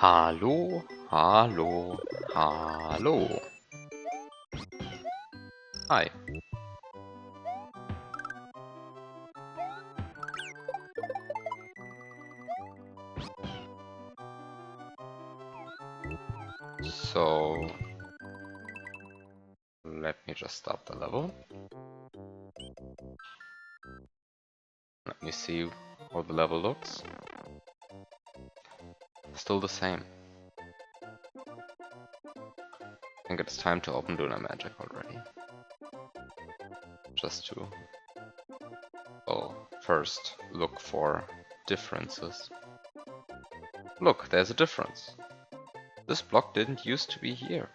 Hallo, hallo, hallo. Hi. So, let me just start the level. Let me see how the level looks. Still the same. I think it's time to open Lunar Magic already. Just to, well, first look for differences. Look, there's a difference. This block didn't used to be here.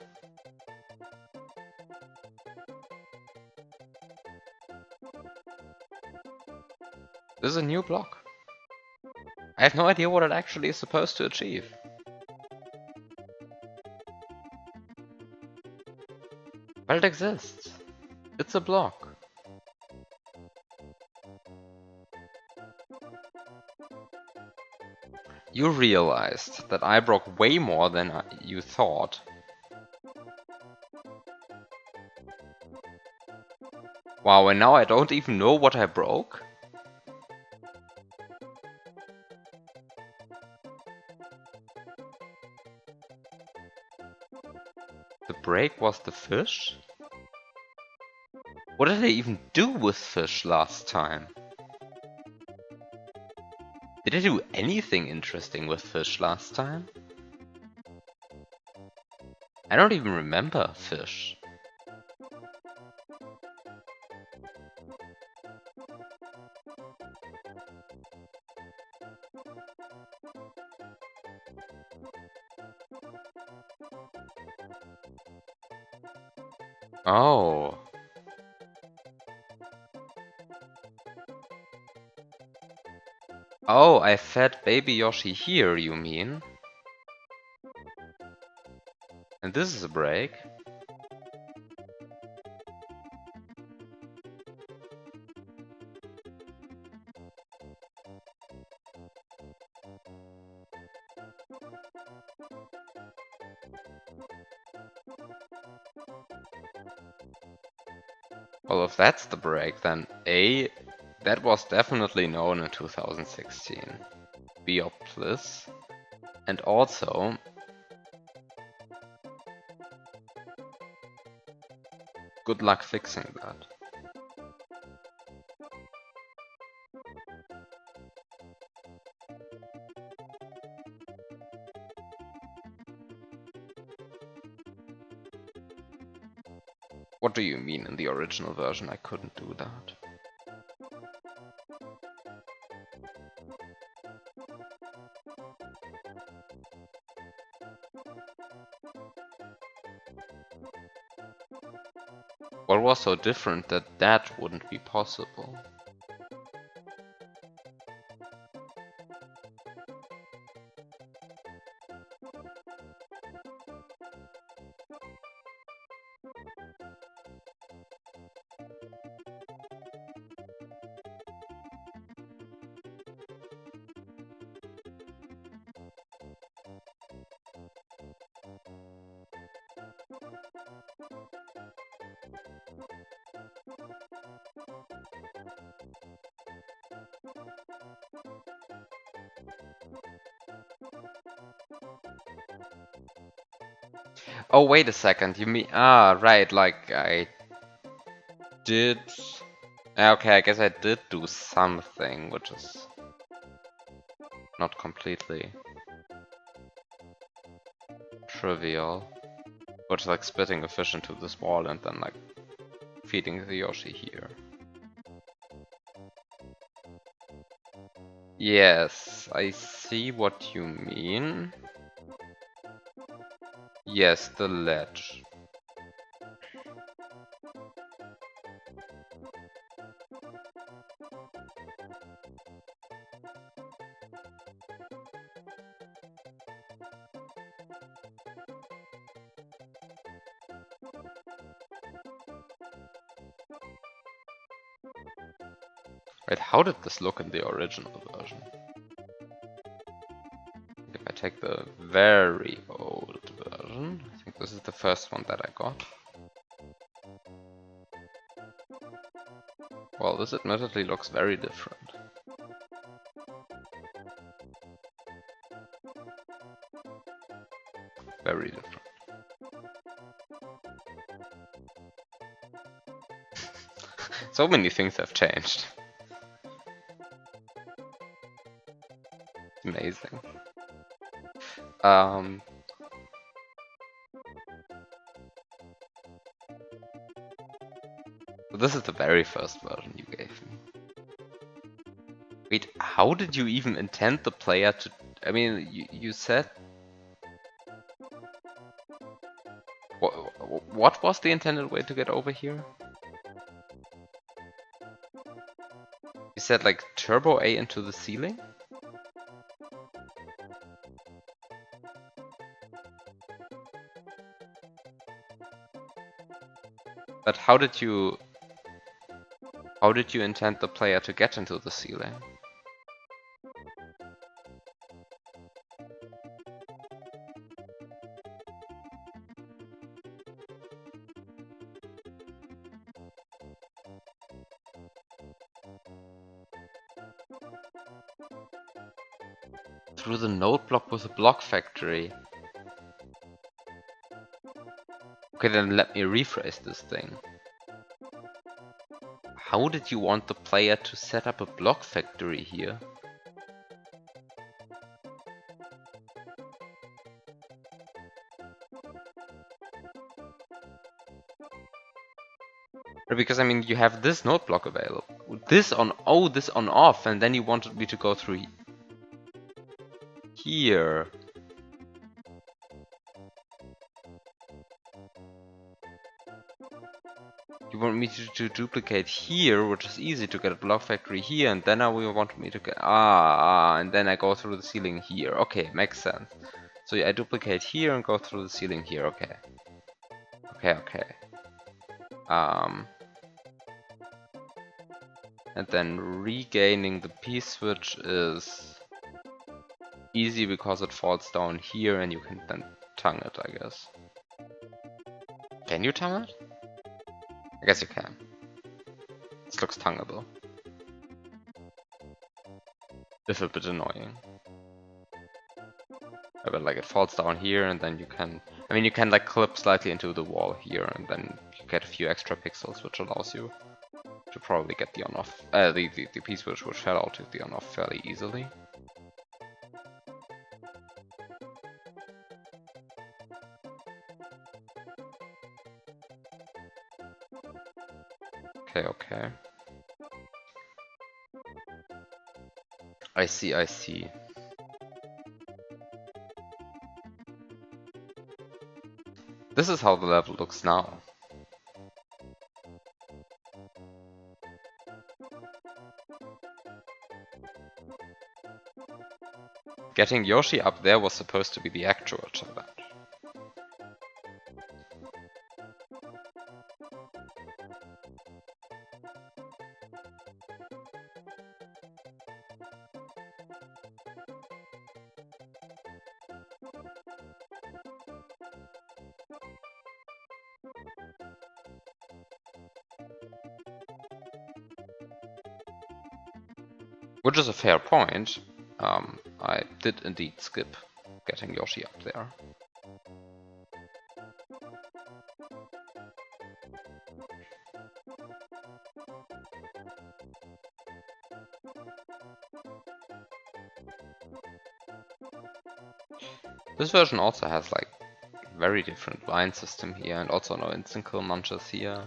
This is a new block. I have no idea what it actually is supposed to achieve. But it exists. It's a block. You realized that I broke way more than you thought. Wow, and now I don't even know what I broke? The break was the fish? What did I even do with fish last time? Did I do anything interesting with fish last time? I don't even remember fish. Oh. Oh, I fed baby Yoshi here, you mean? And this is a break? Well, if that's the break, then A, that was definitely known in 2016. TheBiob Bliss. And also, good luck fixing that. What do you mean in the original version I couldn't do that? What was so different that that wouldn't be possible? Oh, wait a second, you mean... Ah, right, like I did... Okay, I guess I did do something, which is not completely trivial. Which is like spitting a fish into this wall and then like feeding the Yoshi here. Yes, I see what you mean. Yes, the ledge. Wait, how did this look in the original version? If I take the very old version. I think this is the first one that I got. Well, this admittedly looks very different. Very different. So many things have changed. Amazing. This is the very first version you gave me. Wait, how did you even intend the player to... I mean, you said... What was the intended way to get over here? You said like Turbo A into the ceiling? But how did you intend the player to get into the ceiling? Through the node block with a block factory. Okay, then let me rephrase this thing. How did you want the player to set up a block factory here? Because I mean, you have this node block available. This on, oh, this on off, and then you wanted me to go through here. You want me to duplicate here, which is easy to get a block factory here, and then now you want me to get and then I go through the ceiling here. Okay, makes sense. So yeah, I duplicate here and go through the ceiling here. Okay. Okay. And then regaining the P-switch is easy because it falls down here and you can then tongue it, I guess. Can you tongue it? I guess you can. This looks tongueable. It's a bit annoying. But like it falls down here and then you can... I mean, you can like clip slightly into the wall here and then you get a few extra pixels, which allows you to probably get the on-off... the P-switch which fell out to the on-off fairly easily. Okay. I see. This is how the level looks now. Getting Yoshi up there was supposed to be the actual challenge. Which is a fair point. I did indeed skip getting Yoshi up there. This version also has like very different line system here and also no instant kill munches here.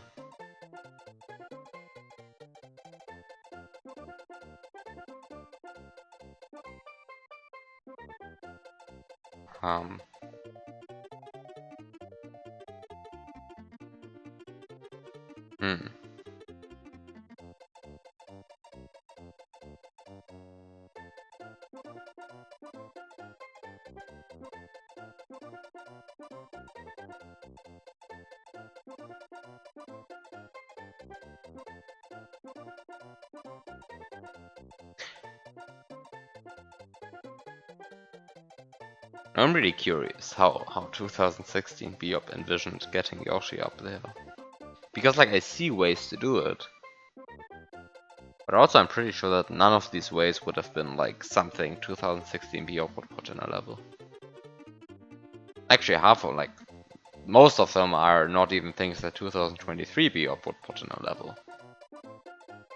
I'm really curious how 2016 Biob envisioned getting Yoshi up there. Because like I see ways to do it. But also I'm pretty sure that none of these ways would have been like something 2016 Biob would put in a level. Actually half of like most of them are not even things that 2023 Biob would put in a level.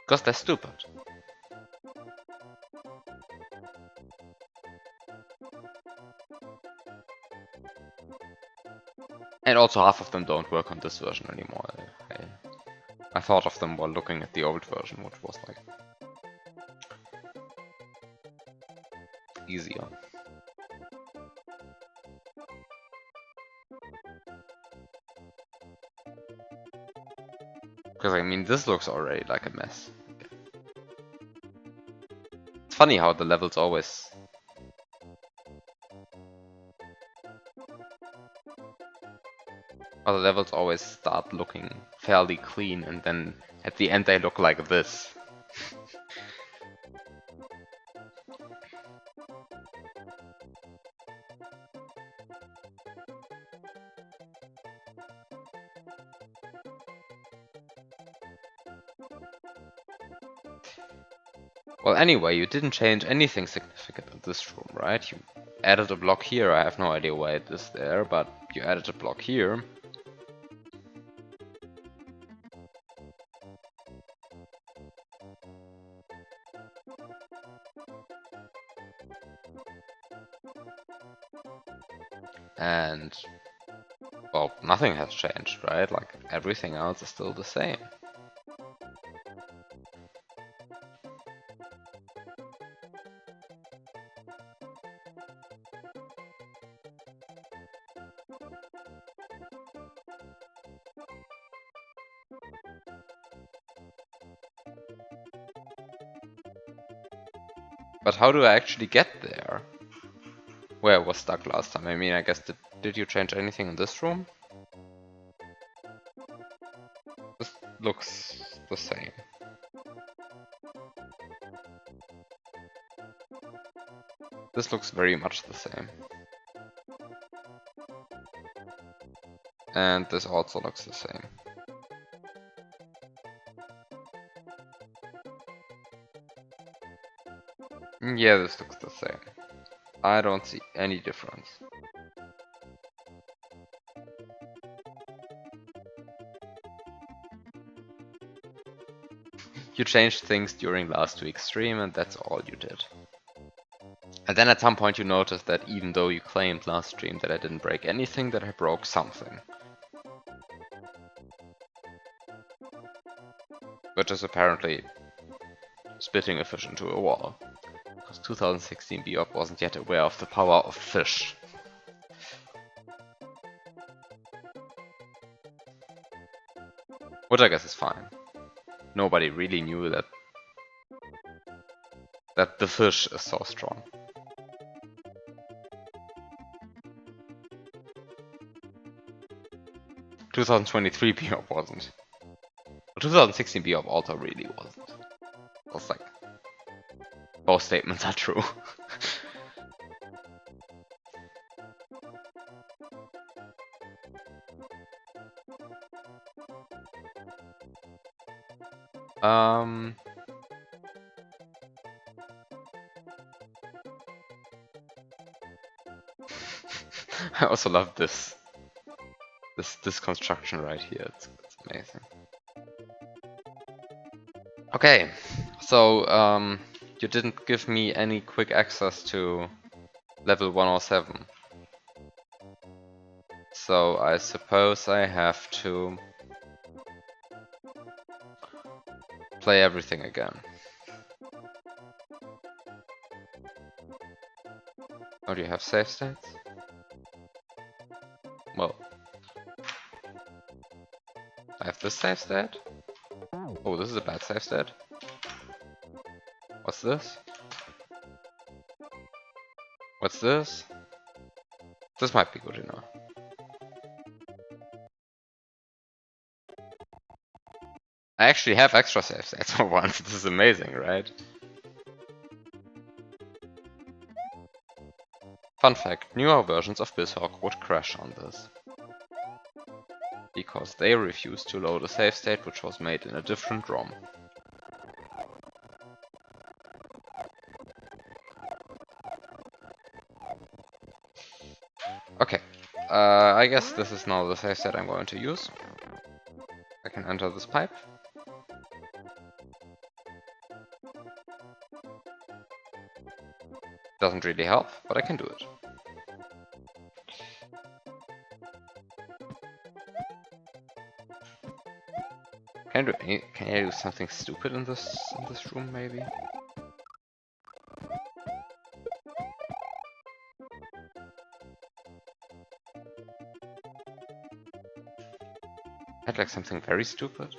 Because they're stupid. And also half of them don't work on this version anymore. I thought of them while looking at the old version, which was like easier. Because I mean, this looks already like a mess. It's funny how the levels always... How the levels always start looking fairly clean and then at the end they look like this. Well, anyway, you didn't change anything significant in this room, right? You added a block here, I have no idea why it is there, but you added a block here. And, well, nothing has changed, right? Like, everything else is still the same. But how do I actually get there? Where I was stuck last time? I mean, I guess, did you change anything in this room? This looks the same. This looks very much the same. And this also looks the same. Yeah, this looks the same. I don't see any difference. You changed things during last week's stream and that's all you did. And then at some point you noticed that even though you claimed last stream that I didn't break anything, that I broke something. Which is apparently spitting a fish into a wall. Because 2016 Biob wasn't yet aware of the power of fish. Which I guess is fine. Nobody really knew that the fish is so strong. "2023 Biob wasn't. But 2016 Biob also really wasn't. It was like, both statements are true." I also love this construction right here. It's amazing. Okay, so you didn't give me any quick access to level 107. So I suppose I have to play everything again. Oh, do you have save states? Well, I have this save state. Oh, this is a bad save state. What's this? What's this? This might be good enough. I actually have extra save states for once. This is amazing, right? Fun fact, newer versions of BizHawk would crash on this, because they refused to load a save state which was made in a different ROM. Okay, I guess this is now the save state I'm going to use. I can enter this pipe. Doesn't really help, but I can do it. Can I do something stupid in this room maybe? I'd like something very stupid.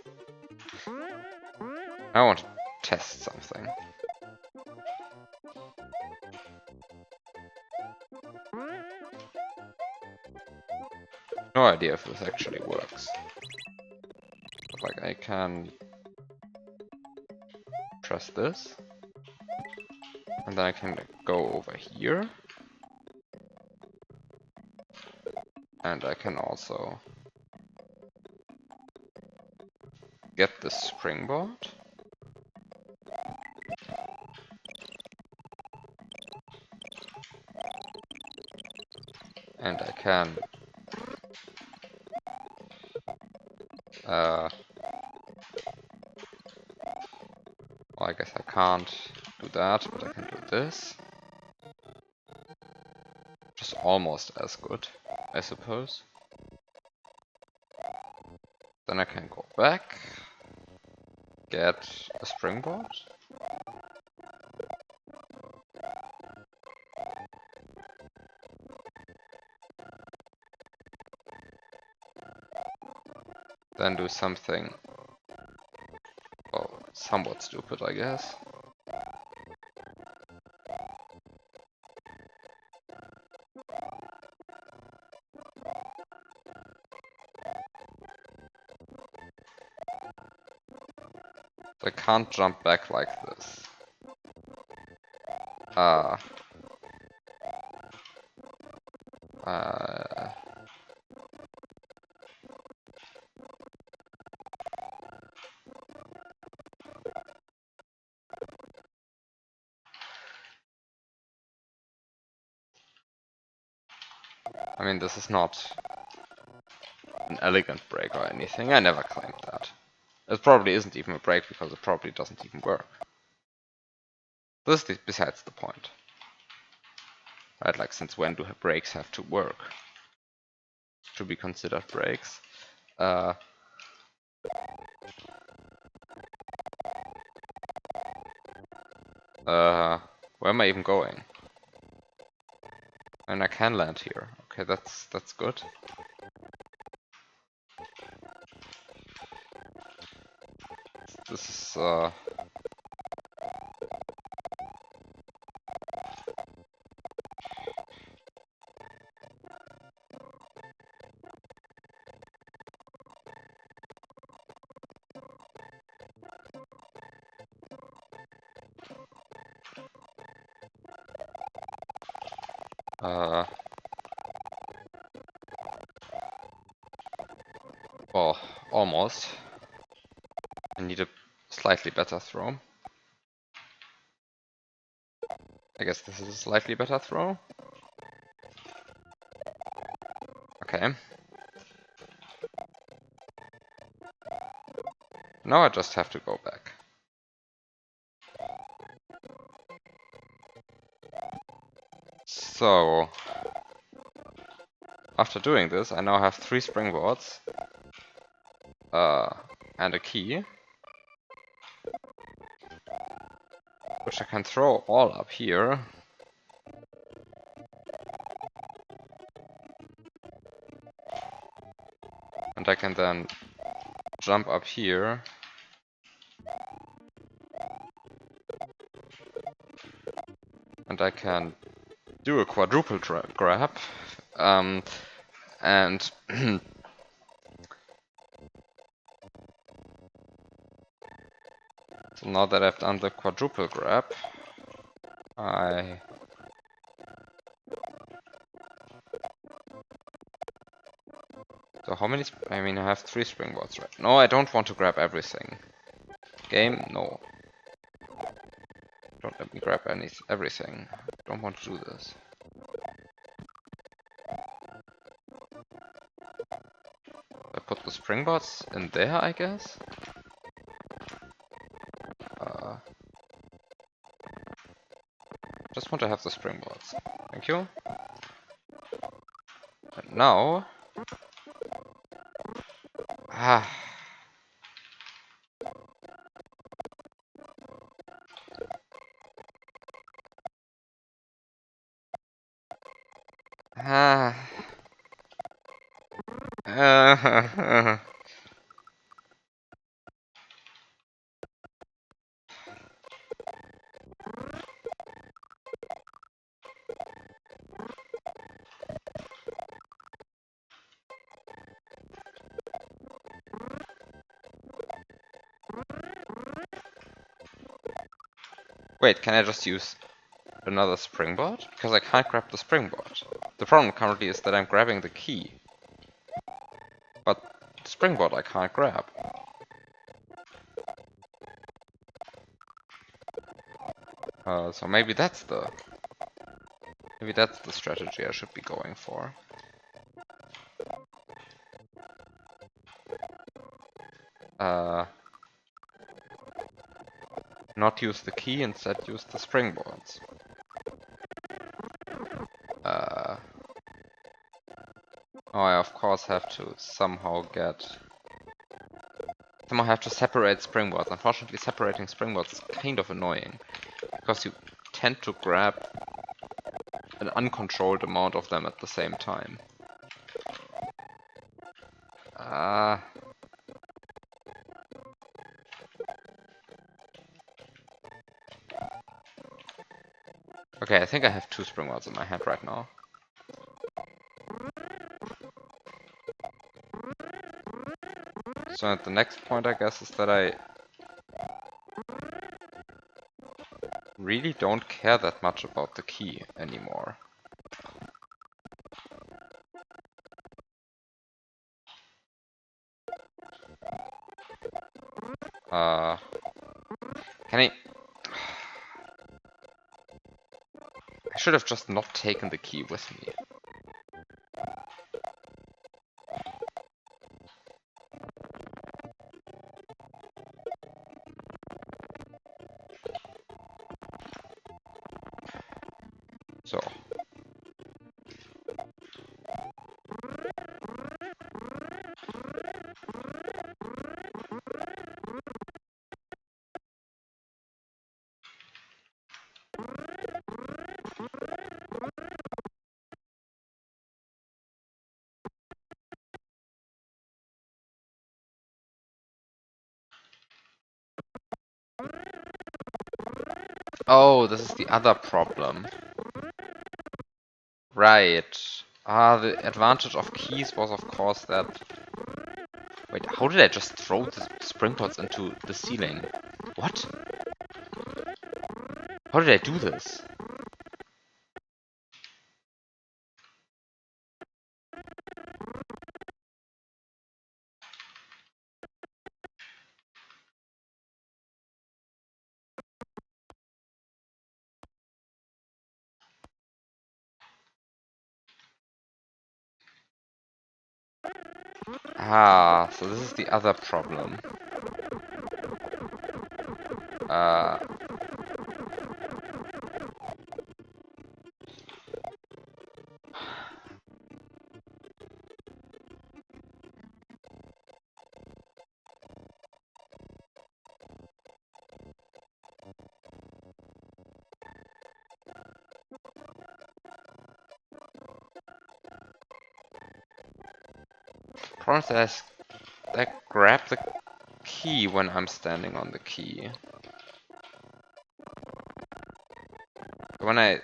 I want to test something. No idea if this actually works. But, like, I can press this, and then I can go over here, and I can also get the springboard. And I can well, I guess I can't do that, but I can do this. Just almost as good, I suppose. Then I can go back, get a springboard. Then do something, well, somewhat stupid, I guess. I can't jump back like this. Uh, I mean, this is not an elegant break or anything. I never claimed that. It probably isn't even a break because it probably doesn't even work. This is besides the point. Right, like, since when do breaks have to work to be considered breaks? Where am I even going? And I can land here. Okay, that's good. This is well, almost. I need a slightly better throw. I guess this is a slightly better throw. Okay. Now I just have to go back. So, after doing this, I now have 3 springboards and a key, which I can throw all up here. And I can then jump up here. And I can do a quadruple grab. And so now that I've done the quadruple grab, I So how many? I mean, I have 3 springboards, right? No, I don't want to grab everything. Game, no. Don't let me grab everything. Don't want to do this. I put the springboards in there, I guess. Just want to have the springboards. Thank you. And now... Ah... Ah... Wait, can I just use another springboard? Because I can't grab the springboard. The problem currently is that I'm grabbing the key. But the springboard I can't grab. So maybe that's the strategy I should be going for. Not use the key, instead use the springboards. Oh, I of course have to somehow have to separate springboards. Unfortunately, separating springboards is kind of annoying, because you tend to grab an uncontrolled amount of them at the same time. Okay, I think I have 2 springboards in my hand right now. So the next point, I guess, is that I really don't care that much about the key anymore. Can I should have just not taken the key with me. So. Oh, this is the other problem. Right. The advantage of keys was, of course, that... Wait, how did I just throw the springboards into the ceiling? What? How did I do this? So this is the other problem. Problem is that I grab the key when I'm standing on the key. When I'm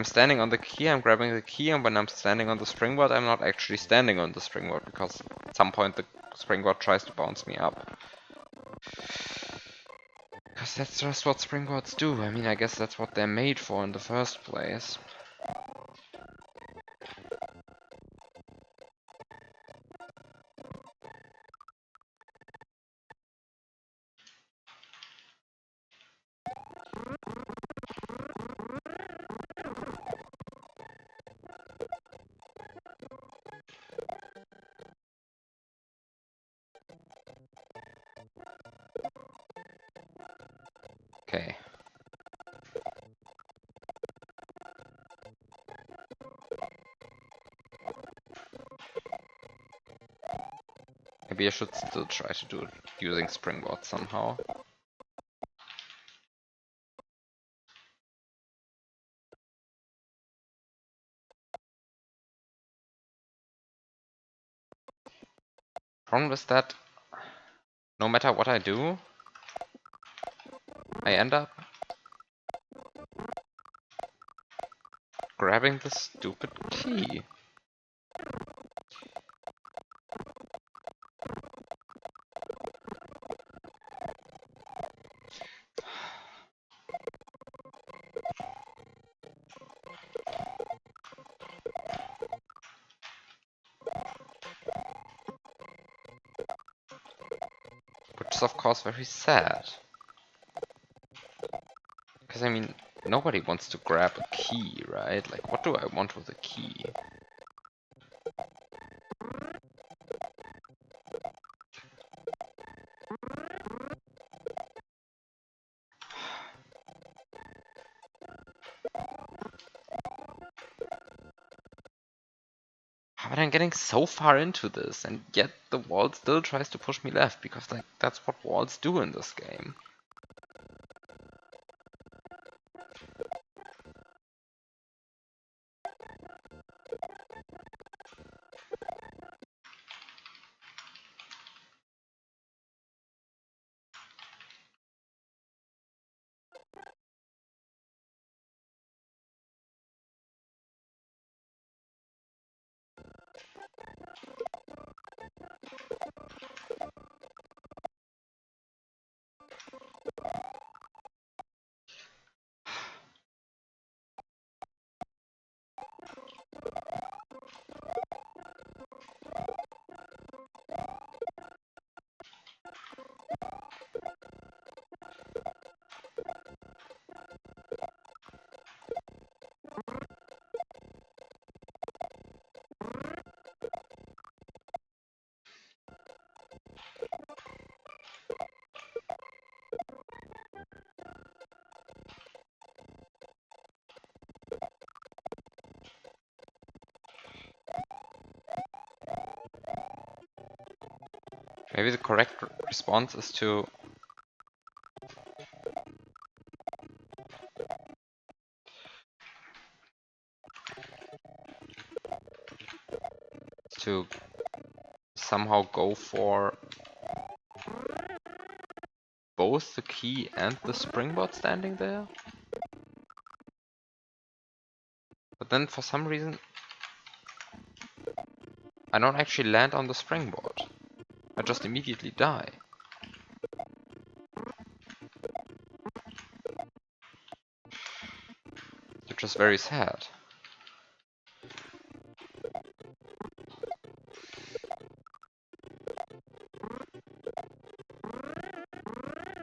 standing on the key, I'm grabbing the key, and when I'm standing on the springboard, I'm not actually standing on the springboard, because at some point the springboard tries to bounce me up. Because that's just what springboards do. I mean, I guess that's what they're made for in the first place. Okay. Maybe I should still try to do it using springboard somehow. Problem is that no matter what I do, I end up grabbing the stupid key. Which is of course very sad. Because I mean, nobody wants to grab a key, right? Like, what do I want with a key? But I'm getting so far into this, and yet the wall still tries to push me left, because like that's what walls do in this game. Maybe the correct response is to somehow go for both the key and the springboard standing there. But then for some reason I don't actually land on the springboard. I just immediately die. Which is very sad.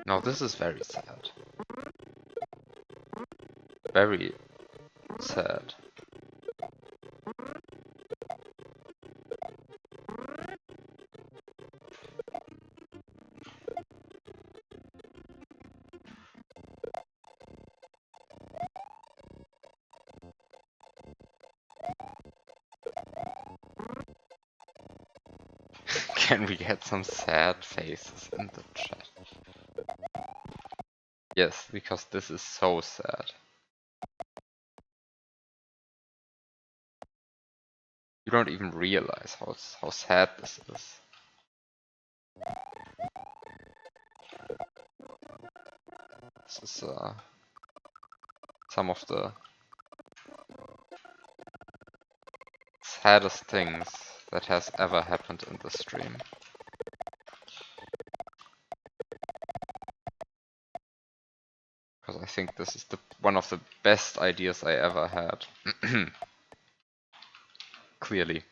Now this is very sad. Very sad. Can we get some sad faces in the chat? Yes, because this is so sad. You don't even realize how sad this is. This is some of the saddest things that has ever happened in the stream. Because I think this is one of the best ideas I ever had. Clearly.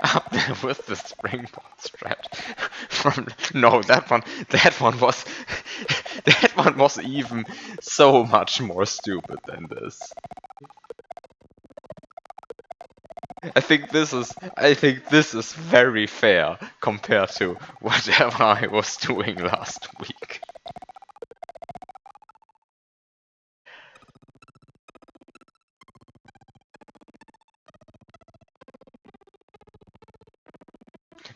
Up there with the springboard strat. From no, that one was that one was even so much more stupid than this. I think this is very fair compared to whatever I was doing last week.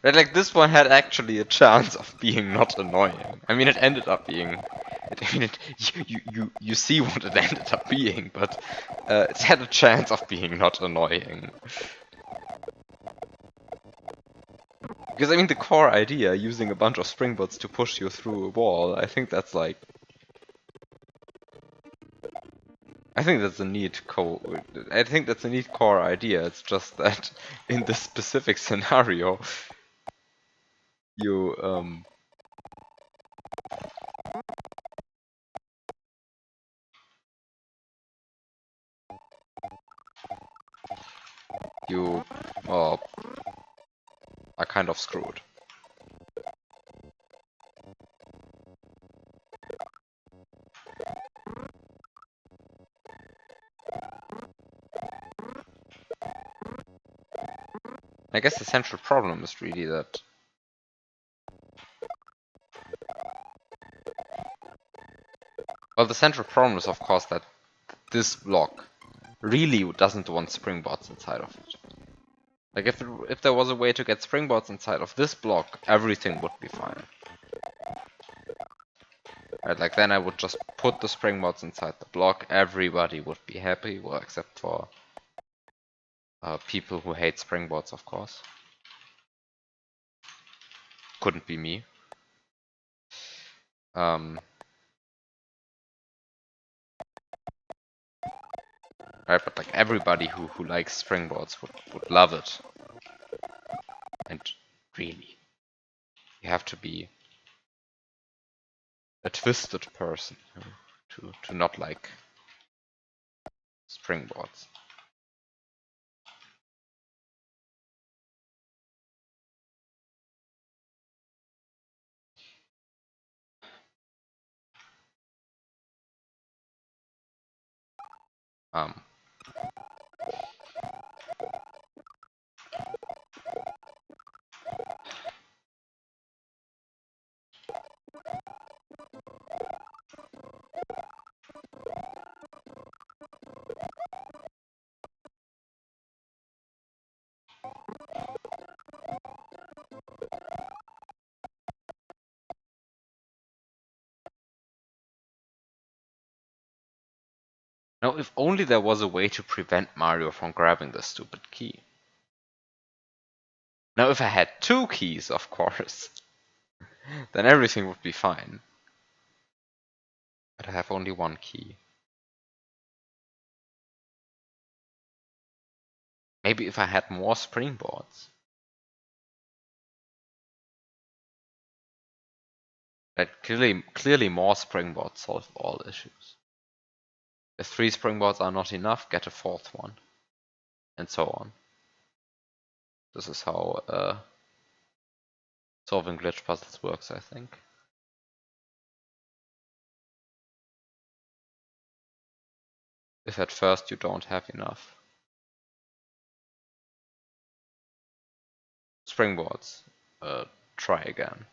But like this one had actually a chance of being not annoying. I mean, it ended up being. I mean, you see what it ended up being, but it had a chance of being not annoying. Because I mean, the core idea, using a bunch of springboards to push you through a wall, I think that's like. I think that's a neat core idea. It's just that in this specific scenario, you you uh, are kind of screwed. I guess the central problem is really that. Well, the central problem is, of course, that this block really doesn't want springboards inside of it. Like, if there was a way to get springboards inside of this block, everything would be fine. Right, like then I would just put the springboards inside the block, everybody would be happy, well, except for people who hate springboards, of course. Couldn't be me. Right, but like everybody who likes springboards would love it. And really, you have to be a twisted person to not like springboards. Now, if only there was a way to prevent Mario from grabbing the stupid key. Now, if I had two keys, of course, then everything would be fine. But I have only one key. Maybe if I had more springboards. But clearly more springboards solve all issues. If 3 springboards are not enough, get a 4th one. And so on. This is how solving glitch puzzles works, I think. If at first you don't have enough springboards, try again.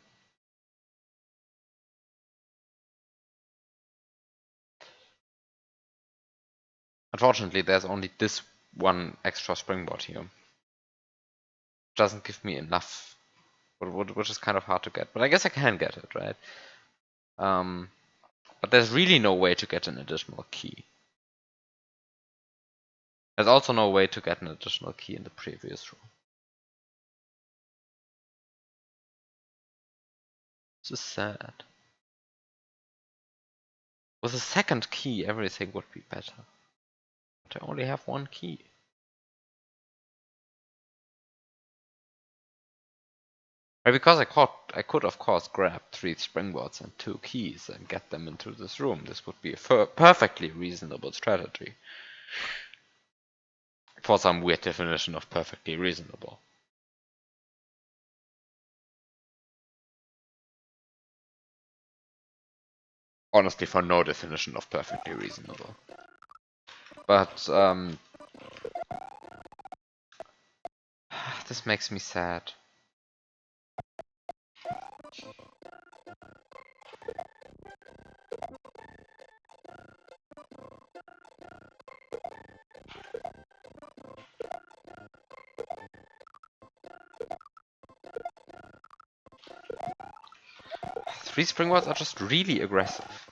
Unfortunately, there's only this one extra springboard here. Doesn't give me enough, which is kind of hard to get. But I guess I can get it, right? But there's really no way to get an additional key. There's also no way to get an additional key in the previous room. This is sad. With a second key, everything would be better. But I only have one key. Right, because I could of course grab 3 springboards and 2 keys and get them into this room. This would be a perfectly reasonable strategy. For some weird definition of perfectly reasonable. Honestly, for no definition of perfectly reasonable. But, this makes me sad. Three springboards are just really aggressive.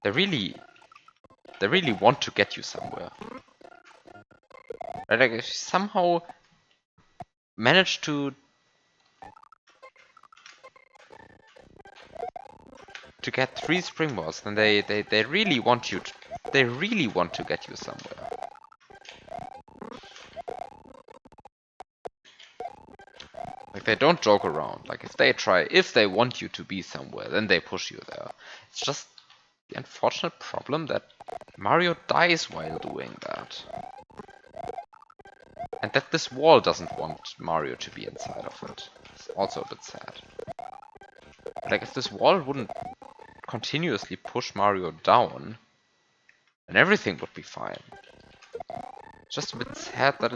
They really want to get you somewhere. Right? Like, if you somehow manage to get three springboards, then they really want you to, they really want to get you somewhere. Like, they don't joke around. Like, if they want you to be somewhere, then they push you there. It's just the unfortunate problem that Mario dies while doing that. And that this wall doesn't want Mario to be inside of it. It's also a bit sad. Like, if this wall wouldn't continuously push Mario down, then everything would be fine. It's just a bit sad that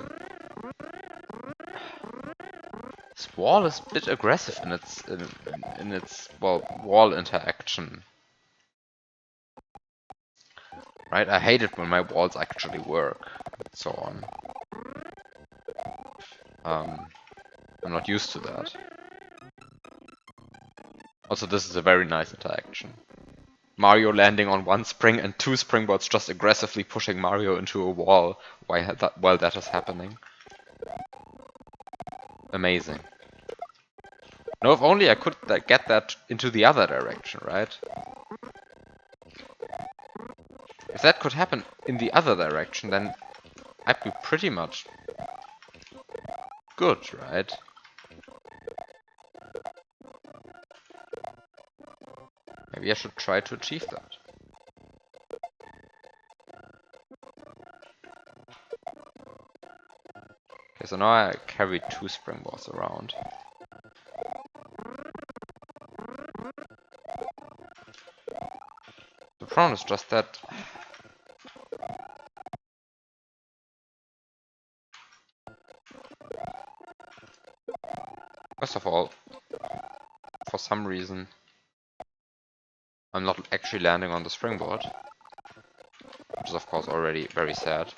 this wall is a bit aggressive in its well, wall interaction. Right? I hate it when my walls actually work, and so on. I'm not used to that. Also, this is a very nice interaction. Mario landing on one spring and two springboards just aggressively pushing Mario into a wall while that is happening. Amazing. No, if only I could get that into the other direction, right? If that could happen in the other direction, then I'd be pretty much good, right? Maybe I should try to achieve that. Okay, so now I carry two springboards around. The problem is just that first of all, for some reason, I'm not actually landing on the springboard, which is of course already very sad.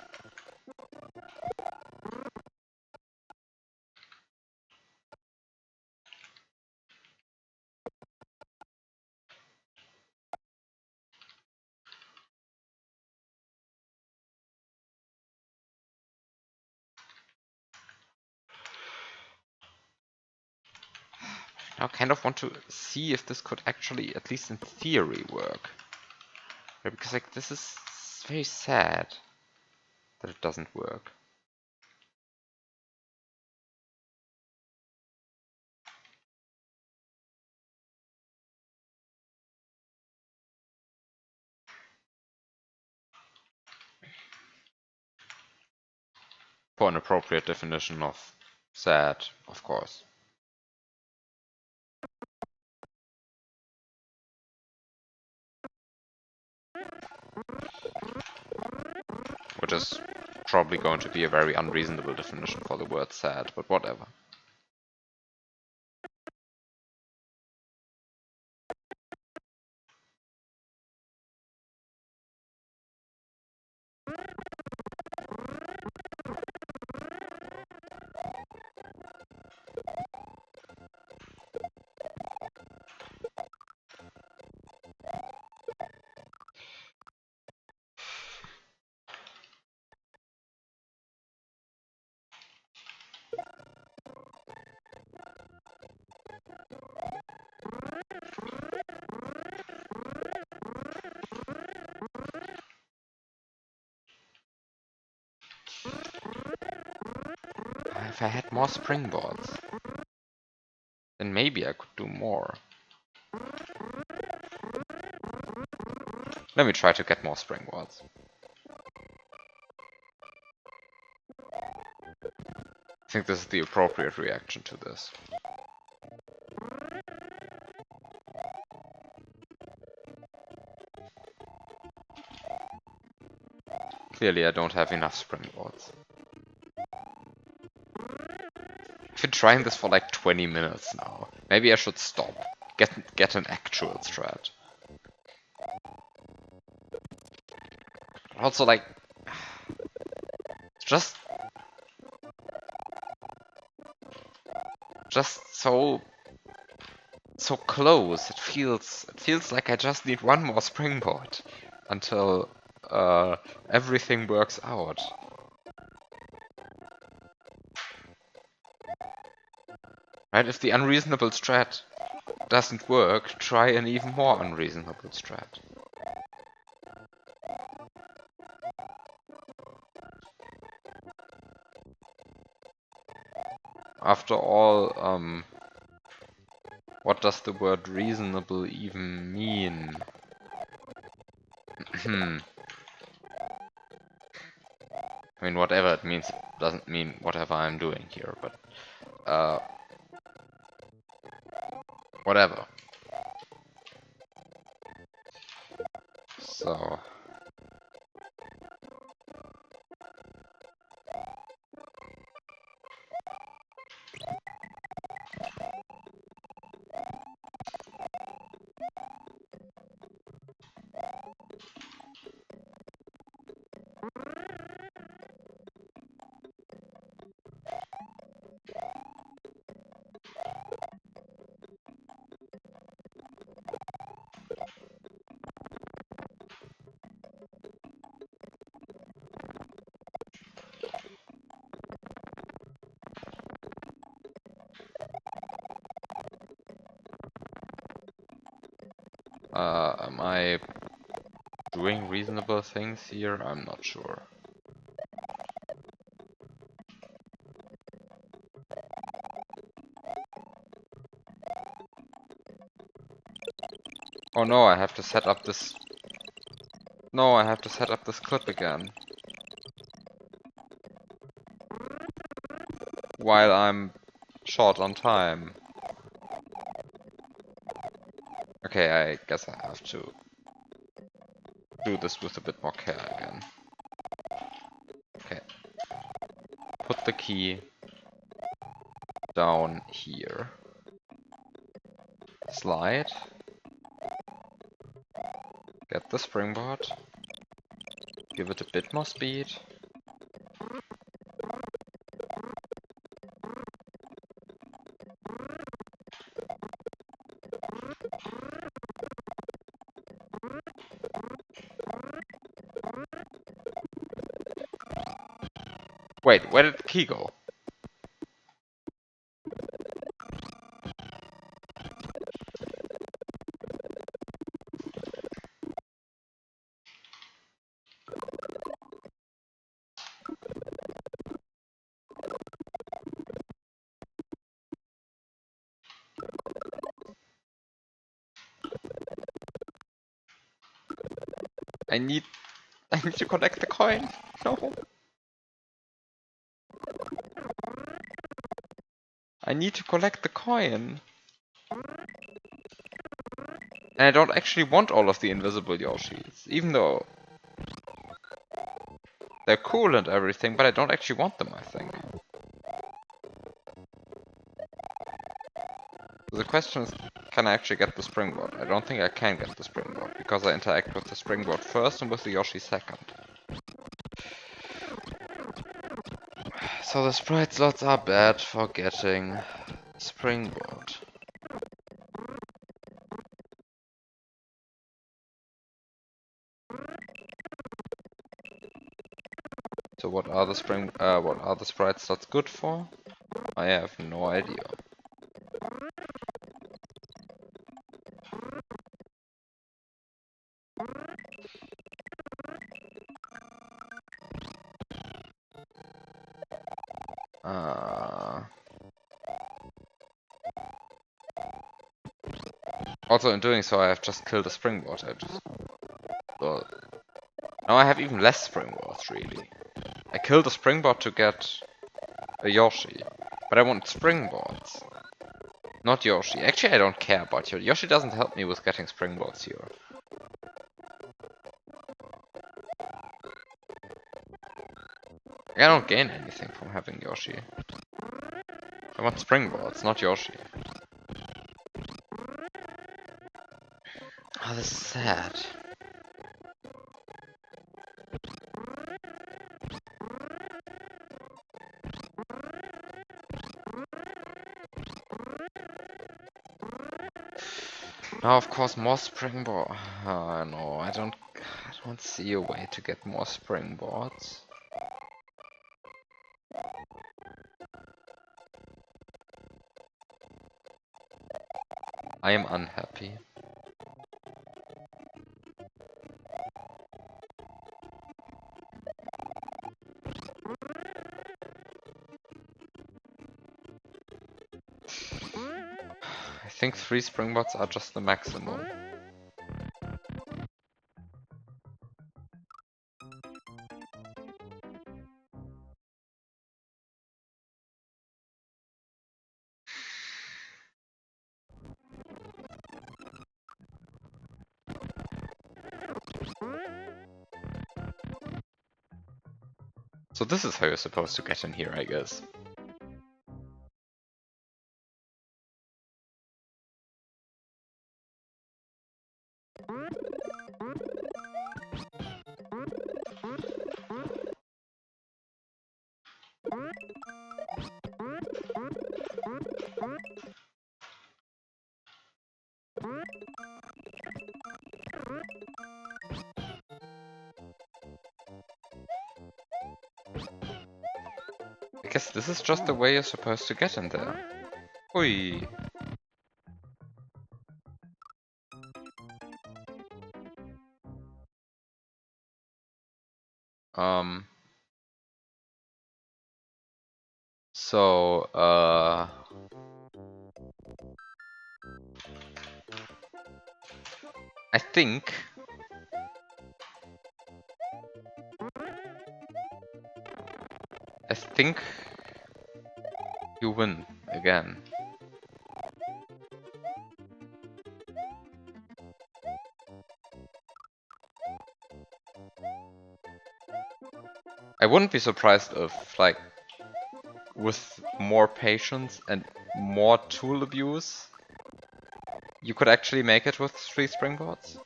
I kind of want to see if this could actually, at least in theory, work. Right, because like this is very sad that it doesn't work. For an appropriate definition of sad, of course. Which is probably going to be a very unreasonable definition for the word sad, but whatever. If I had more springboards, then maybe I could do more. Let me try to get more springboards. think this is the appropriate reaction to this. Clearly I don't have enough springboards. I've been trying this for like 20 minutes now. Maybe I should stop. Get an actual strat. Also, like, just so close. It feels like I just need one more springboard until everything works out. Right? If the unreasonable strat doesn't work, try an even more unreasonable strat. After all, what does the word reasonable even mean? I mean, whatever it means doesn't mean whatever I'm doing here, but whatever. So am I doing reasonable things here? I'm not sure. Oh no, I have to set up this... No, I have to set up this clip again. While I'm short on time. Okay, I guess I have to do this with a bit more care again. Okay. Put the key down here. Slide. Get the springboard. Give it a bit more speed. Wait, where did the key go? I need to collect the coin. No. I need to collect the coin. And I don't actually want all of the invisible Yoshis, even though they're cool and everything, but I don't actually want them, I think. So the question is, can I actually get the springboard? I don't think I can get the springboard, because I interact with the springboard first and with the Yoshi second. So the sprite slots are bad for getting springboard. So what are the sprite slots good for? I have no idea. Also, in doing so, I have just killed a springboard. Well, now I have even less springboards, really. I killed a springboard to get a Yoshi. But I want springboards. Not Yoshi. Actually, I don't care about Yoshi. Yoshi doesn't help me with getting springboards here. I don't gain anything from having Yoshi. I want springboards, not Yoshi. Oh, this is sad. Now, of course, more springboard. No, I don't see a way to get more springboards. I am unhappy. I think 3 springboards are just the maximum. So this is how you're supposed to get in here, I guess. I guess this is just the way you're supposed to get in there. Hui. So, I think you win again. I wouldn't be surprised if, like, with more patience and more tool abuse, you could actually make it with 3 springboards.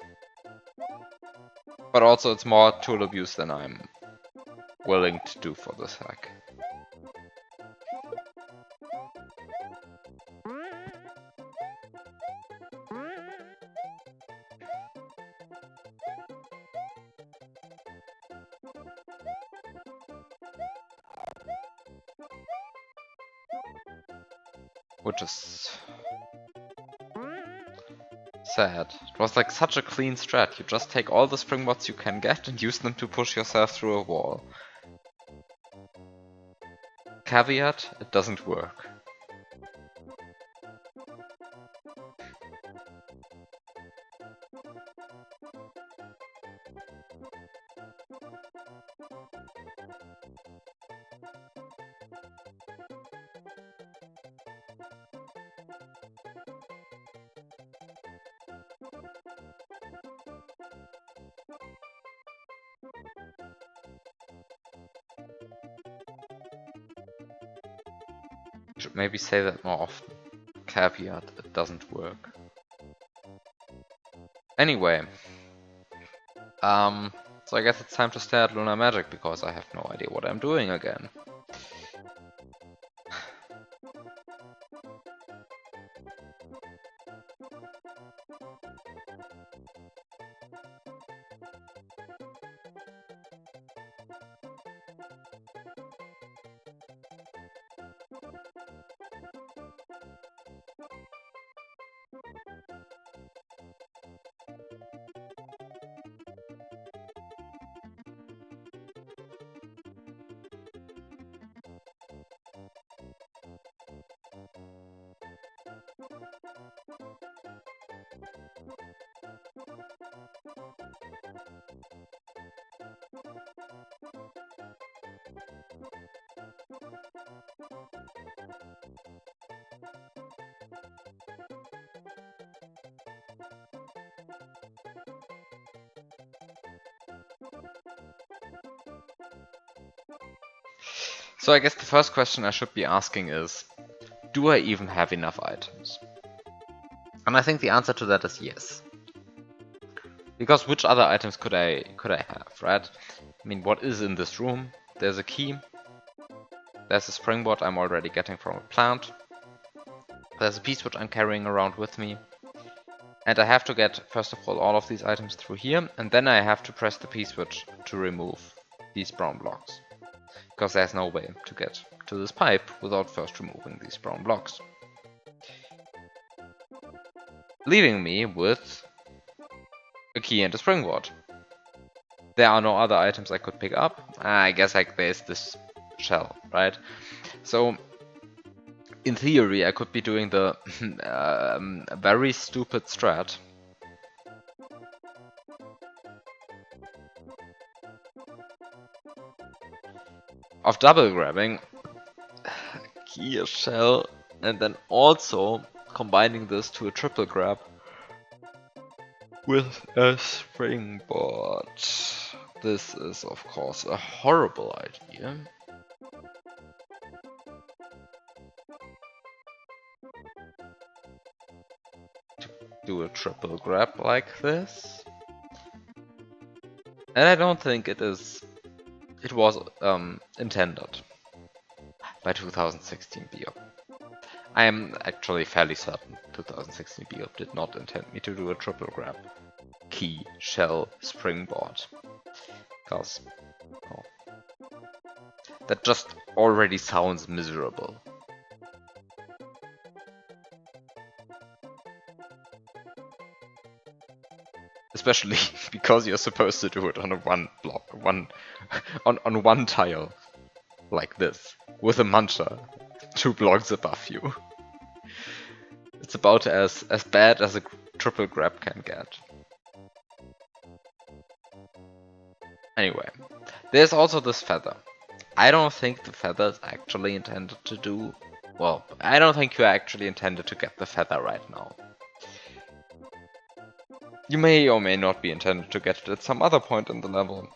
But also it's more tool abuse than I'm willing to do for this hack. Which is sad. It was like such a clean strat. You just take all the springboards you can get and use them to push yourself through a wall. Caveat, it doesn't work. Should maybe say that more often. Caveat, it doesn't work. Anyway. So I guess it's time to stare at Lunar Magic because I have no idea what I'm doing again. So I guess the first question I should be asking is, do I even have enough items? And I think the answer to that is yes. Because which other items could I have, right? I mean, what is in this room? There's a key. There's a springboard I'm already getting from a plant. There's a piece which I'm carrying around with me. And I have to get, first of all of these items through here, and then I have to press the P switch to remove these brown blocks. Because there's no way to get to this pipe without first removing these brown blocks. Leaving me with a key and a springboard. There are no other items I could pick up. I guess like there's this shell, right? So in theory I could be doing the very stupid strat of double grabbing key, a shell, and then also combining this to a triple grab with a springboard. This is of course a horrible idea. To do a triple grab like this. And I don't think it was intended by 2016 BIOB. I am actually fairly certain 2016 BIOB did not intend me to do a triple grab. Key, shell, springboard. Because that just already sounds miserable. Especially because you're supposed to do it on a one block, on one tile. Like this. With a mantra 2 blocks above you. It's about as bad as a triple grab can get. Anyway, there's also this feather. I don't think the feather is actually intended to do... Well, I don't think you're actually intended to get the feather right now. You may or may not be intended to get it at some other point in the level.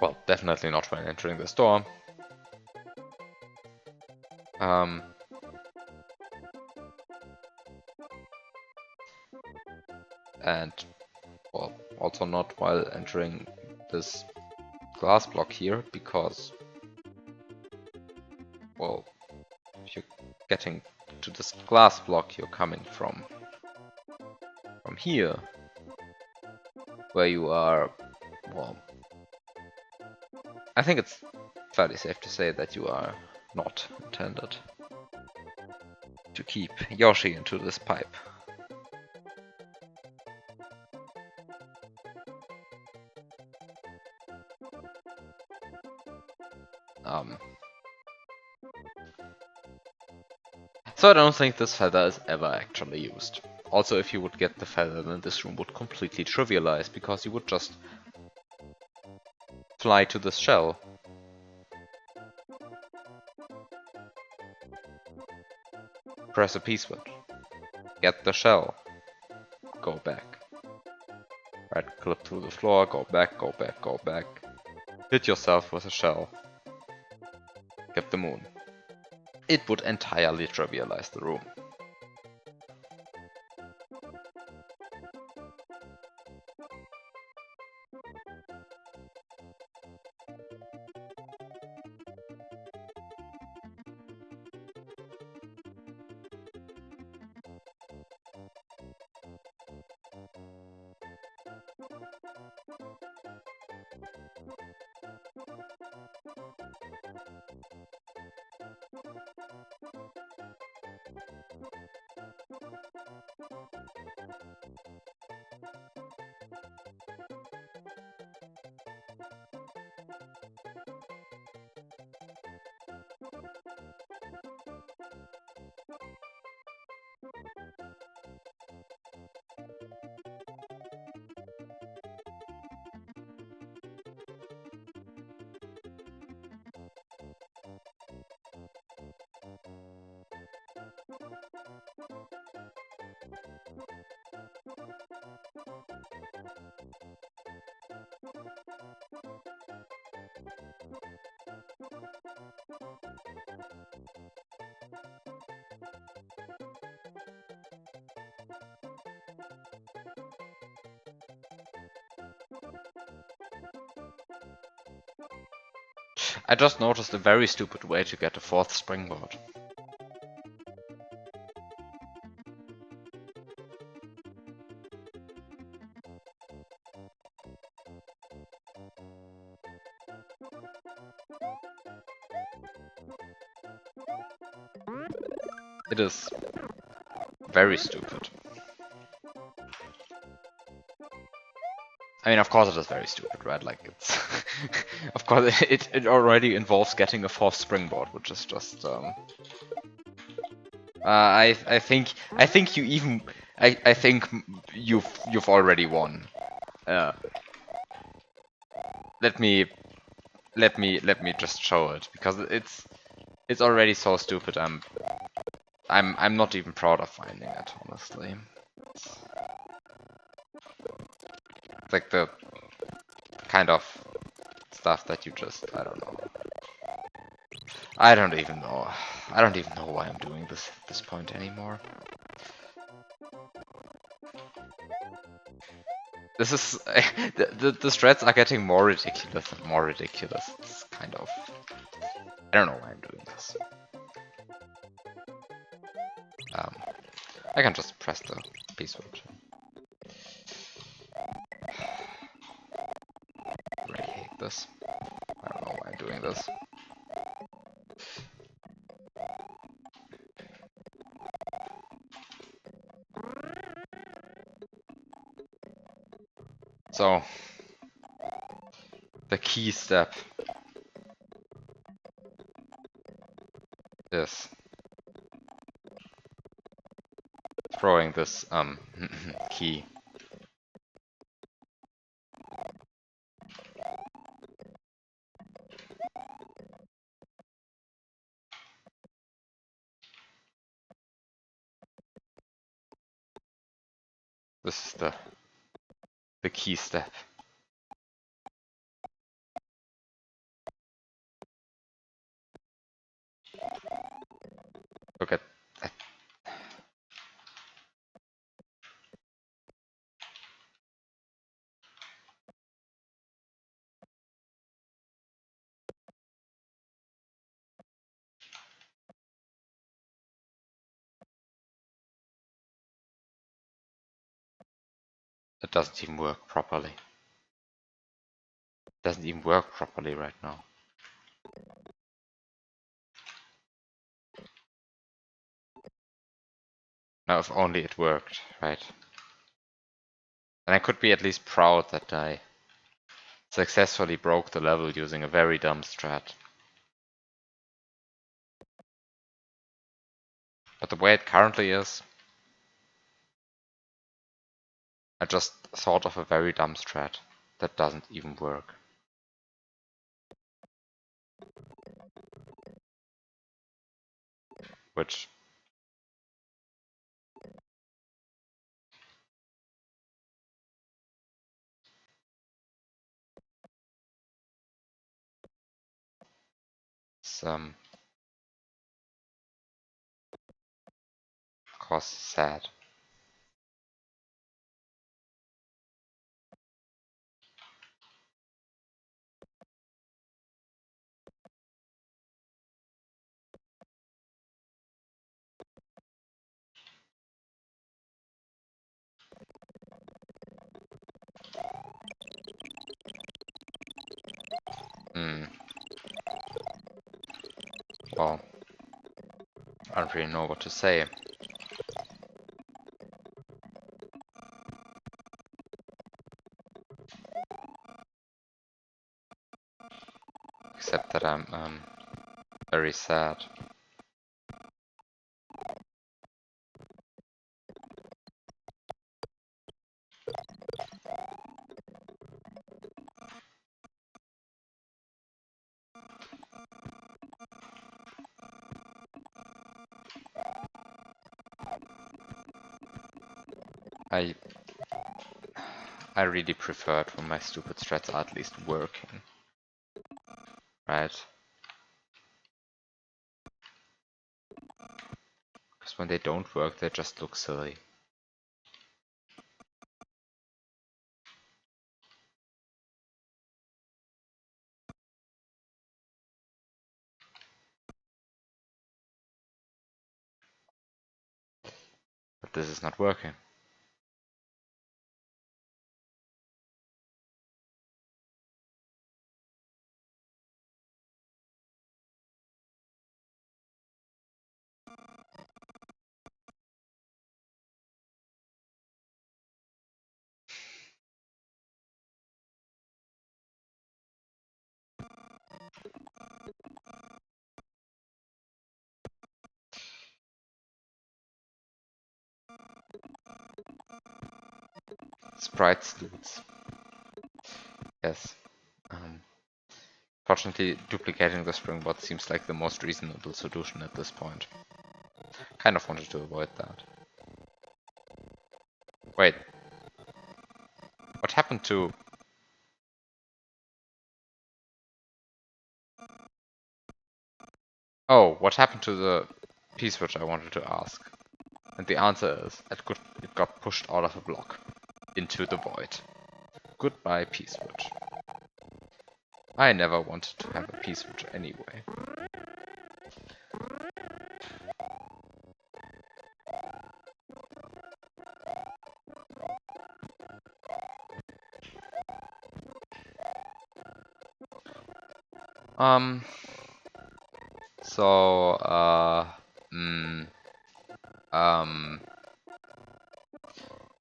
Well, definitely not when entering this door. And, well, also not while entering this glass block here, because, well, if you're getting to this glass block, you're coming from here, where you are, well, I think it's fairly safe to say that you are not intended to keep Yoshi into this pipe. So I don't think this feather is ever actually used. Also, if you would get the feather, then this room would completely trivialize, because you would just fly to this shell. Press a P switch. Get the shell. Go back. Right click through the floor, go back, go back, go back. Hit yourself with a shell. Get the moon. It would entirely trivialize the room. I just noticed a very stupid way to get a fourth springboard. It is very stupid. I mean, of course it is very stupid, right? Like, it's... of course, it already involves getting a fourth springboard, which is just... I think you even... I think you've already won. Uh, let me just show it, because it's already so stupid. I'm not even proud of finding it, honestly. It's like the kind of stuff that you just, I don't know. I don't even know. I don't even know why I'm doing this at this point anymore. This is the strats are getting more ridiculous and more ridiculous. It's kind of, I don't know why I'm doing this. I can just press the B switch. I really hate this. I don't know why I'm doing this. So, the key step is throwing this key. This is the key step. Look at that. It doesn't even work properly. It doesn't even work properly right now. Now, if only it worked, right? And I could be at least proud that I successfully broke the level using a very dumb strat. But the way it currently is, I just thought of a very dumb strat that doesn't even work. Which is, of course, sad. Well, I don't really know what to say. Except that I'm very sad. I really prefer it when my stupid strats are at least working. Right? Because when they don't work, they just look silly. But this is not working. Sprite sleuths. Yes. Fortunately, duplicating the springboard seems like the most reasonable solution at this point. Kind of wanted to avoid that. Wait. What happened to... Oh, what happened to the piece which I wanted to ask? And the answer is, it got pushed out of a block. Into the void. Goodbye, P-switch. I never wanted to have a P-switch anyway. So,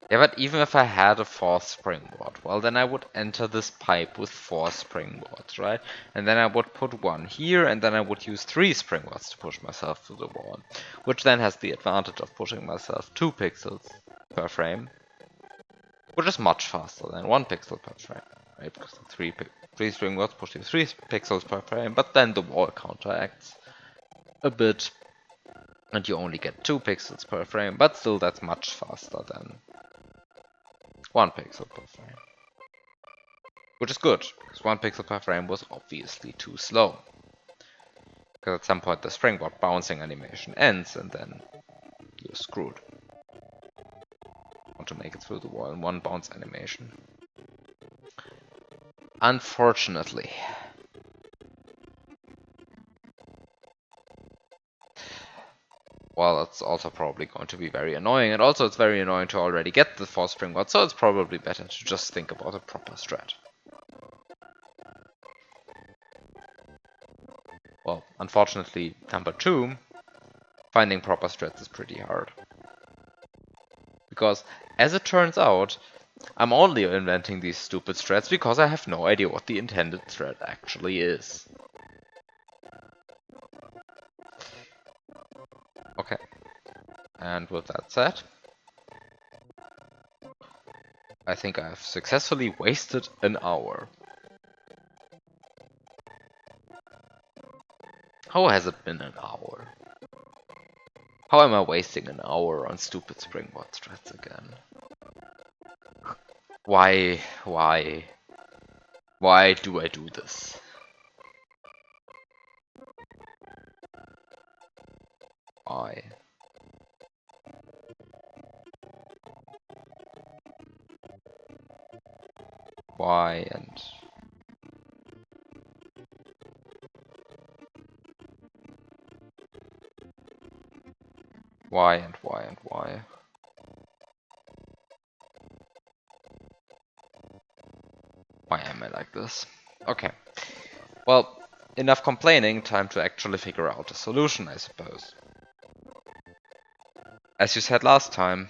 yeah, but even if I had a fourth springboard, well, then I would enter this pipe with 4 springboards, right? And then I would put 1 here, and then I would use 3 springboards to push myself to the wall, which then has the advantage of pushing myself 2 pixels per frame, which is much faster than 1 pixel per frame, right? Because the 3 springboards push you 3 pixels per frame, but then the wall counteracts a bit, and you only get 2 pixels per frame, but still that's much faster than 1 pixel per frame. Which is good, because 1 pixel per frame was obviously too slow. Because at some point the springboard bouncing animation ends, and then you're screwed. Want to make it through the wall in 1 bounce animation. Unfortunately. Well, it's also probably going to be very annoying, and also it's very annoying to already get the 4 springboard, so it's probably better to just think about a proper strat. Well, unfortunately, number 2, finding proper strats is pretty hard. Because, as it turns out, I'm only inventing these stupid strats because I have no idea what the intended strat actually is. Okay. And with that said, I think I've successfully wasted an hour. How has it been an hour? How am I wasting an hour on stupid springboard strats again? Why do I do this? Why? Why and... Why and why and why? Why am I like this? Okay. Well, enough complaining, time to actually figure out a solution, I suppose. As you said last time,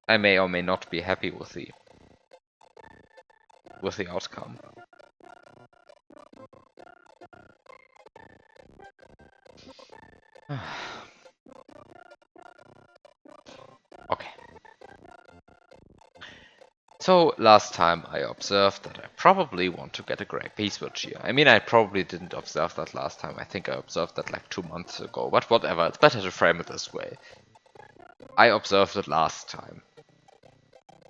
I may or may not be happy with the outcome. Okay. So last time I observed that I probably want to get a gray P-switch here. I mean, I probably didn't observe that last time. I think I observed that like 2 months ago, but whatever, it's better to frame it this way. I observed it last time.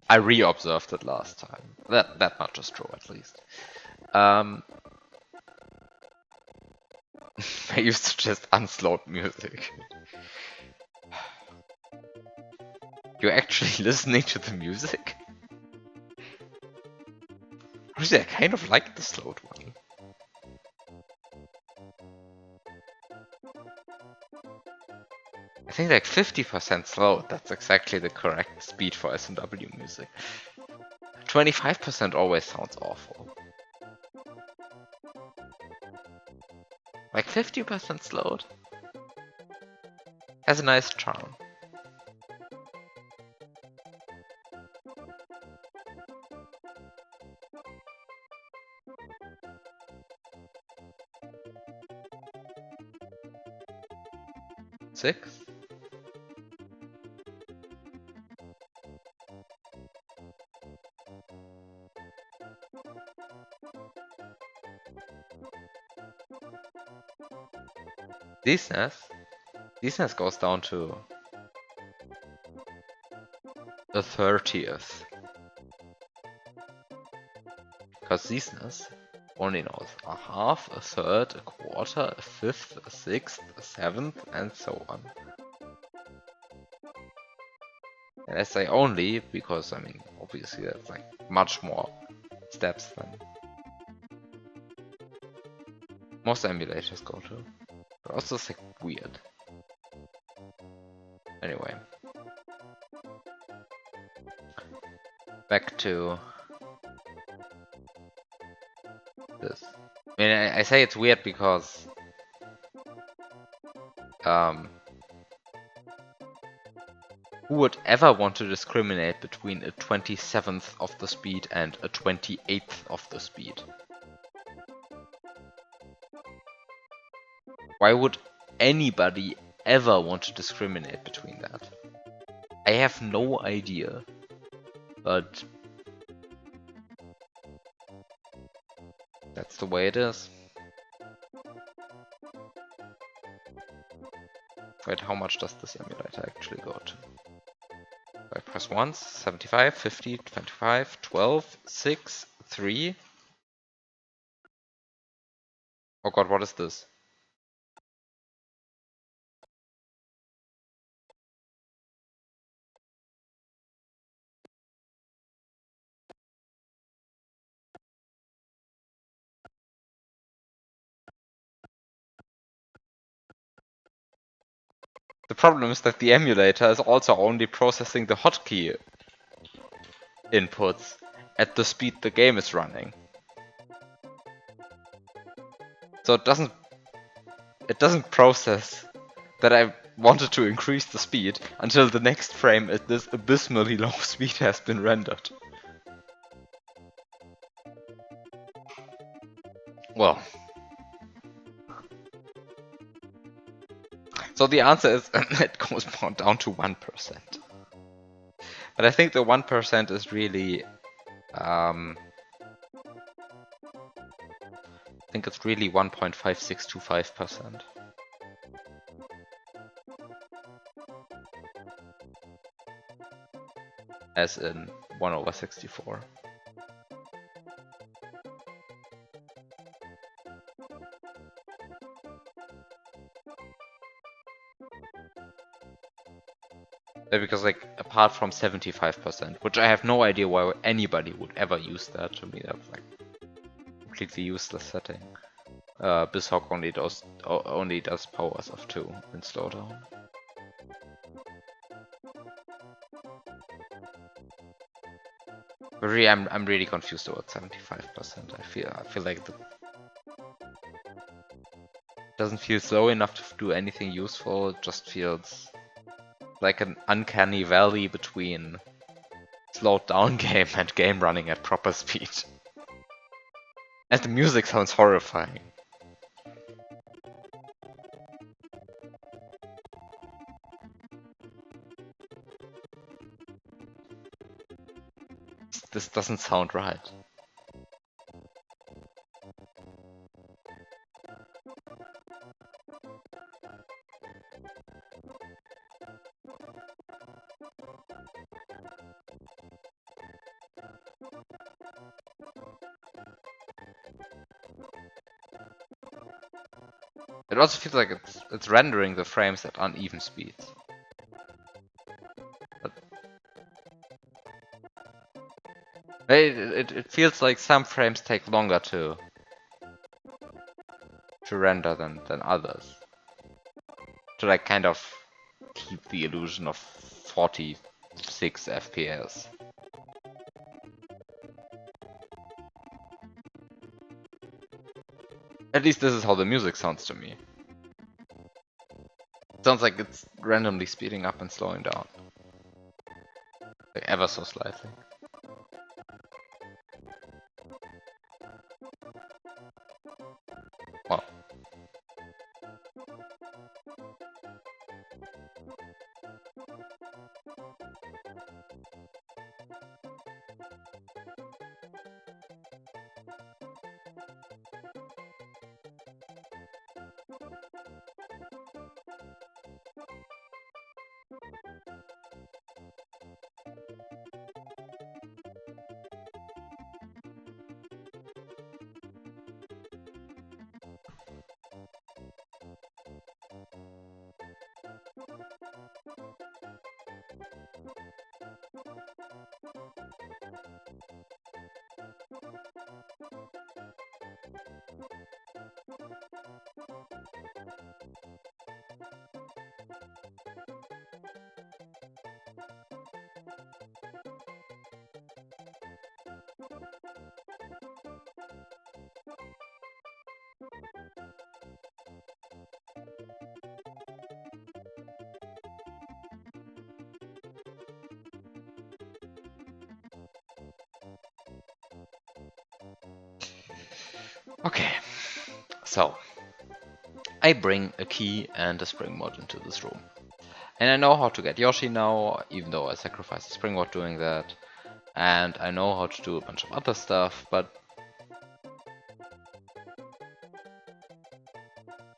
I re-observed it last time. That much is true, at least. I used to just unslowed music. You're actually listening to the music? Actually, I kind of like the slowed one. I think like 50% slow. That's exactly the correct speed for S&W music. 25% always sounds awful. Like 50% slowed has a nice charm. Six? Deceness goes down to a 30th. Because deceness only knows a half, a third, a quarter, a fifth, a sixth, a seventh, and so on. And I say only because, I mean, obviously that's like much more steps than most emulators go to. But also it's like weird. Anyway. Back to this. I mean, I say it's weird because who would ever want to discriminate between a 27th of the speed and a 28th of the speed? Why would anybody ever want to discriminate between that? I have no idea, but that's the way it is. Wait, how much does this emulator actually go to? I press once, 75, 50, 25, 12, 6, 3. Oh god, what is this? The problem is that the emulator is also only processing the hotkey inputs at the speed the game is running. So it doesn't process that I wanted to increase the speed until the next frame at this abysmally low speed has been rendered. Well. So the answer is it goes down to 1%. But I think the 1% is really I think it's really 1.5625%. As in 1/64. Yeah, because like apart from 75%, which I have no idea why anybody would ever use that, to me that's like completely useless setting. BizHawk only does powers of 2 in slowdown. But really, I'm really confused about 75%. I feel like it doesn't feel slow enough to do anything useful. It just feels like an uncanny valley between slowed down game and game running at proper speed. And the music sounds horrifying. This doesn't sound right. It also feels like it's rendering the frames at uneven speeds. But it feels like some frames take longer to render than others. To like kind of keep the illusion of 46 FPS. At least this is how the music sounds to me. It sounds like it's randomly speeding up and slowing down. Like ever so slightly. Wow. Okay, so I bring a key and a spring mod into this room. And I know how to get Yoshi now, even though I sacrificed the spring mod doing that. And I know how to do a bunch of other stuff, but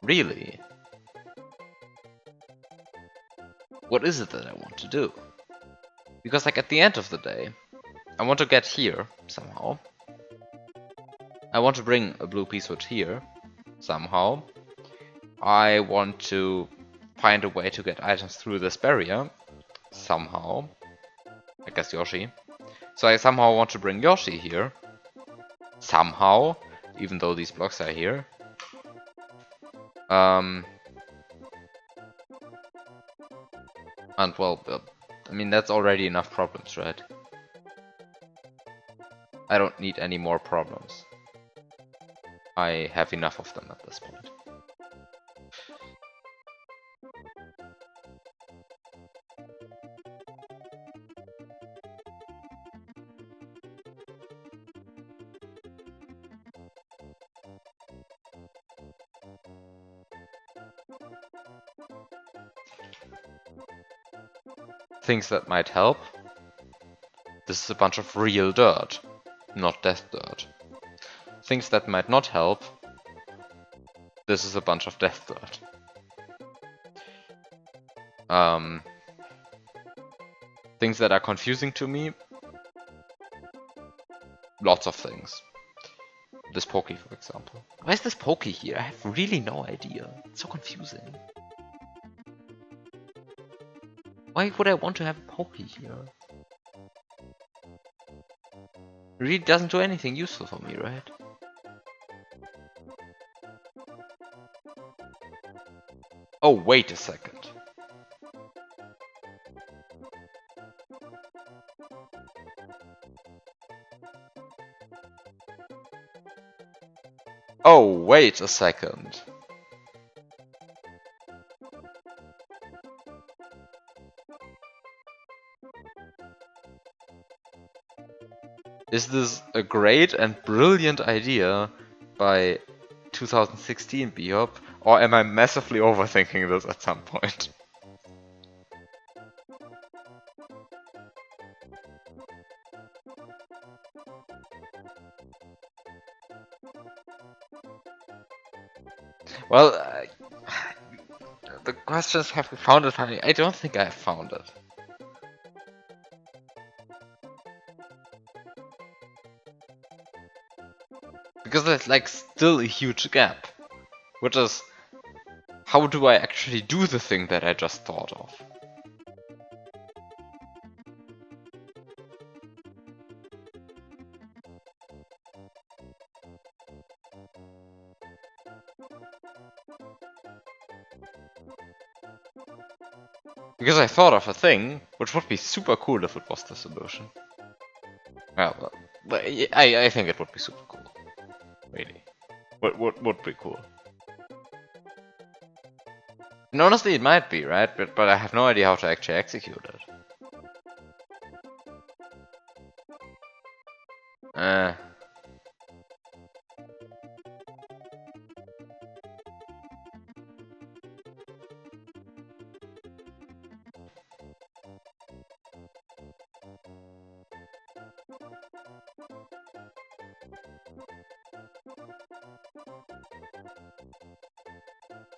really, what is it that I want to do? Because like at the end of the day, I want to get here somehow. I want to bring a blue piece switch here somehow. I want to find a way to get items through this barrier somehow. I guess Yoshi. So I somehow want to bring Yoshi here somehow, even though these blocks are here. And well, I mean that's already enough problems, right? I don't need any more problems. I have enough of them at this point. Things that might help. This is a bunch of real dirt, not death dirt. Things that might not help. This is a bunch of death dirt. Things that are confusing to me. Lots of things. This Pokey, for example. Why is this Pokey here? I have really no idea. It's so confusing. Why would I want to have a Pokey here? It really doesn't do anything useful for me, right? Oh, wait a second. Oh, wait a second. Is this a great and brilliant idea by 2016 TheBiob, or am I massively overthinking this at some point? Well, the questions have we found it funny. I don't think I have found it. Because there's like still a huge gap. Which is, how do I actually do the thing that I just thought of? Because I thought of a thing which would be super cool if it was the solution. Well, I think it would be super cool. Really. Would be cool. And honestly, it might be, right? But I have no idea how to actually execute it.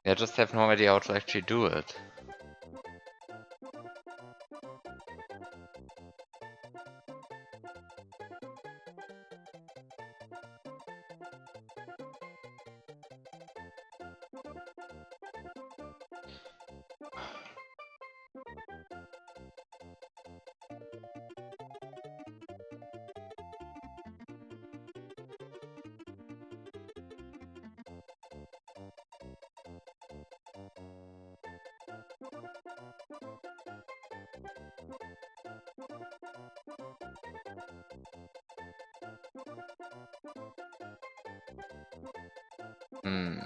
I just have no idea how to actually do it. Hmm.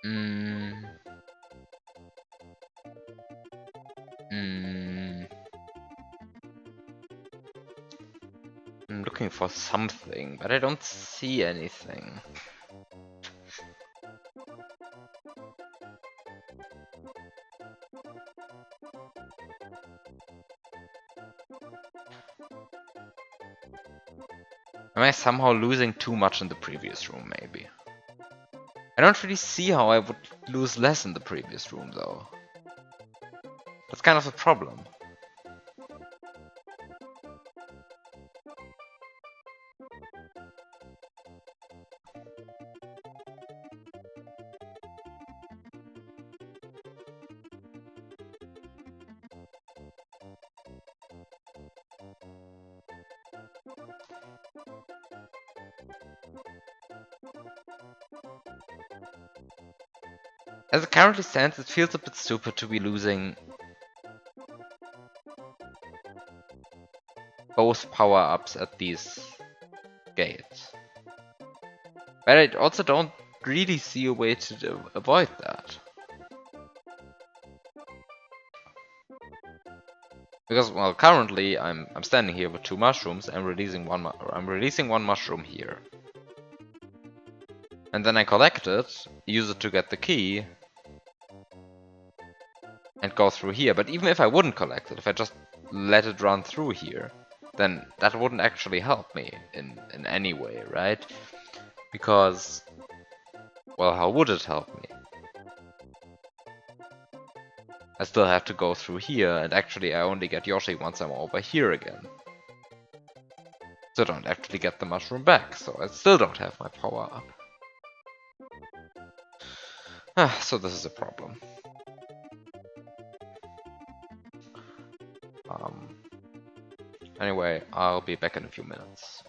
Hmm. Hmm. I'm looking for something, but I don't see anything. Am I somehow losing too much in the previous room, maybe? I don't really see how I would lose less in the previous room, though. That's kind of a problem. As it currently stands, it feels a bit stupid to be losing both power-ups at these gates. But I also don't really see a way to avoid that. Because, well, currently I'm standing here with two mushrooms. I'm releasing one mushroom here, and then I collect it, use it to get the key, and go through here. But even if I wouldn't collect it, if I just let it run through here, then that wouldn't actually help me in any way, right? Because, well, how would it help me? I still have to go through here, and actually I only get Yoshi once I'm over here again. So I don't actually get the mushroom back, so I still don't have my power up. So this is a problem. Anyway, I'll be back in a few minutes.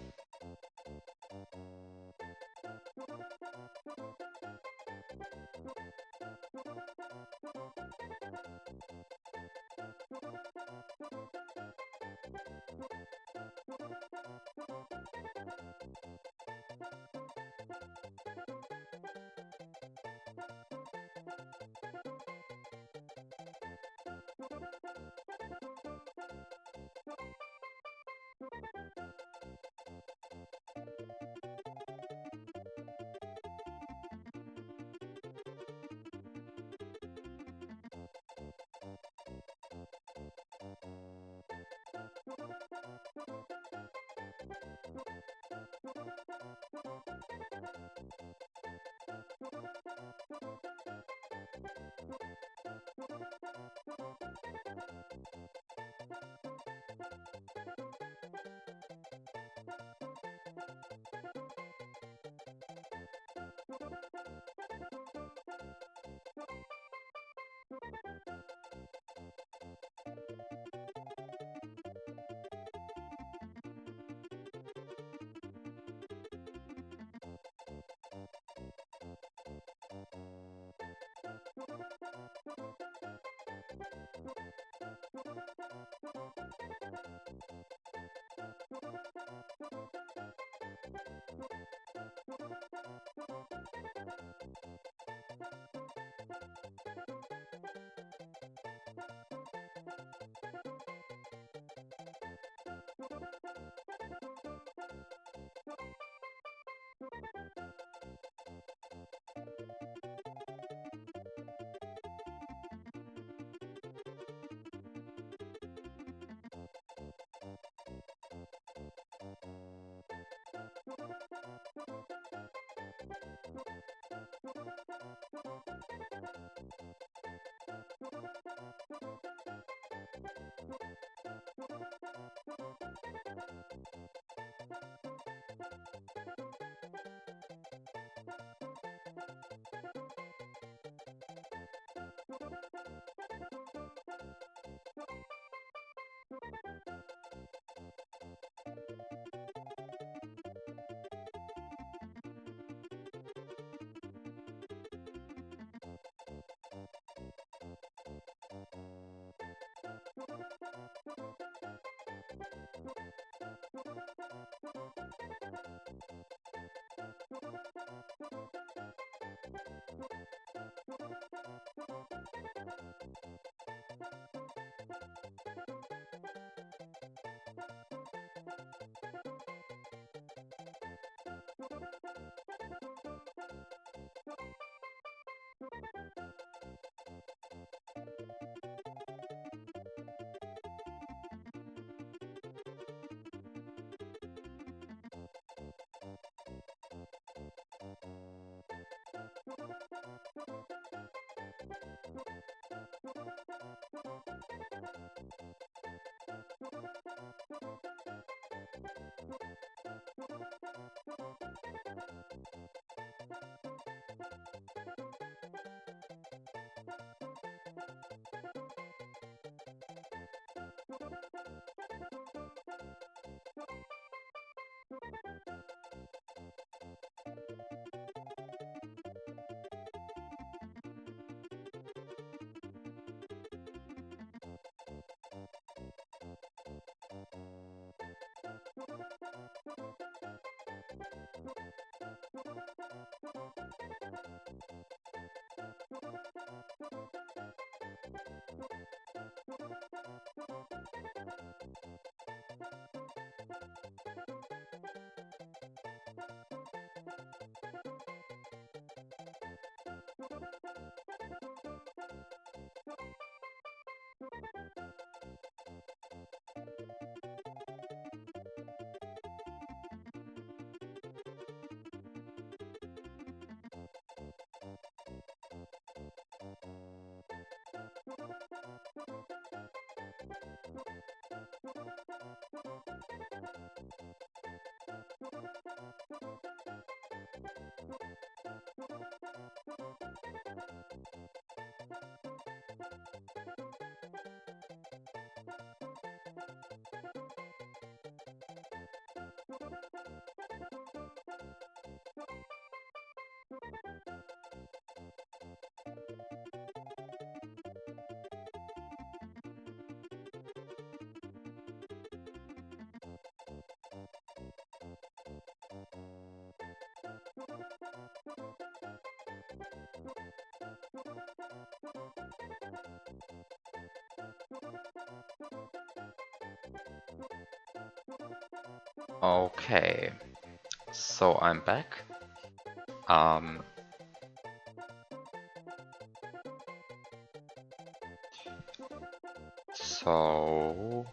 Okay, so I'm back. Um, so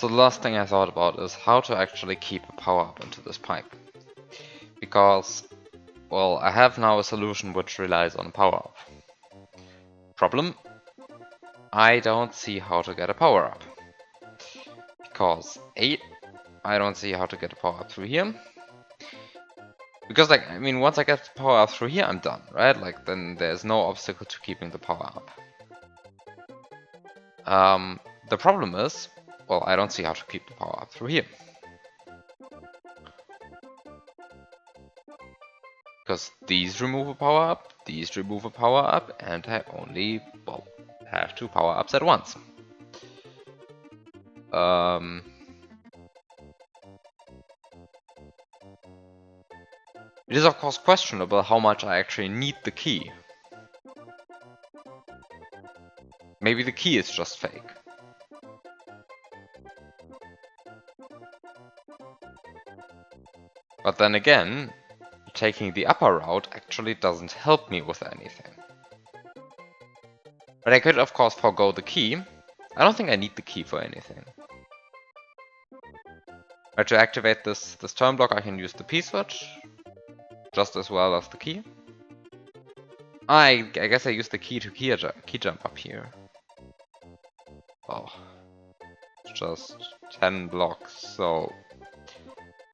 the last thing I thought about is how to actually keep a power-up into this pipe. Because, well, I have now a solution which relies on power-up. Problem? I don't see how to get a power-up. Because, A, I don't see how to get a power-up through here. Because, like, I mean, once I get the power-up through here, I'm done, right? Like, then there's no obstacle to keeping the power-up. The problem is, well, I don't see how to keep the power-up through here. Because these remove a power-up, these remove a power-up, and I only, well, have 2 power-ups at once. It is of course questionable how much I actually need the key. Maybe the key is just fake. But then again, taking the upper route actually doesn't help me with anything. But I could of course forgo the key. I don't think I need the key for anything. But to activate this turn block I can use the P-switch, just as well as the key. I guess I use the key to key jump up here. Oh, just 10 blocks, so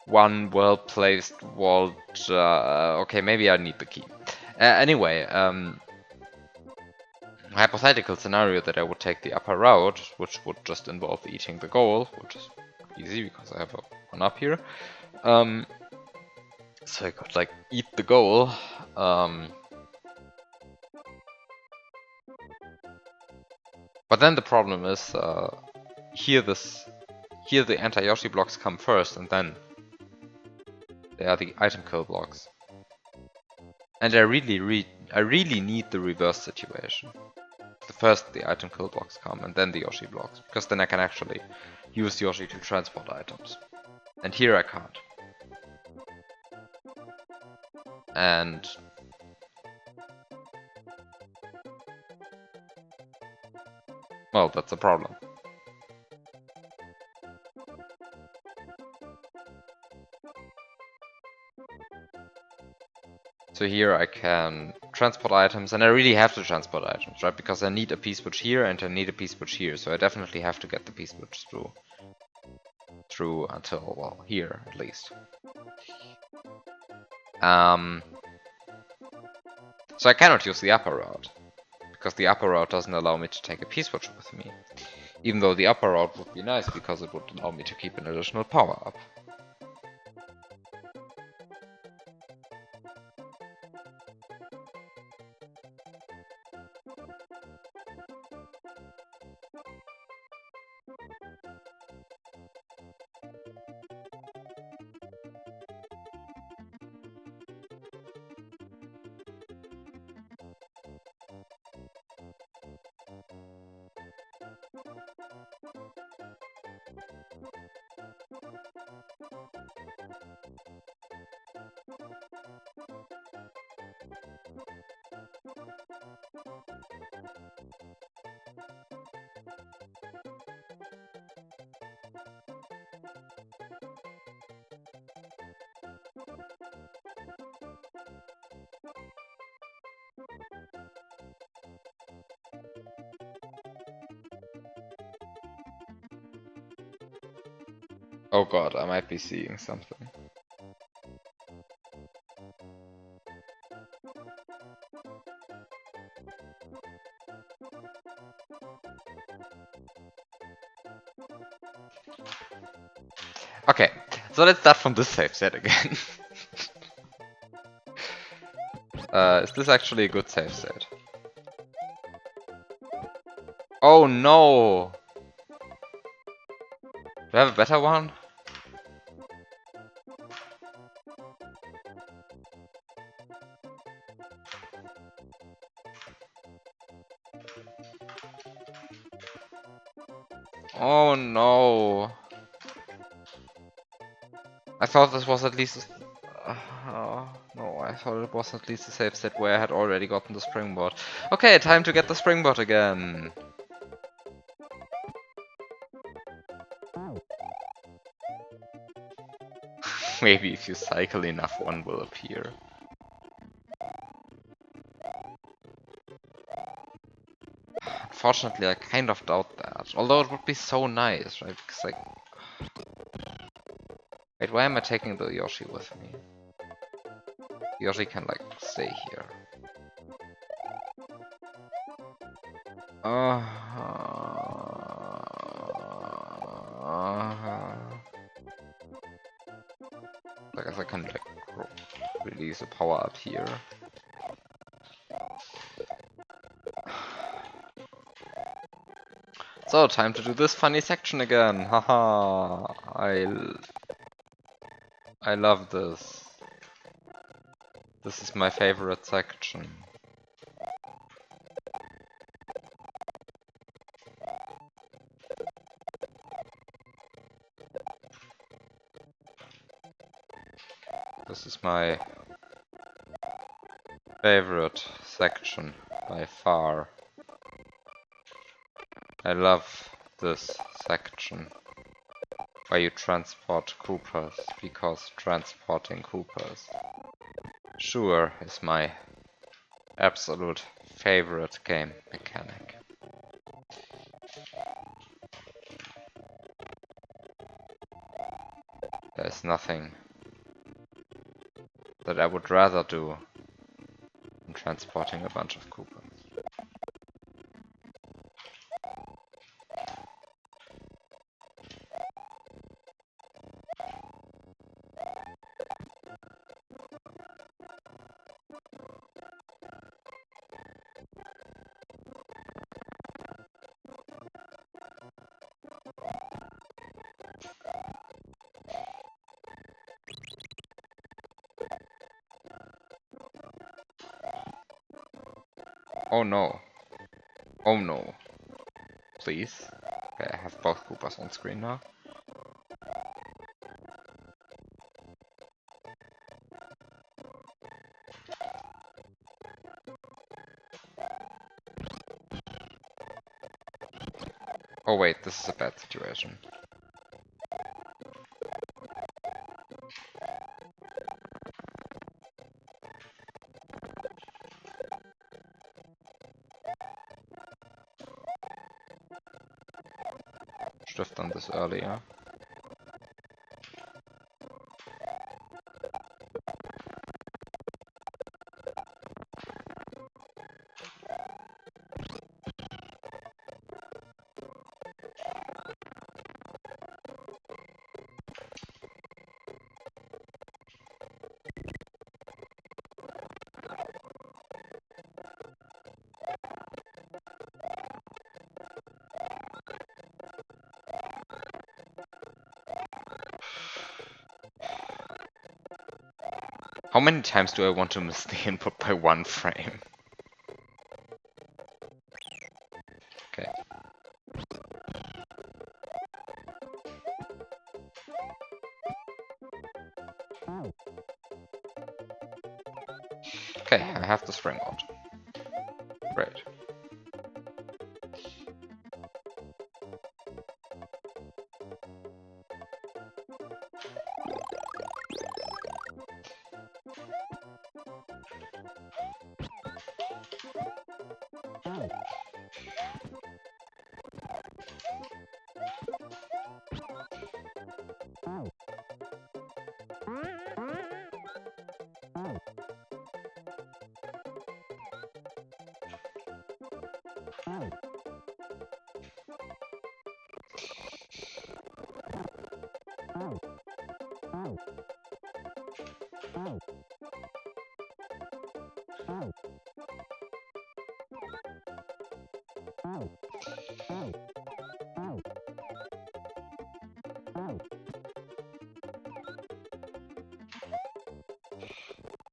one well-placed vault. Okay, maybe I need the key. Anyway, hypothetical scenario that I would take the upper route, which would just involve eating the goal, which is easy because I have one up here. So I could like eat the goal. But then the problem is here the anti-Yoshi blocks come first, and then they are the item kill blocks. And I really need the reverse situation. First the item kill blocks come, and then the Yoshi blocks, because then I can actually use Yoshi to transport items. And here I can't. And well, that's a problem. So here I can transport items, and I really have to transport items, right? Because I need a P-switch here and I need a P-switch here, so I definitely have to get the P-switch through until, well, here at least. So I cannot use the upper route, because the upper route doesn't allow me to take a P-switch with me. Even though the upper route would be nice, because it would allow me to keep an additional power up. Oh god, I might be seeing something. Okay, so let's start from this save set again. Is this actually a good save set? Oh no! Do I have a better one? no. I thought this was at least... no, I thought it was at least a safe set where I had already gotten the springboard. Okay, time to get the springboard again. Maybe if you cycle enough, one will appear. Unfortunately, I kind of doubt that. Although it would be so nice, right? Because, like... Wait, why am I taking the Yoshi with me? Yoshi can, like, stay here. I guess I can, like, release a power up here. So, time to do this funny section again. Haha, I love this. This is my favorite section. This is my favorite section by far. I love this section where you transport Koopas, because transporting Koopas sure is my absolute favorite game mechanic. There's nothing that I would rather do than transporting a bunch of Koopas. Oh no. Oh no. Please. Okay, I have both Koopas on screen now. Oh wait, this is a bad situation. Should have done this earlier. How many times do I want to miss the input by one frame? Okay. Okay, I have the springboard. Great.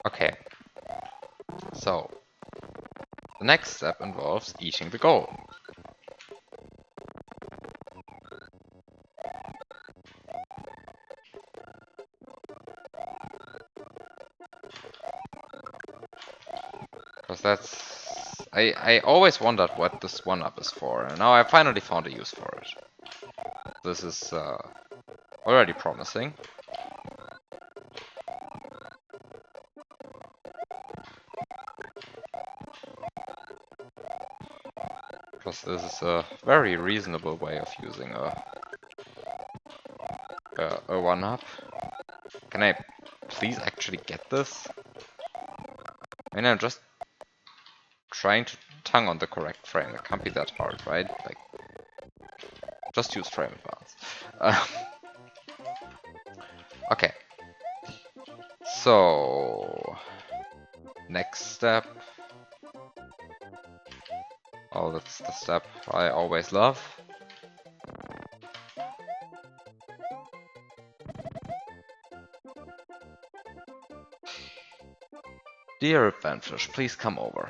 Okay. So, the next step involves eating the goal. Because I always wondered what this 1-up is for, and now I finally found a use for it. This is already promising. Plus this is a very reasonable way of using a 1-up. Can I please actually get this? I mean, I'm just trying to tongue on the correct frame. It can't be that hard, right? Like, just use frame advance. Okay. So, next step. Oh, that's the step I always love. Dear Vanfish, please come over.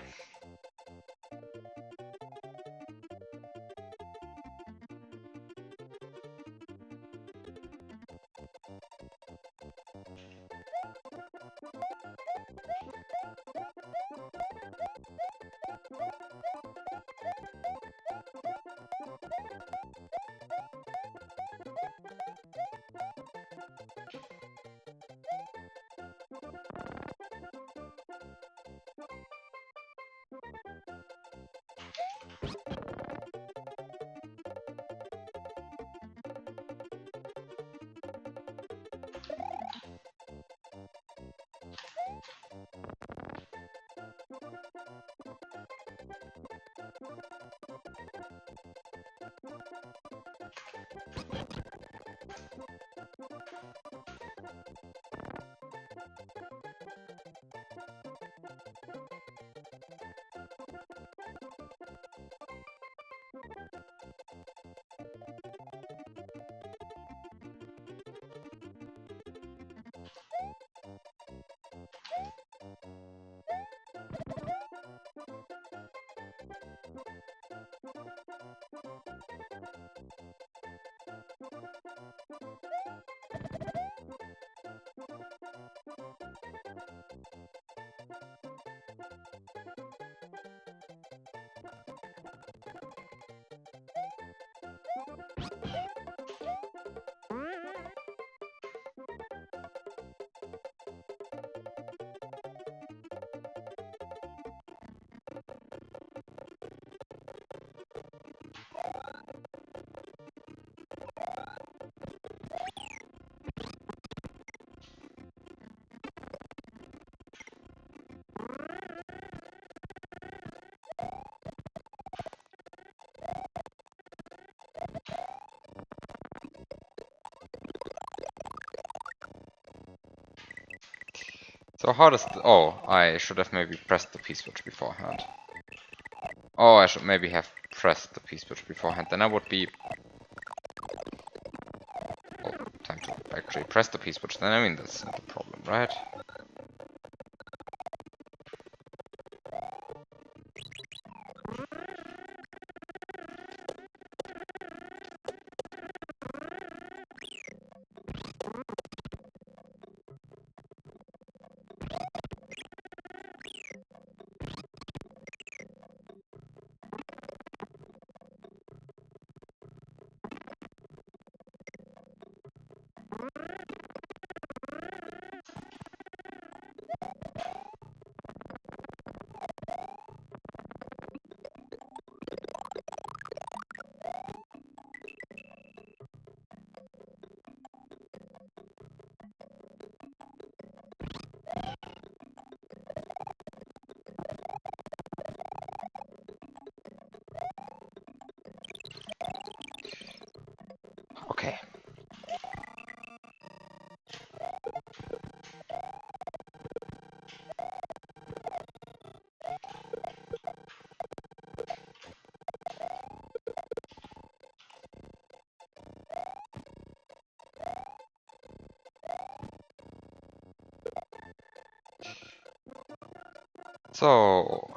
So how does oh, I should have maybe pressed the P-switch beforehand. Oh, I should maybe have pressed the P-switch beforehand, then I would be... Oh, time to actually press the P-switch, then I mean that's not the problem, right? Okay. So...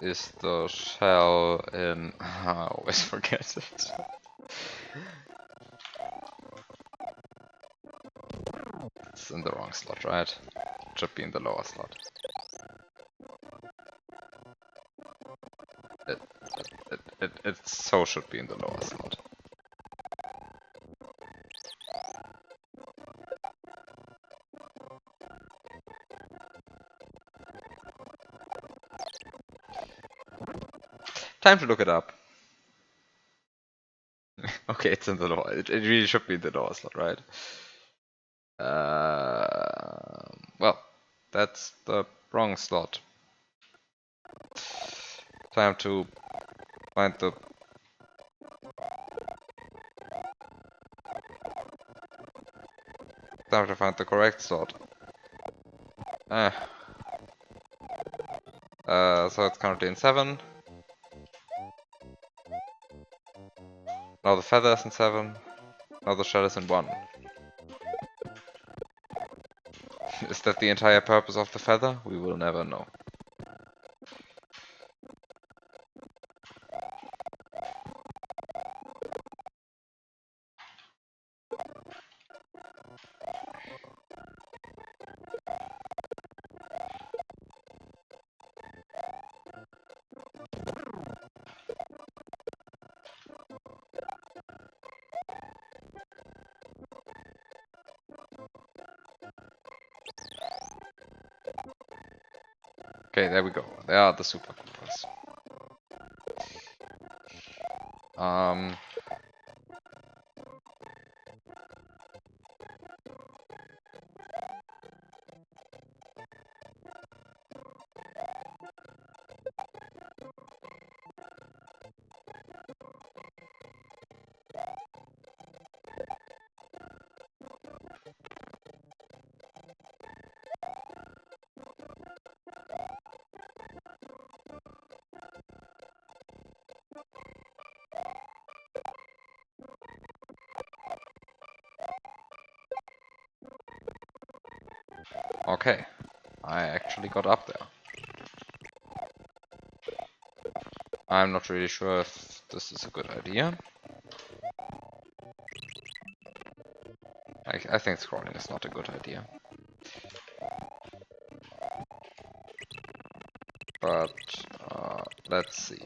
is the shell in... I always forget it. is in the wrong slot, right? It should be in the lower slot. It so should be in the lower slot. Time to look it up. Okay, it's in the lower. It really should be in the lower slot, right? Well, that's the wrong slot. Time to find the... Time to find the correct slot. So it's currently in 7. Now the feather is in 7. Now the shell is in 1. Is that the entire purpose of the feather? We will never know. Okay, there we go. There are the super Koopas. Okay, I actually got up there. I'm not really sure if this is a good idea. I think scrolling is not a good idea. But let's see.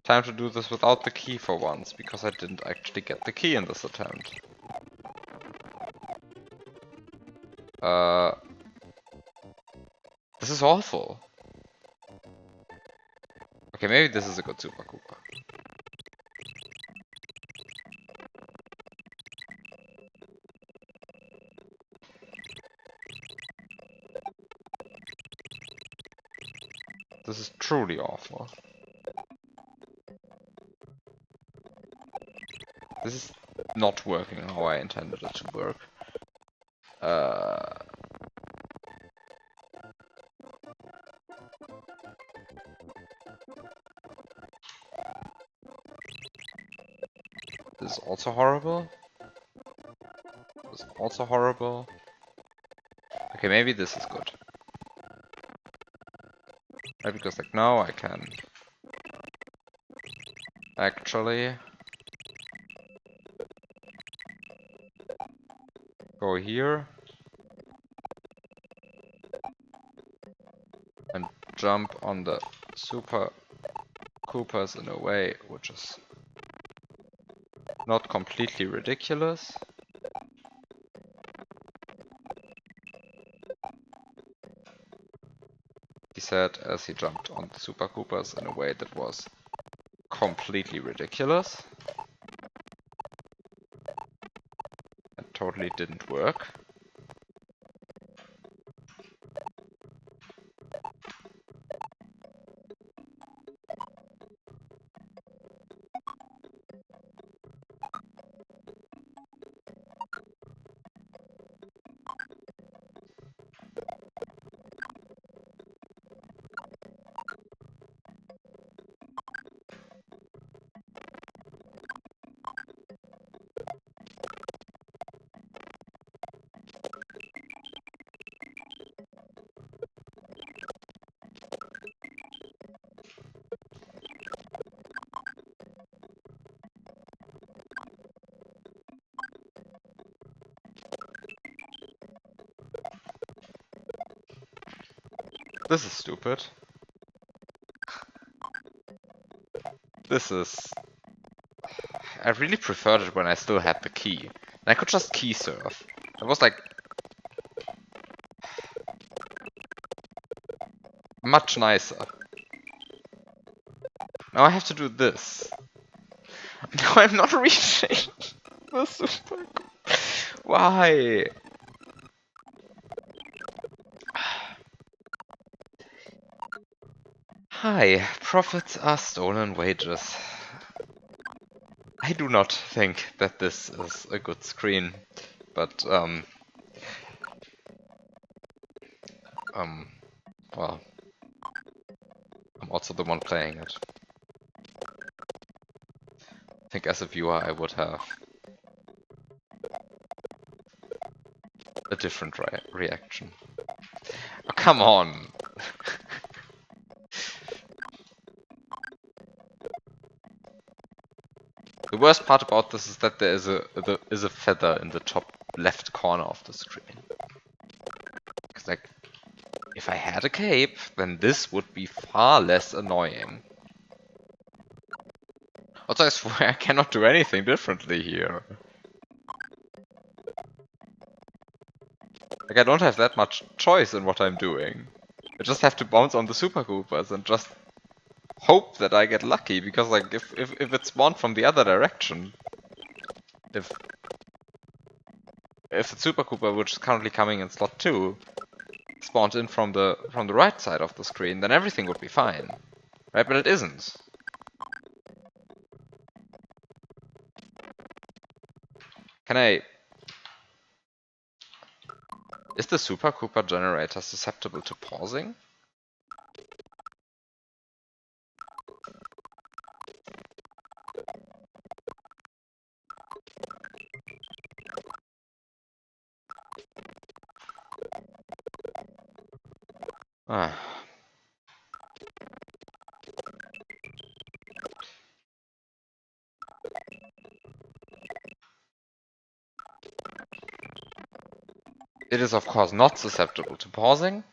Time to do this without the key for once, because I didn't actually get the key in this attempt. This is awful. Okay, maybe this is a good Super Koopa. This is truly awful. This is not working how I intended it to work. This is also horrible. This is also horrible. Okay, maybe this is good. Right, because like now I can actually go here and jump on the Super Koopas in a way which is not completely ridiculous. He said as he jumped on the Super Koopas in a way that was completely ridiculous. It totally didn't work. This is stupid. This is... I really preferred it when I still had the key. And I could just key surf. It was like... much nicer. Now I have to do this. No, I'm not reaching the super... Why? Hi, profits are stolen wages. I do not think that this is a good screen, but well, I'm also the one playing it. I think as a viewer I would have a different reaction. Oh, come on! The worst part about this is that there is a feather in the top left corner of the screen. Because like, if I had a cape, then this would be far less annoying. Also, I swear I cannot do anything differently here. Like, I don't have that much choice in what I'm doing. I just have to bounce on the Super Koopas and just hope that I get lucky, because like, if it spawned from the other direction, if the Super Koopa, which is currently coming in slot 2, spawned in from the right side of the screen, then everything would be fine. Right, but it isn't. Can I... Is the Super Koopa generator susceptible to pausing? Ah. It is of course not susceptible to pausing.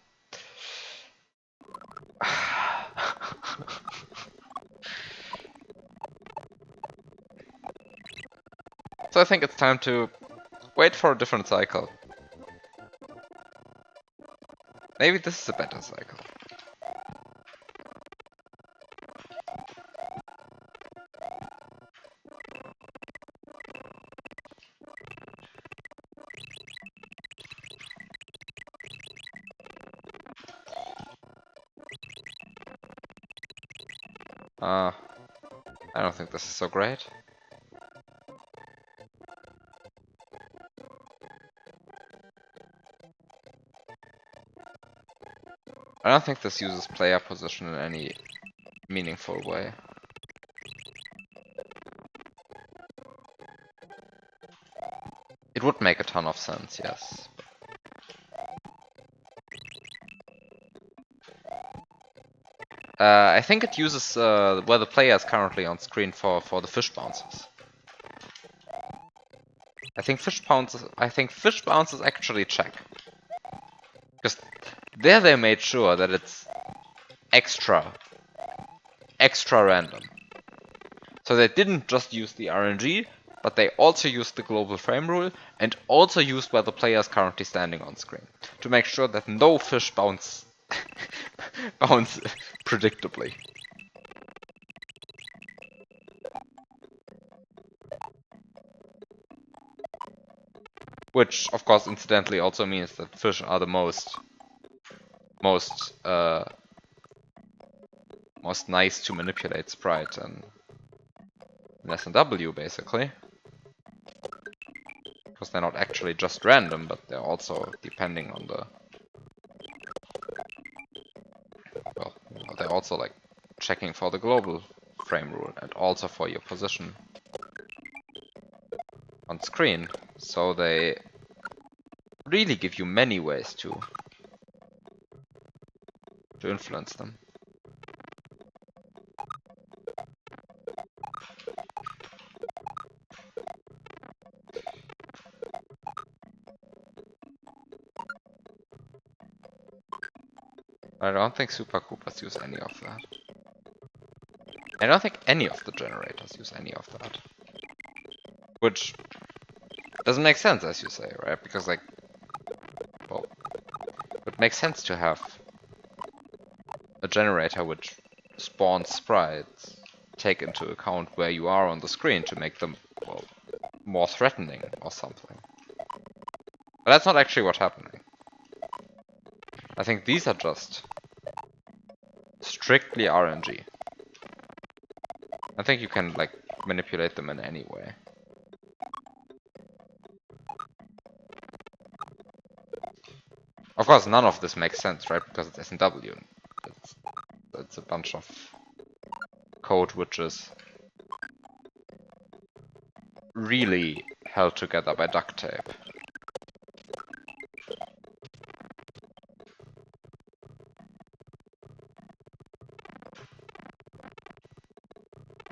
So I think it's time to wait for a different cycle. Maybe this is a better cycle. I don't think this is so great. I don't think this uses player position in any meaningful way. It would make a ton of sense, yes. I think it uses where the player is currently on screen for the fish bounces. I think fish bounces actually check. Because there they made sure that it's extra random. So they didn't just use the RNG, but they also used the global frame rule and also used where the player is currently standing on screen to make sure that no fish bounce predictably. Which, of course, incidentally also means that fish are the most nice to manipulate sprite in S&W, basically. Because they're not actually just random, but they're also depending on the... Well, they're also like checking for the global frame rule and also for your position on screen. So they really give you many ways to influence them. I don't think Super Koopas use any of that. I don't think any of the generators use any of that. Which doesn't make sense, as you say, right? Because, like, well, it makes sense to have a generator which spawns sprites, take into account where you are on the screen to make them, well, more threatening or something. But that's not actually what's happening. I think these are just strictly RNG. I think you can, like, manipulate them in any way. Of course, none of this makes sense, right? Because it's S&W. It's a bunch of code which is really held together by duct tape.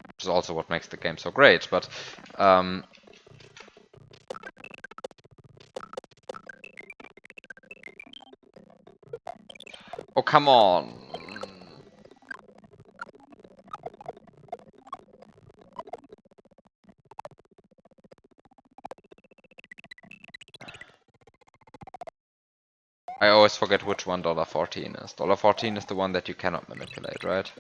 Which is also what makes the game so great, but oh, come on. I always forget which one $14 is. $14 is the one that you cannot manipulate, right?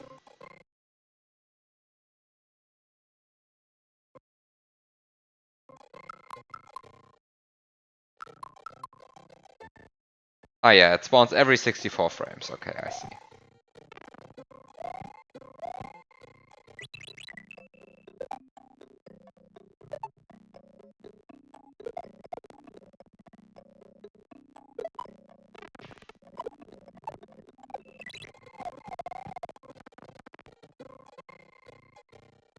Ah, yeah, it spawns every 64 frames. Okay, I see.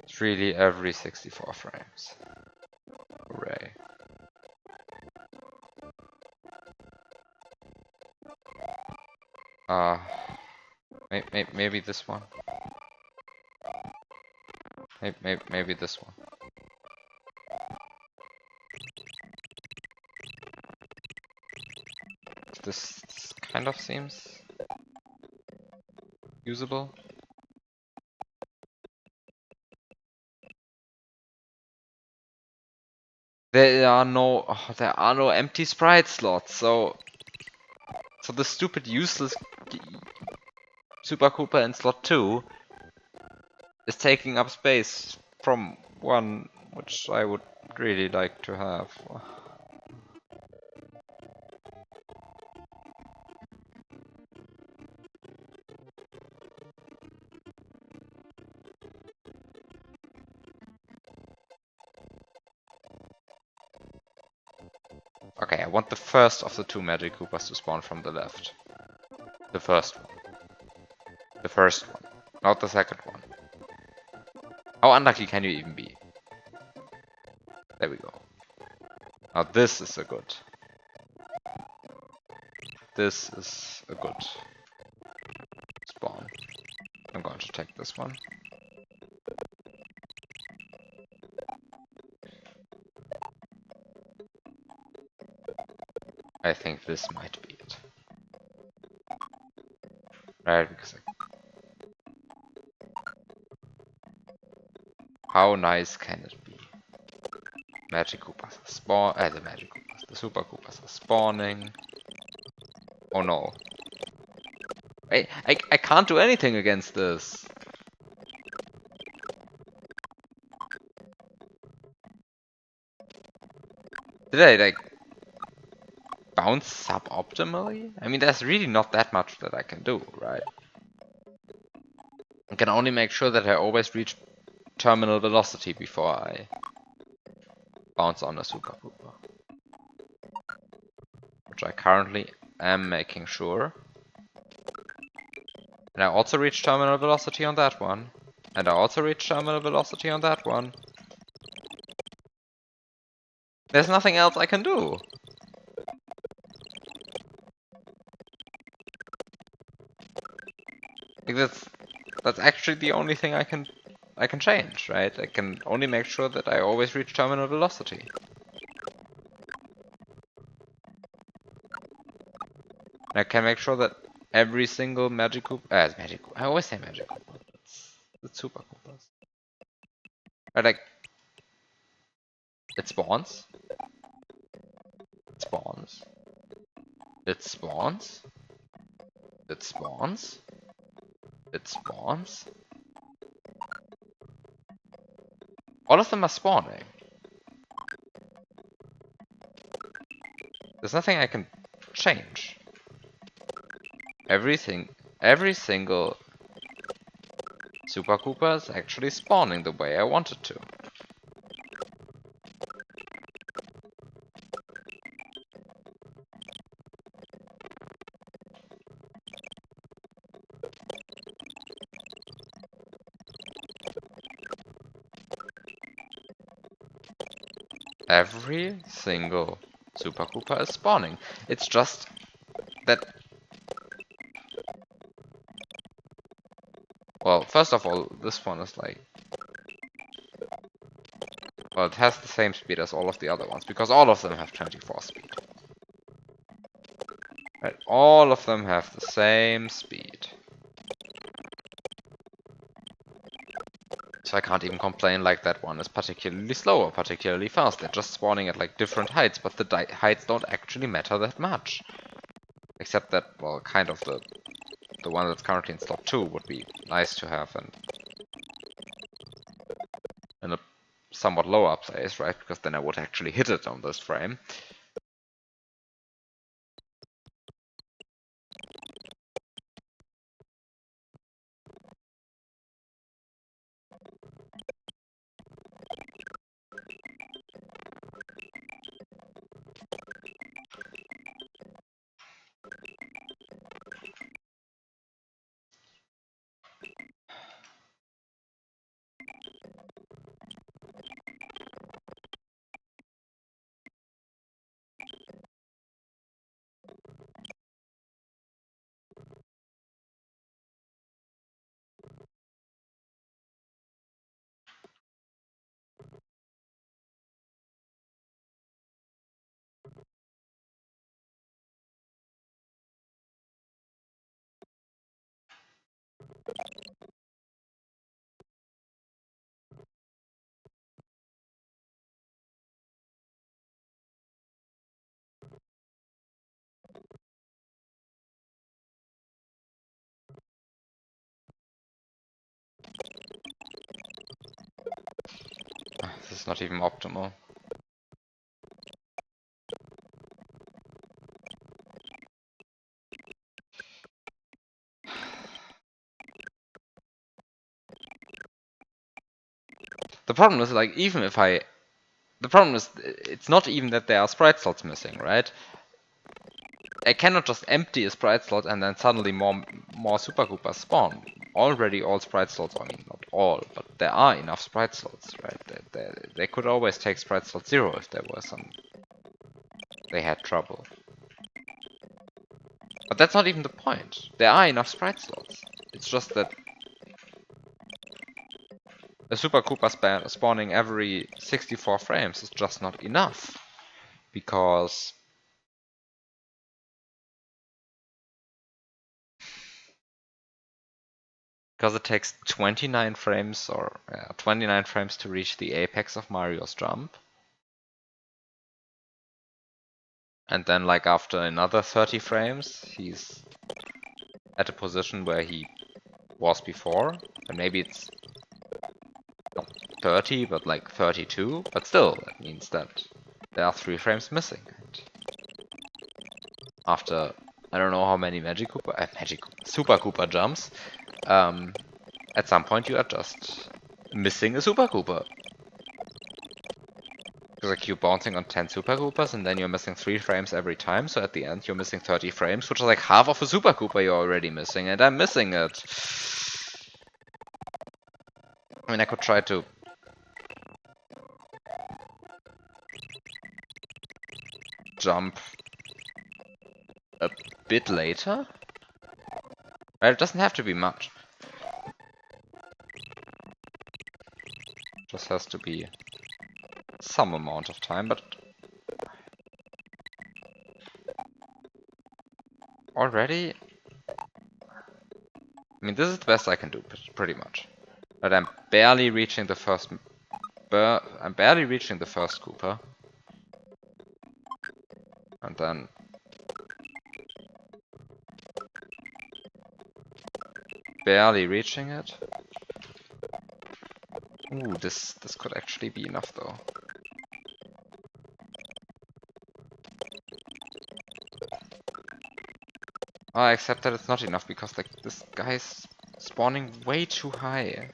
It's really every 64 frames. Hooray. Maybe this one. Maybe this one. This kind of seems usable. There are no empty sprite slots, so the stupid useless Super Koopa in slot 2 is taking up space from one which I would really like to have. Okay, I want the first of the two Magic Koopas to spawn from the left. The first one. The first one, not the second one. How unlucky can you even be? There we go. Now this is a good. This is a good spawn. I'm going to take this one. I think this might be it. Right, because how nice can it be? Magic Koopas are the Super Koopas are spawning. Oh no. I can't do anything against this. Did I, like, bounce suboptimally? I mean, there's really not that much that I can do, right? I can only make sure that I always reach terminal velocity before I bounce on a Super Koopa. Which I currently am making sure. And I also reach terminal velocity on that one. And I also reach terminal velocity on that one. There's nothing else I can do. Like that's actually the only thing I can change, right? I can only make sure that I always reach terminal velocity. And I can make sure that every single Magic Koopa. Magic Koopa. I always say Magic Koopa. It's Super Koopas. Right, like it spawns. It spawns. It spawns. It spawns. It spawns. All of them are spawning. There's nothing I can change. Every single Super Koopa is actually spawning the way I wanted to. Every single Super Koopa is spawning. It's just that... Well, first of all, this one is like... Well, it has the same speed as all of the other ones, because all of them have 24 speed. Right, all of them have the same speed. So I can't even complain like that one is particularly slow or particularly fast. They're just spawning at like different heights, but the heights don't actually matter that much. Except that, well, kind of the one that's currently in slot 2 would be nice to have in a somewhat lower place, right? Because then I would actually hit it on this frame. This is not even optimal. The problem is, like, even if I... The problem is, it's not even that there are sprite slots missing, right? I cannot just empty a sprite slot and then suddenly more Super Koopas spawn. Already all sprite slots, I mean, not all, but there are enough sprite slots, right? They could always take sprite slot 0 if there were some... They had trouble. But that's not even the point. There are enough sprite slots. It's just that a Super Koopa spawning every 64 frames is just not enough. Because it takes 29 frames or 29 frames to reach the apex of Mario's jump. And then like after another 30 frames, he's at a position where he was before. And maybe it's not 30, but like 32. But still, that means that there are 3 frames missing. And after I don't know how many Super Koopa jumps, at some point you are just missing a Super Koopa. Because like you're bouncing on 10 Super Koopas and then you're missing 3 frames every time, so at the end you're missing 30 frames, which is like half of a Super Koopa you're already missing, and I'm missing it. I mean, I could try to jump a bit later. Right, it doesn't have to be much. It just has to be some amount of time, but already I mean, this is the best I can do, pretty much. But I'm barely reaching the first... I'm barely reaching the first Koopa. And then... barely reaching it. Ooh, this could actually be enough though. Oh, except that it's not enough because like this guy's spawning way too high.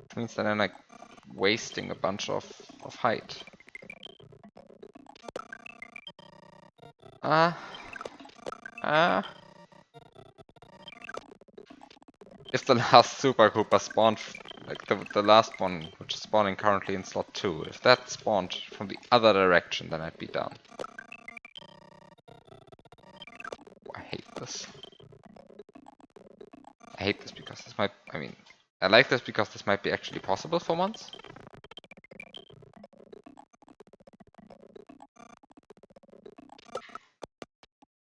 Which means that I'm like wasting a bunch of height. Ah. If the last Super Koopa spawned, like the last one, which is spawning currently in slot 2, if that spawned from the other direction, then I'd be done. I hate this. I hate this because this might, I mean, I like this because this might be actually possible for once.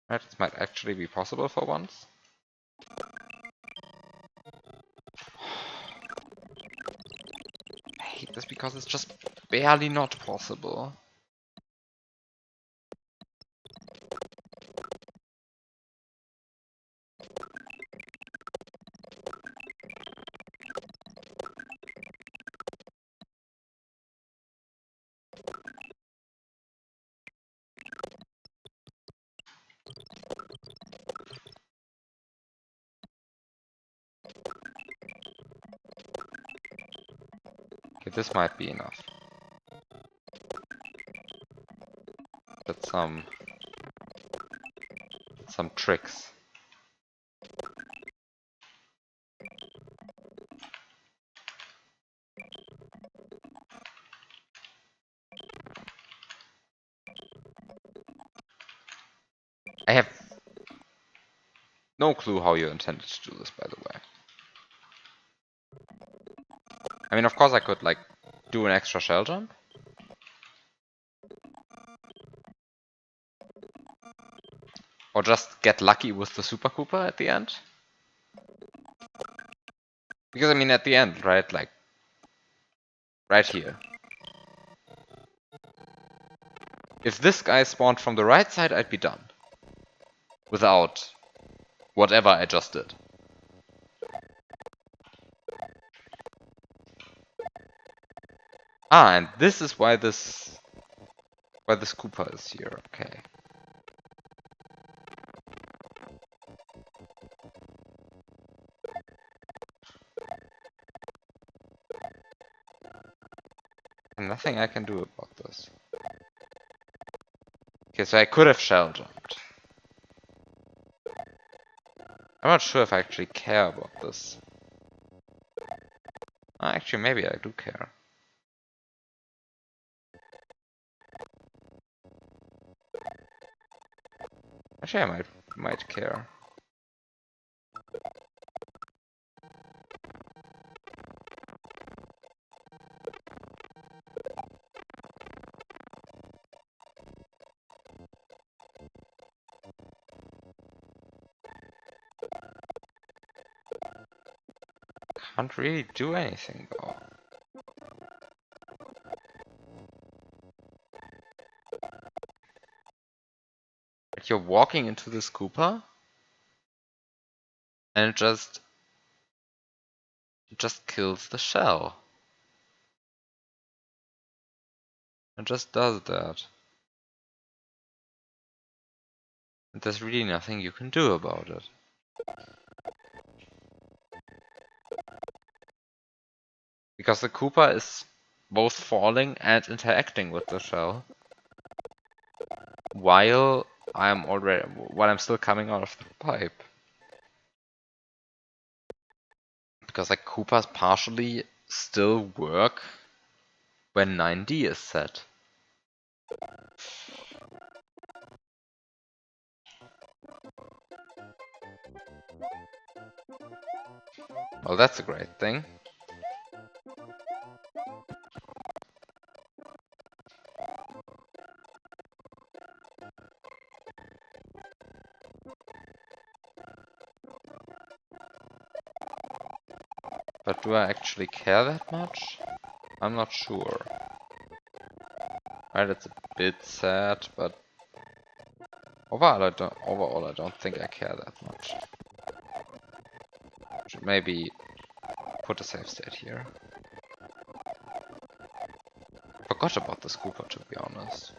Right, this might actually be possible for once. I hate this because it's just barely not possible. Okay, this might be enough. But some tricks. I have no clue how you intended to do this, by the way. I mean, of course I could, like, do an extra shell jump. Or just get lucky with the Super Koopa at the end. Because, I mean, at the end, right, like, right here. If this guy spawned from the right side, I'd be done. Without whatever I just did. Ah, and this is why this Koopa is here, okay. And nothing I can do about this. Okay, so I could have shell jumped. I'm not sure if I actually care about this. Actually, maybe I do care. Actually, I might care. Can't really do anything though. But you're walking into this Koopa, and it just kills the shell. It just does that. And there's really nothing you can do about it. Because the Koopa is both falling and interacting with the shell. While I'm still coming out of the pipe. Because like Koopas partially still work when 9D is set. Well, that's a great thing. But do I actually care that much? I'm not sure. Right, it's a bit sad, but overall I don't think I care that much. Should maybe put a save state here. Forgot about the scooper, to be honest.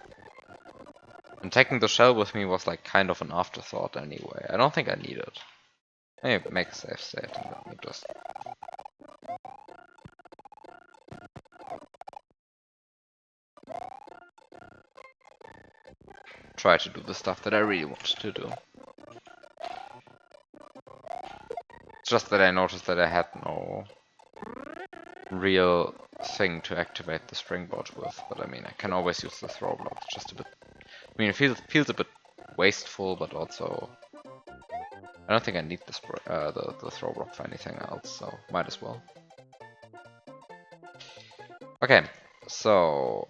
And taking the shell with me was like kind of an afterthought anyway. I don't think I need it. Maybe make a save state and let me just try to do the stuff that I really wanted to do. It's just that I noticed that I had no real thing to activate the springboard with, but I mean I can always use the throw block. It's just a bit, I mean it feels a bit wasteful, but also I don't think I need the throw block for anything else, so might as well. Okay, so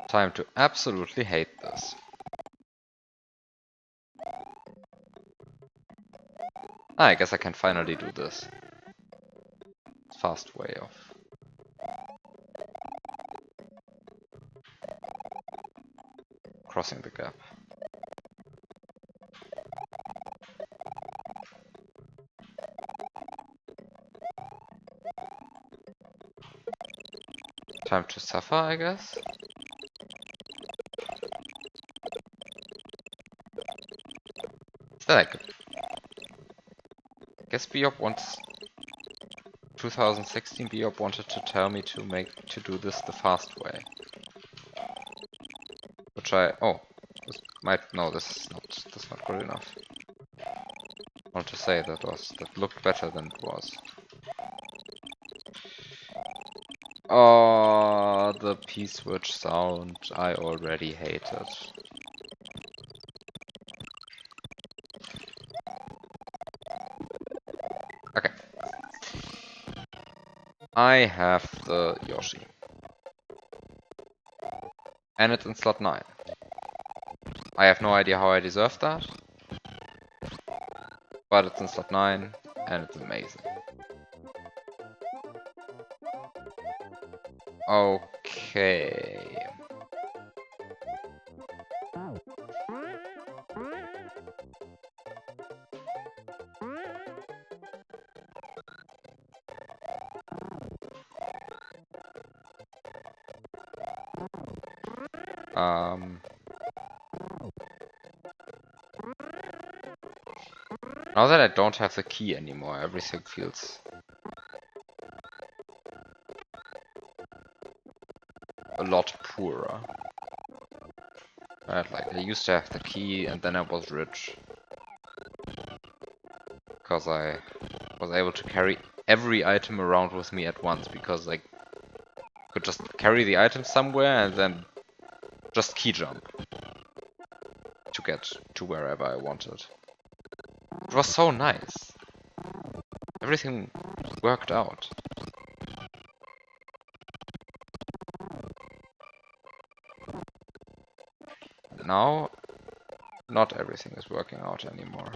time to absolutely hate this. I guess I can finally do this. Fast way of crossing the gap. Time to suffer, I guess. Is that like, I guess BioB wants 2016 BioB wanted to tell me to do this the fast way. Which this might no, that's not good enough. I want to say that looked better than it was. Oh, the P-switch sound I already hated. Okay. I have the Yoshi. And it's in slot 9. I have no idea how I deserve that. But it's in slot 9 and it's amazing. Okay. Now that I don't have the key anymore, everything feels a lot poorer. Right, like I used to have the key and then I was rich. Because I was able to carry every item around with me at once, because I could just carry the item somewhere and then just key jump to get to wherever I wanted. It was so nice. Everything worked out. Now, not everything is working out anymore.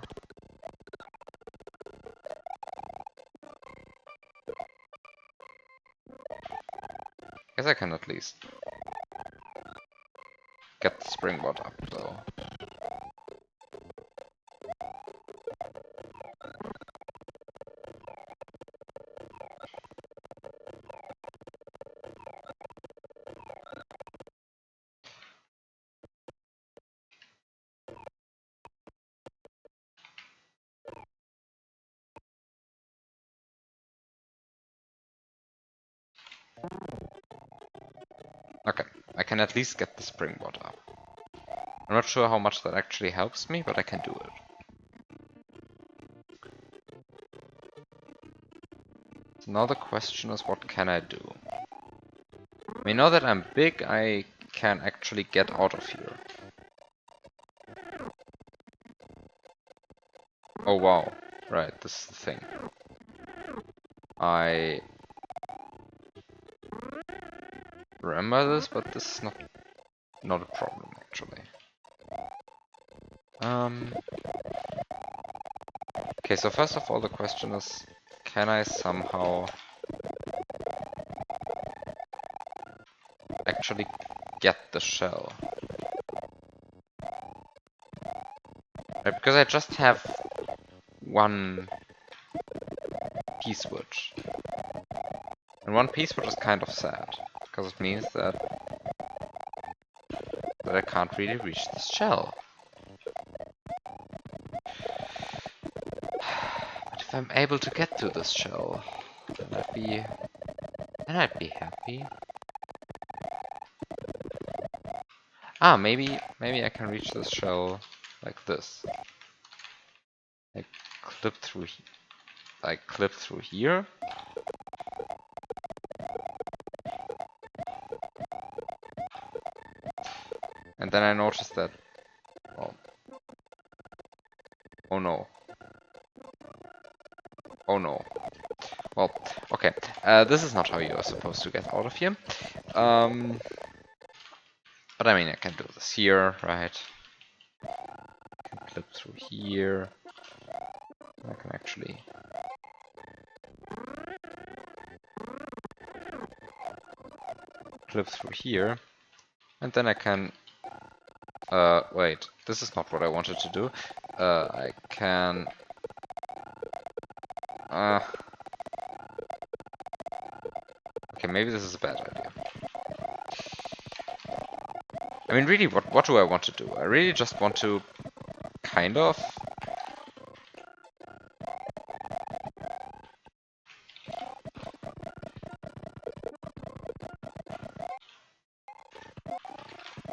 Guess I can at least get the springboard up though. Okay, I can at least get the springboard up. I'm not sure how much that actually helps me, but I can do it. So now the question is, what can I do? I mean, now that I'm big, I can actually get out of here. Oh wow, right, this is the thing. remember this, but this is not a problem actually. Okay, so first of all the question is, can I somehow actually get the shell? Right, because I just have one P-switch. And one P-switch is kind of sad, because it means that I can't really reach this shell. But if I'm able to get to this shell, then I'd be happy. Ah, maybe I can reach this shell like this. I clip through here. And then I noticed that, well, oh no. Oh no. Well, okay. This is not how you are supposed to get out of here. But I mean, I can do this here, right? I can clip through here. I can actually clip through here. And then I can... wait, this is not what I wanted to do. I can... okay, maybe this is a bad idea. I mean, really, what do I want to do? I really just want to kind of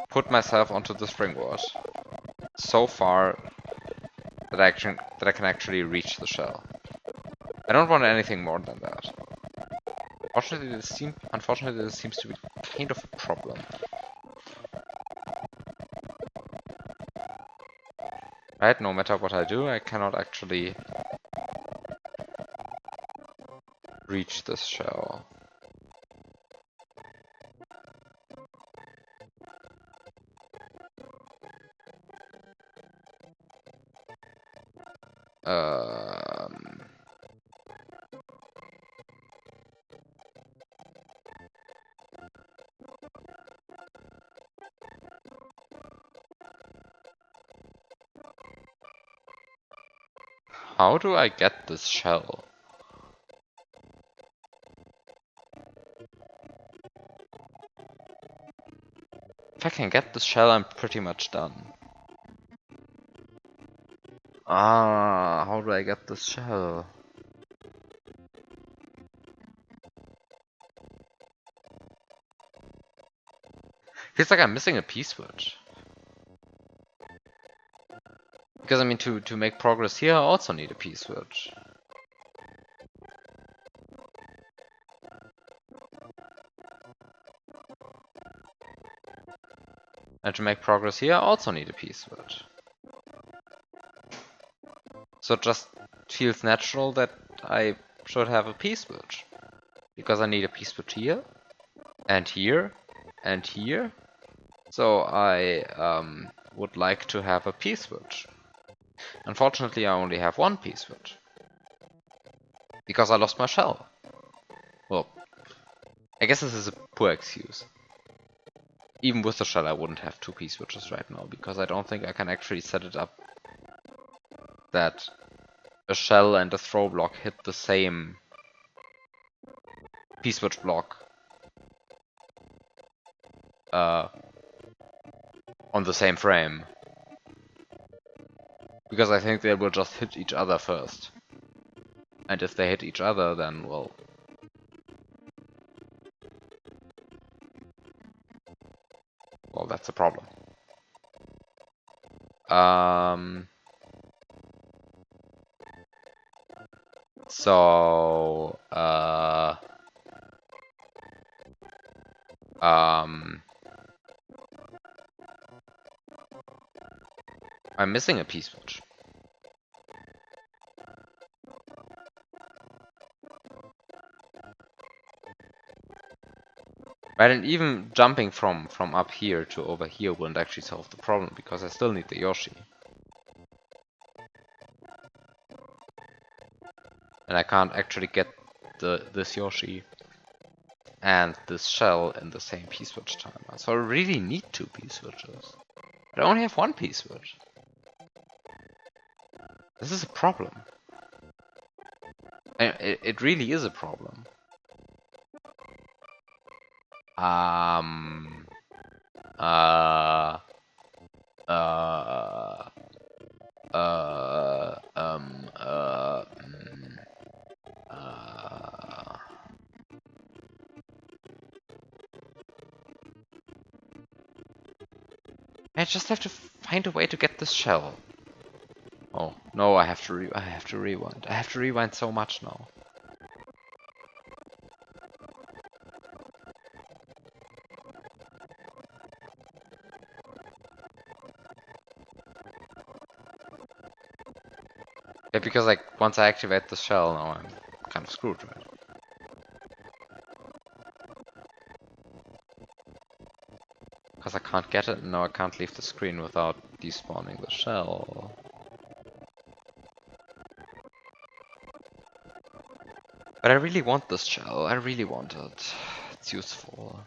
put myself onto the springboard so far that I can actually reach the shell. I don't want anything more than that. Unfortunately, this seems to be kind of a problem. Right, no matter what I do, I cannot actually reach this shell. How do I get this shell? If I can get this shell, I'm pretty much done. Ah, how do I get this shell? Feels like I'm missing a P-switch. Because I mean, to make progress here, I also need a P-switch. And to make progress here, I also need a P-switch. So it just feels natural that I should have a P-switch. Because I need a P-switch here, and here, and here. So I would like to have a P-switch. Unfortunately, I only have one P-switch. Because I lost my shell. Well, I guess this is a poor excuse. Even with the shell, I wouldn't have two P-switches right now, because I don't think I can actually set it up that a shell and a throw block hit the same P-switch block on the same frame. Because I think they will just hit each other first. And if they hit each other, then, well... well, that's a problem. So... I'm missing a P-switch. Right, and even jumping from up here to over here wouldn't actually solve the problem, because I still need the Yoshi. And I can't actually get this Yoshi and this shell in the same P-switch timer. So I really need two P-switches. I only have one P-switch. This is a problem. And it really is a problem. Um... Uh... Uh... Uh... Um... Uh... mm, uh... I just have to find a way to get this shell. Oh no! I have to rewind. I have to rewind so much now. Yeah, because like once I activate the shell, now I'm kind of screwed, right? Because I can't get it, and now I can't leave the screen without despawning the shell. But I really want this shell. I really want it. It's useful.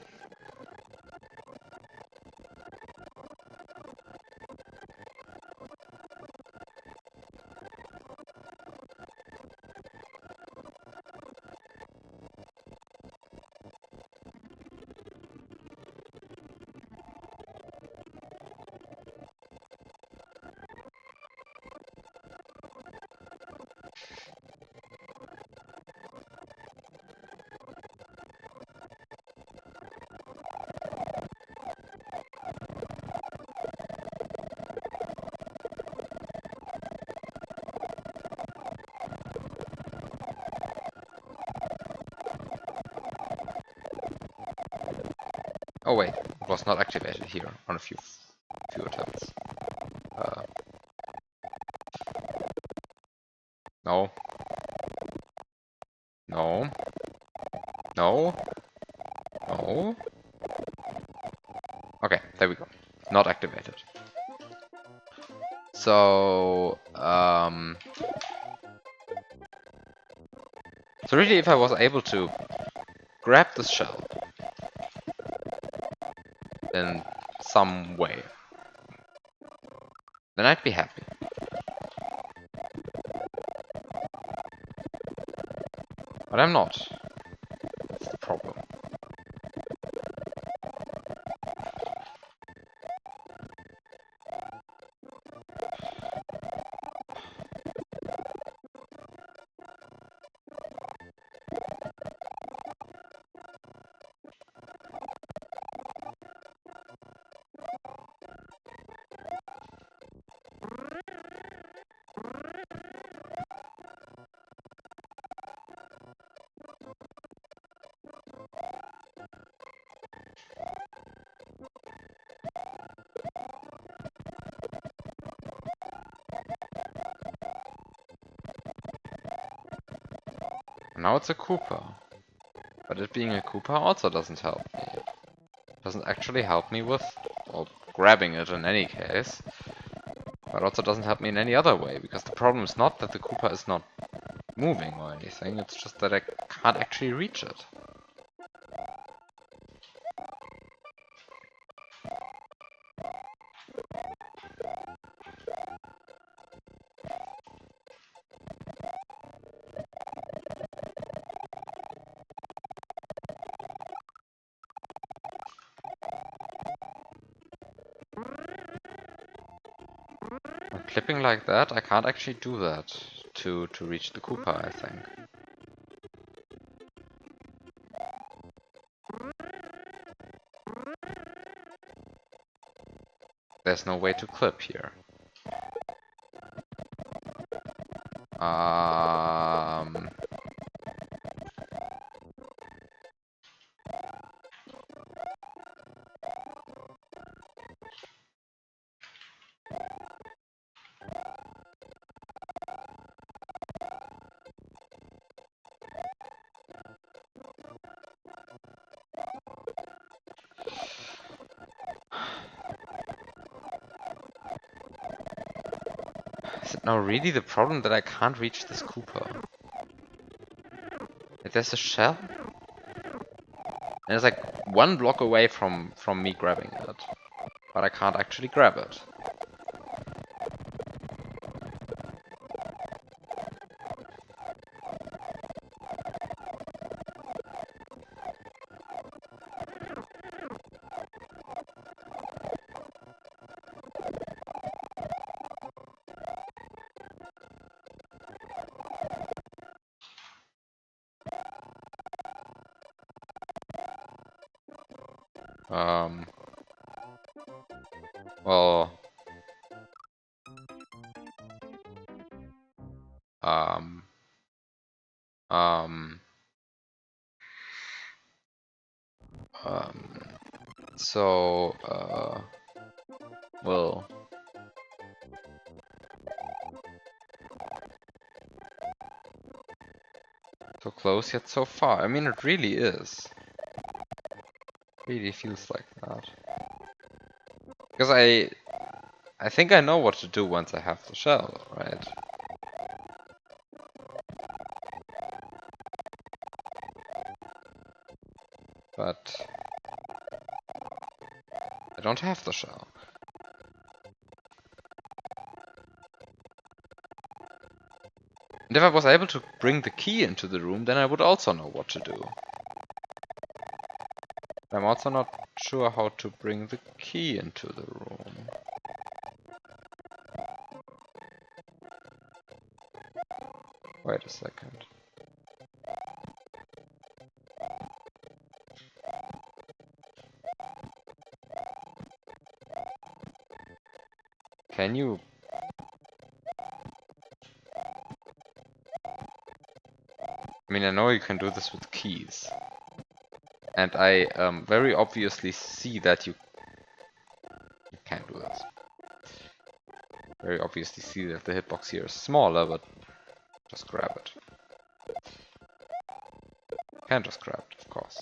Oh wait, it was not activated here on a few attempts. Uh, no. No. No. No. Okay, there we go. Not activated. So, so really, if I was able to grab this shell in some way, then I'd be happy. But I'm not. That's the problem. Now it's a Koopa. But it being a Koopa also doesn't help me. It doesn't actually help me with, well, grabbing it in any case. But also doesn't help me in any other way, because the problem is not that the Koopa is not moving or anything, it's just that I can't actually reach it. When clipping like that, I can't actually do that to reach the Koopa, I think. There's no way to clip here. Um... Is it now really the problem that I can't reach this Koopa? Like, there's a shell? And it's like one block away from me grabbing it. But I can't actually grab it. Well, um, um, um, so, well, so close yet so far. I mean, it really is. Really feels like that. Because I think I know what to do once I have the shell, right? But I don't have the shell. And if I was able to bring the key into the room, then I would also know what to do. I'm also not sure how to bring the key into the room. Wait a second. Can you... I mean, I know you can do this with keys. And I very obviously see that you can't do this. Very obviously see that the hitbox here is smaller, but just grab it. Can just grab it, of course.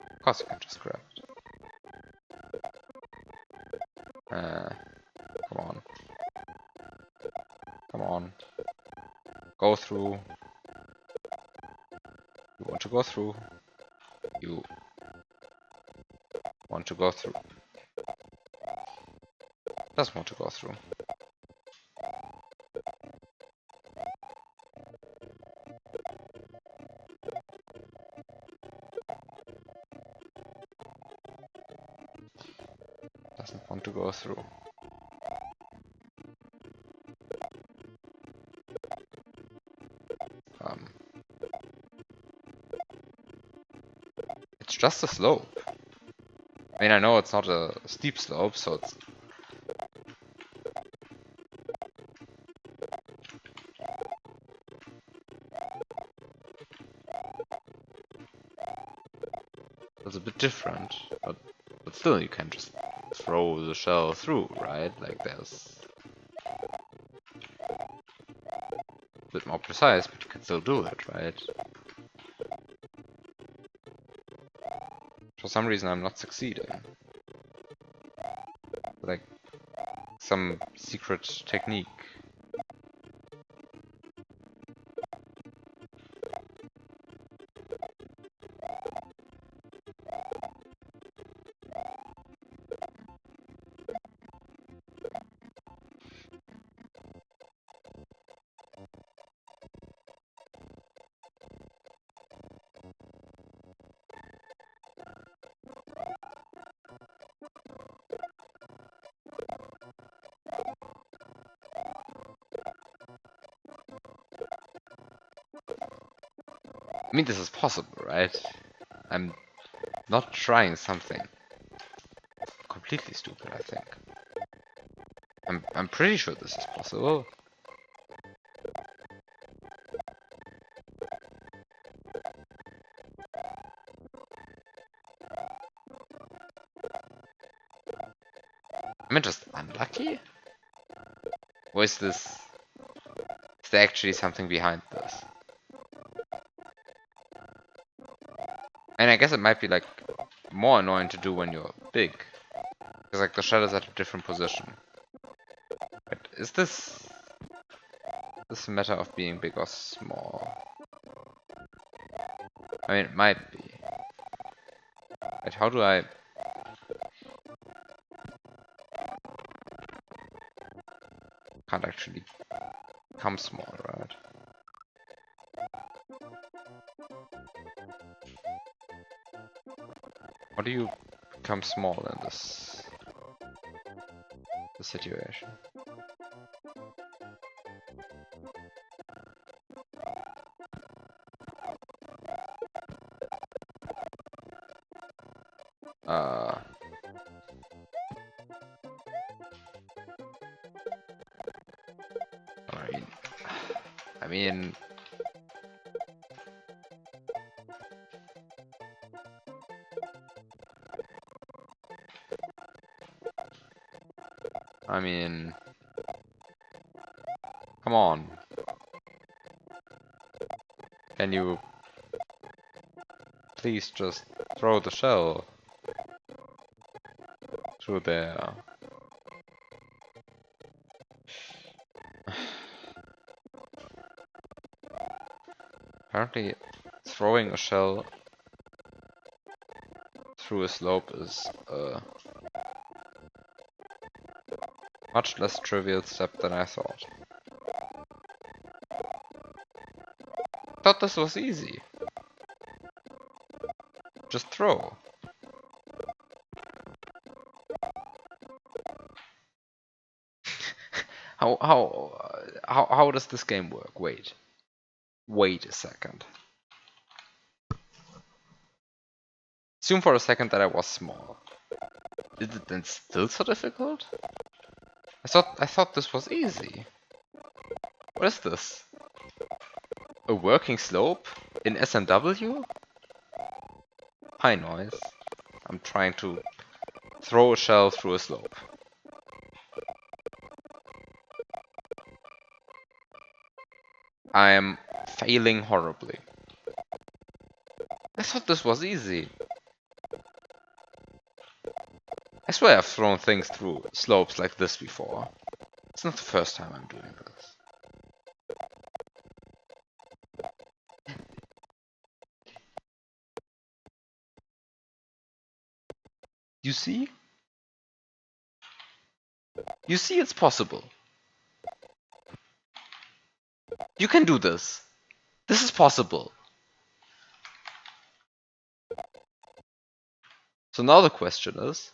Of course you can just grab it. Come on. Come on. Go through. You want to go through. You want to go through. Doesn't want to go through. Doesn't want to go through. It's just a slope. I mean, I know it's not a steep slope, so it's... It's a bit different, but still you can just throw the shell through, right? Like there's a bit more precise, but you can still do it, right? For some reason I'm not succeeding. Like some secret technique. I mean, this is possible, right? I'm not trying something completely stupid, I think. I'm pretty sure this is possible. Am I just unlucky? Or is there actually something behind this? I guess it might be like more annoying to do when you're big. Because like the shell is at a different position. But is this a matter of being big or small? I mean, it might be. But how do I... Can't actually become small, right? How do you become small in this situation? Uh, I mean, I mean, I mean, come on. Can you please just throw the shell through there? Apparently, throwing a shell through a slope is a much less trivial step than I thought. Thought this was easy. Just throw. How does this game work? Wait a second. Assume for a second that I was small. Is it then still so difficult? I thought this was easy. What is this? A working slope in SMW? High noise. I'm trying to throw a shell through a slope. I am failing horribly. I thought this was easy. I swear I've thrown things through slopes like this before. It's not the first time I'm doing this. You see? You see it's possible. You can do this. This is possible. So now the question is,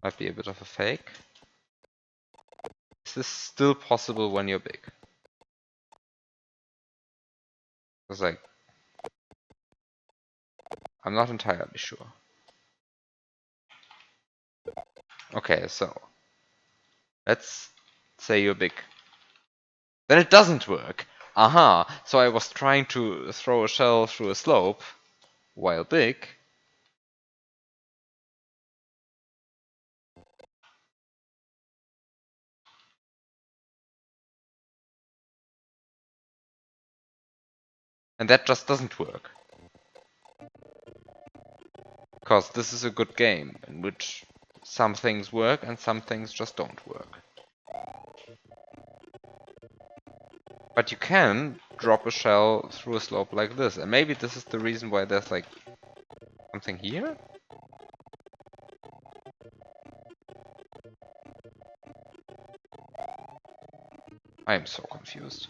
might be a bit of a fake. Is this still possible when you're big? Because like, I'm not entirely sure. Okay, so let's say you're big. Then it doesn't work. Aha, so I was trying to throw a shell through a slope while big. And that just doesn't work. Because this is a good game in which some things work and some things just don't work. But you can drop a shell through a slope like this. And maybe this is the reason why there's like something here? I am so confused.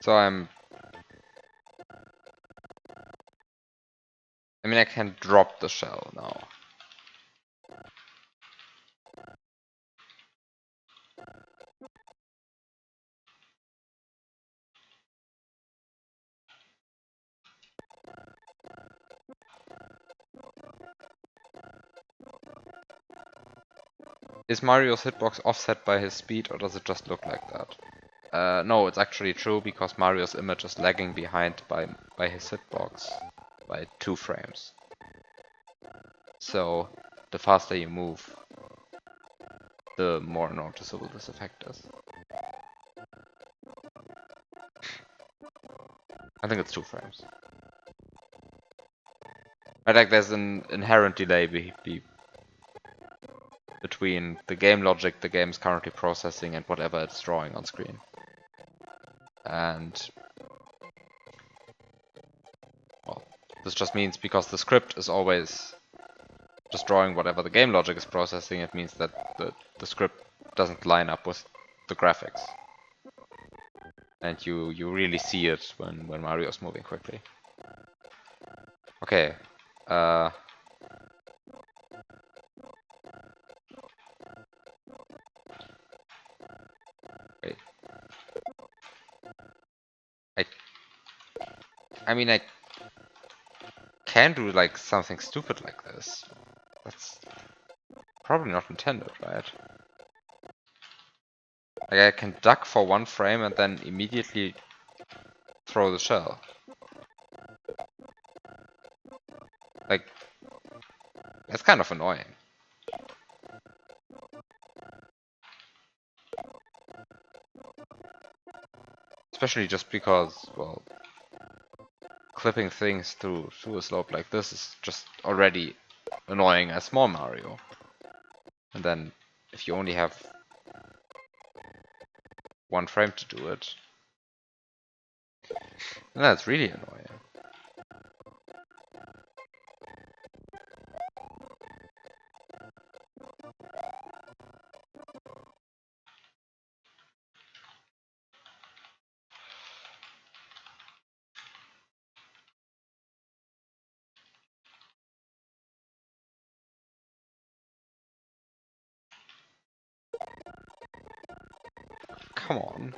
So I mean, I can drop the shell now. Is Mario's hitbox offset by his speed, or does it just look like that? No, it's actually true because Mario's image is lagging behind by his hitbox by 2 frames. So the faster you move, the more noticeable this effect is. I think it's 2 frames. Right, like there's an inherent delay between the game logic the game is currently processing and whatever it's drawing on screen. And well, this just means because the script is always just drawing whatever the game logic is processing, it means that the script doesn't line up with the graphics. And you really see it when Mario's moving quickly. Okay. Wait. I mean, I can do like something stupid like this. That's probably not intended, right? Like I can duck for 1 frame and then immediately throw the shell. Like, that's kind of annoying. Especially just because, well, clipping things through a slope like this is just already annoying as small Mario. And then if you only have 1 frame to do it, then that's really annoying. Come on.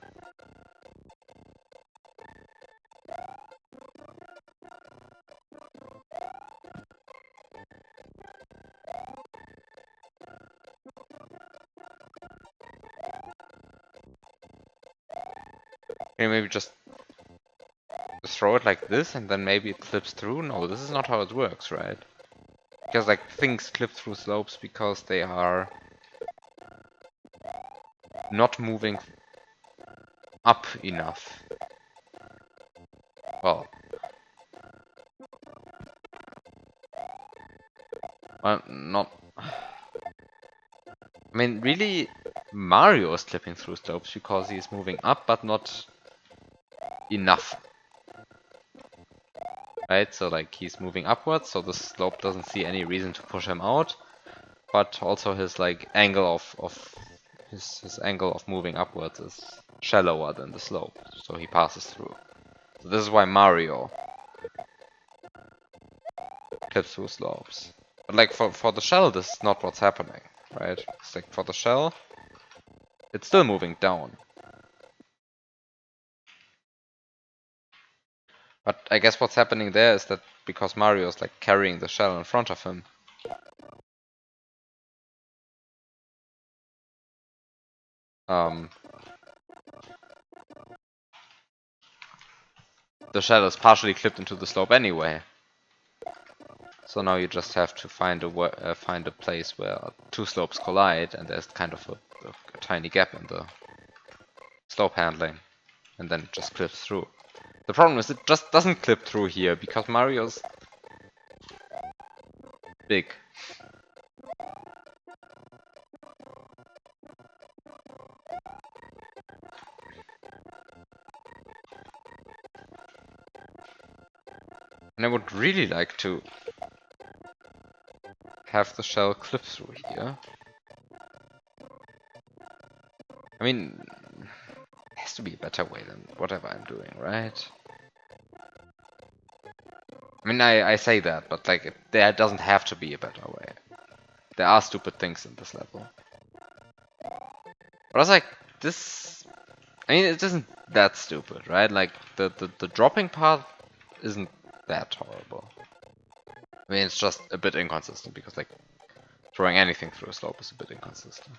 Can you maybe just throw it like this and then maybe it clips through? No, this is not how it works, right? Because like things clip through slopes because they are not moving up enough. Well, not. I mean, really, Mario is clipping through slopes because he is moving up, but not enough. Right? So like he's moving upwards, so the slope doesn't see any reason to push him out. But also his like angle of his angle of moving upwards is shallower than the slope, so he passes through. So this is why Mario clips through slopes. But like for the shell, this is not what's happening, right? It's like for the shell, it's still moving down. But I guess what's happening there is that because Mario is like carrying the shell in front of him, the shell is partially clipped into the slope anyway. So now you just have to find a place where 2 slopes collide, and there's kind of a tiny gap in the slope handling, and then it just clips through. The problem is it just doesn't clip through here because Mario's big. And I would really like to have the shell clip through here. I mean, there's has to be a better way than whatever I'm doing, right? I mean, I say that, but like, there doesn't have to be a better way. There are stupid things in this level. But I was like, this... I mean, it isn't that stupid, right? Like, the dropping part isn't that horrible. I mean, it's just a bit inconsistent, because, like, throwing anything through a slope is a bit inconsistent.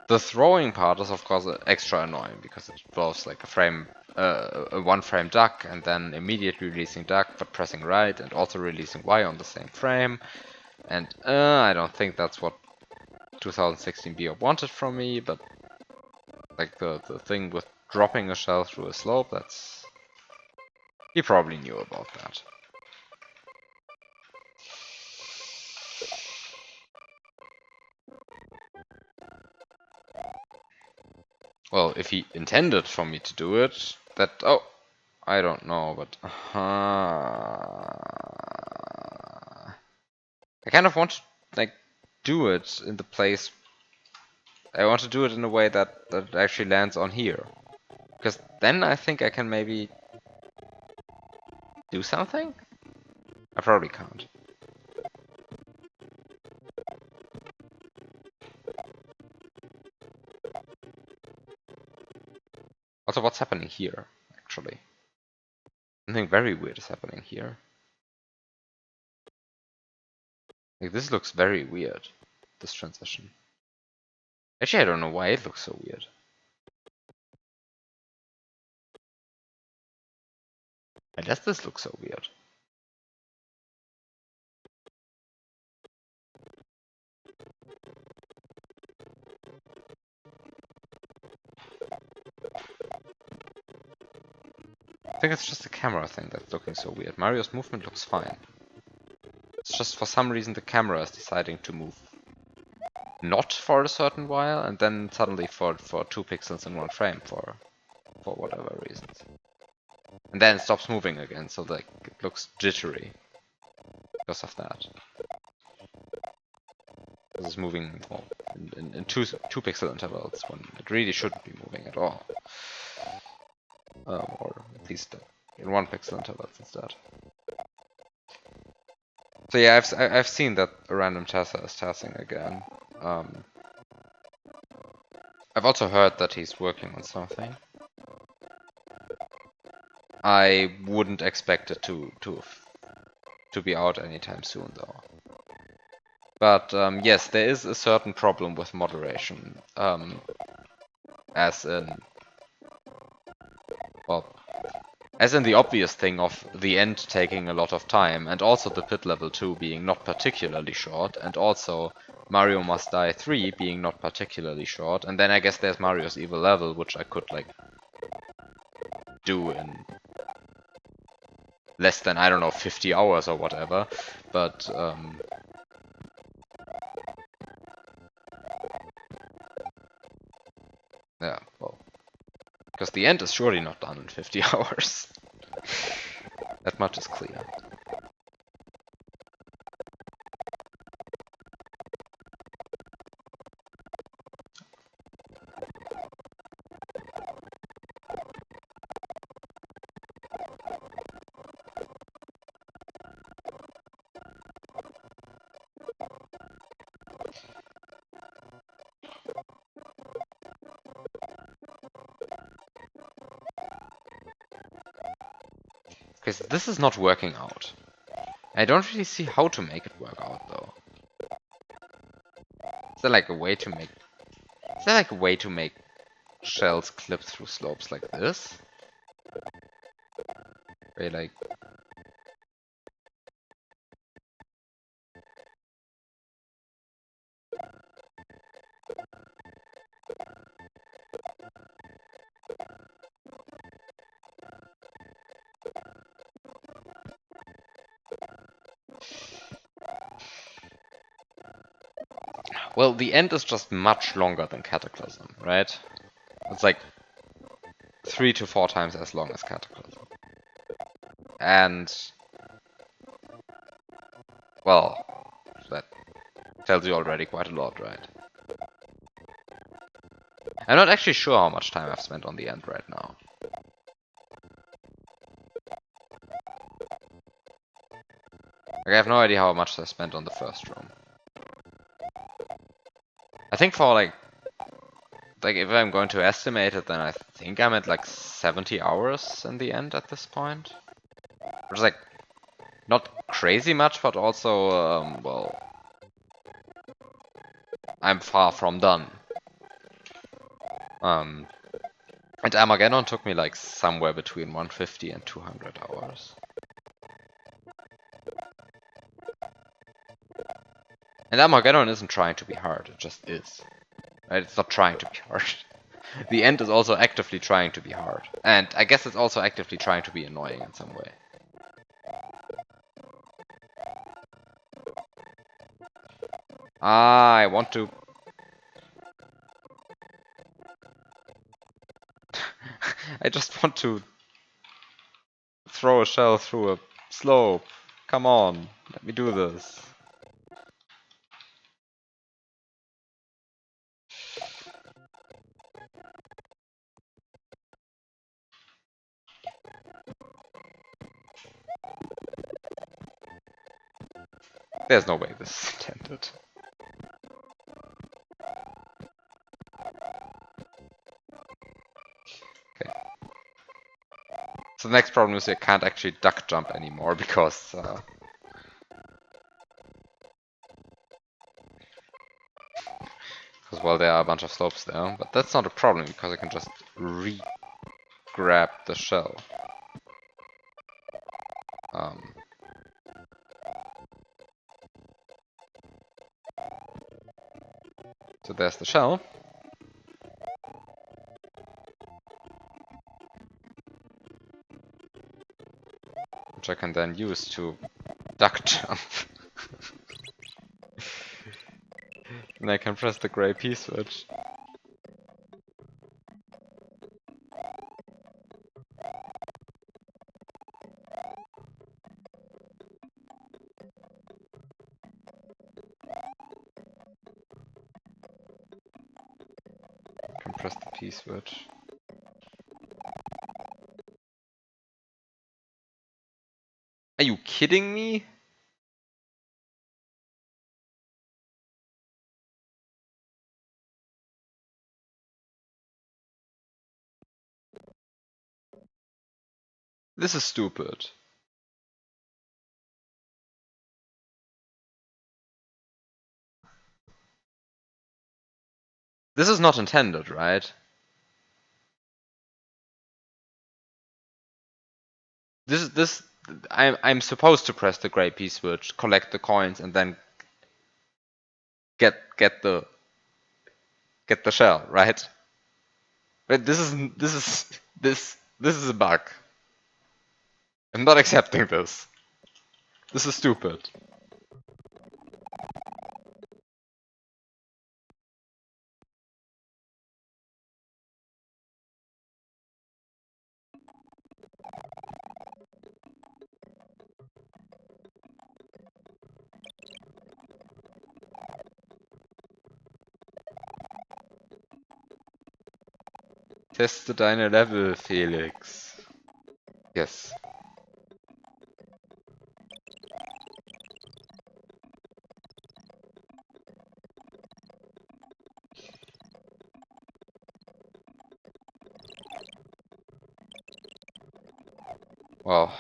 The throwing part is, of course, extra annoying, because it involves, like, a one-frame duck, and then immediately releasing duck, but pressing right, and also releasing Y on the same frame. And, I don't think that's what 2016 BioB wanted from me, but like the thing with dropping a shell through a slope, that's... He probably knew about that. Well, if he intended for me to do it, that... Oh, I don't know, but... I kind of want to, like, do it in the place... I want to do it in a way that it actually lands on here. Because then I think I can maybe... do something? I probably can't. Also, what's happening here, actually? Something very weird is happening here. Like, this looks very weird, this transition. Actually, I don't know why it looks so weird. Why does this look so weird? I think it's just the camera thing that's looking so weird. Mario's movement looks fine. It's just for some reason the camera is deciding to move not for a certain while, and then suddenly for 2 pixels in 1 frame for whatever reasons. And then it stops moving again, so like it looks jittery because of that. This is moving well, in 2 pixel intervals when it really shouldn't be moving at all. Or at least in 1 pixel intervals instead. So yeah, I've seen that a random tasser is tassing again. I've also heard that he's working on something. I wouldn't expect it to be out anytime soon, though. But yes, there is a certain problem with moderation, as in, well, as in the obvious thing of the end taking a lot of time, and also the pit level 2 being not particularly short, and also Mario Must Die 3 being not particularly short, and then I guess there's Mario's Evil Level, which I could, like, do in less than, I don't know, 50 hours or whatever, but, yeah, well, because the end is surely not done in 50 hours. That much is clear. Because this is not working out. I don't really see how to make it work out, though. Is there like a way to make... Is there like a way to make shells clip through slopes like this? Where like... Well, the end is just much longer than Cataclysm, right? It's like 3 to 4 times as long as Cataclysm. And... well, that tells you already quite a lot, right? I'm not actually sure how much time I've spent on the end right now. Like, I have no idea how much I spent on the first room. I think for like if I'm going to estimate it, then I think I'm at like 70 hours in the end at this point. Which is like not crazy much, but also, well, I'm far from done. And Armageddon took me like somewhere between 150 and 200 hours. And Armageddon isn't trying to be hard, it just is. Right? It's not trying to be hard. The end is also actively trying to be hard. And I guess it's also actively trying to be annoying in some way. I want to... I just want to throw a shell through a slope. Come on, let me do this. There's no way this is intended. Okay. So the next problem is I can't actually duck jump anymore because well, there are a bunch of slopes there, but that's not a problem because I can just re-grab the shell. So there's the shell. Which I can then use to duck jump. And I can press the gray P switch. I can press the P switch. Are you kidding me? This is stupid. This is not intended, right? I'm supposed to press the gray P switch, collect the coins, and then get the shell, right? But this is a bug. I'm not accepting this. This is stupid. Teste deine Level, Felix. Yes. Well.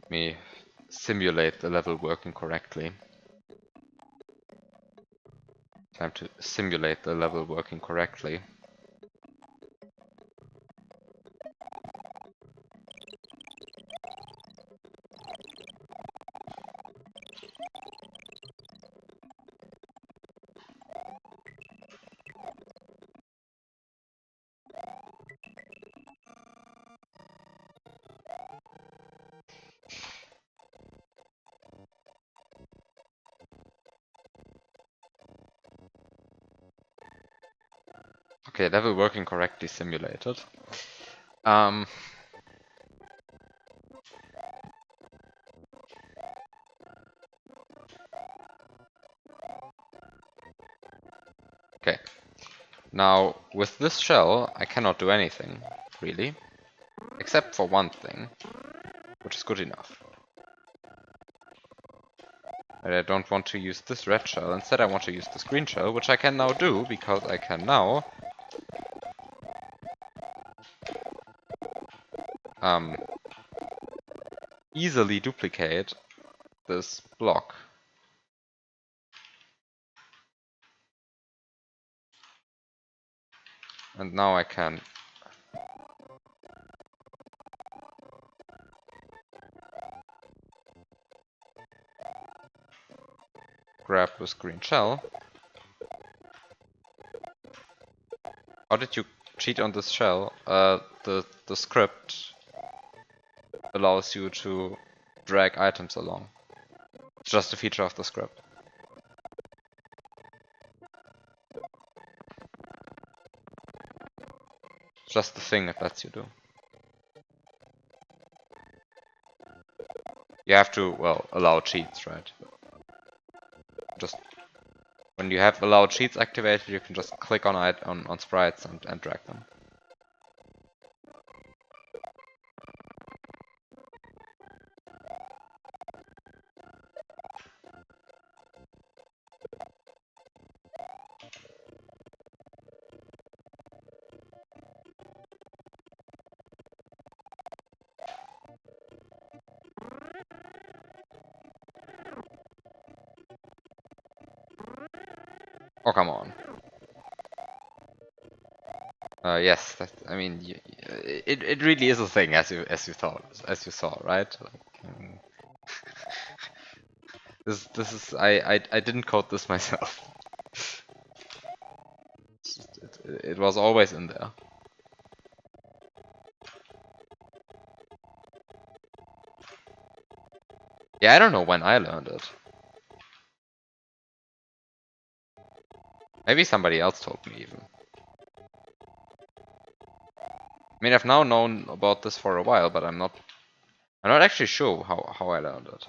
Let me simulate the level working correctly. Time to simulate the level working correctly. Okay, level working correctly simulated. Um. Okay. Now, with this shell, I cannot do anything, really. Except for one thing, which is good enough. And I don't want to use this red shell. Instead, I want to use this green shell, which I can now do, because I can now easily duplicate this block. And now I can grab this green shell. How did you cheat on this shell? The script allows you to drag items along. It's just a feature of the script. It's just the thing it lets you do. You have to, well, allow cheats, right? Just when you have allow cheats activated, you can just click on it on sprites and drag them. Oh, come on. Yes, that, I mean, it really is a thing, as you saw, right? Like, this is I didn't code this myself. It was always in there. Yeah, I don't know when I learned it. Maybe somebody else told me even. I mean, I've now known about this for a while, but I'm not actually sure how I learned it.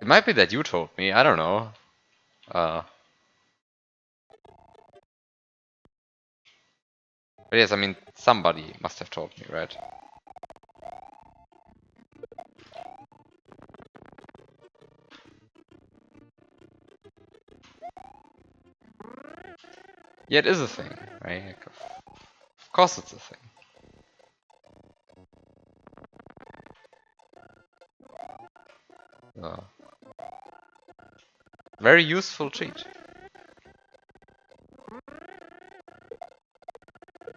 It might be that you told me, I don't know. But yes, I mean, somebody must have told me, right? Yeah, it is a thing, right? Like, of course it's a thing. Very useful cheat.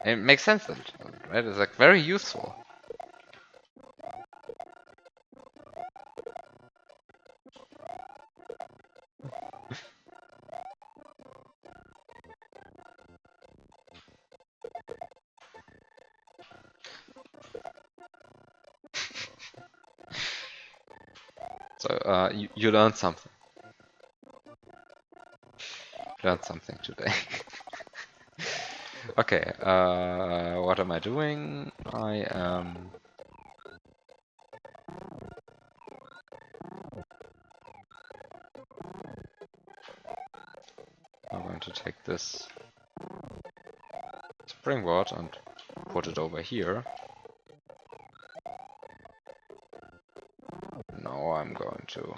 It makes sense then, right? It's like very useful. So you learned something. Learned something today. Okay, what am I doing? I am I'm going to take this springboard and put it over here. Now I'm going to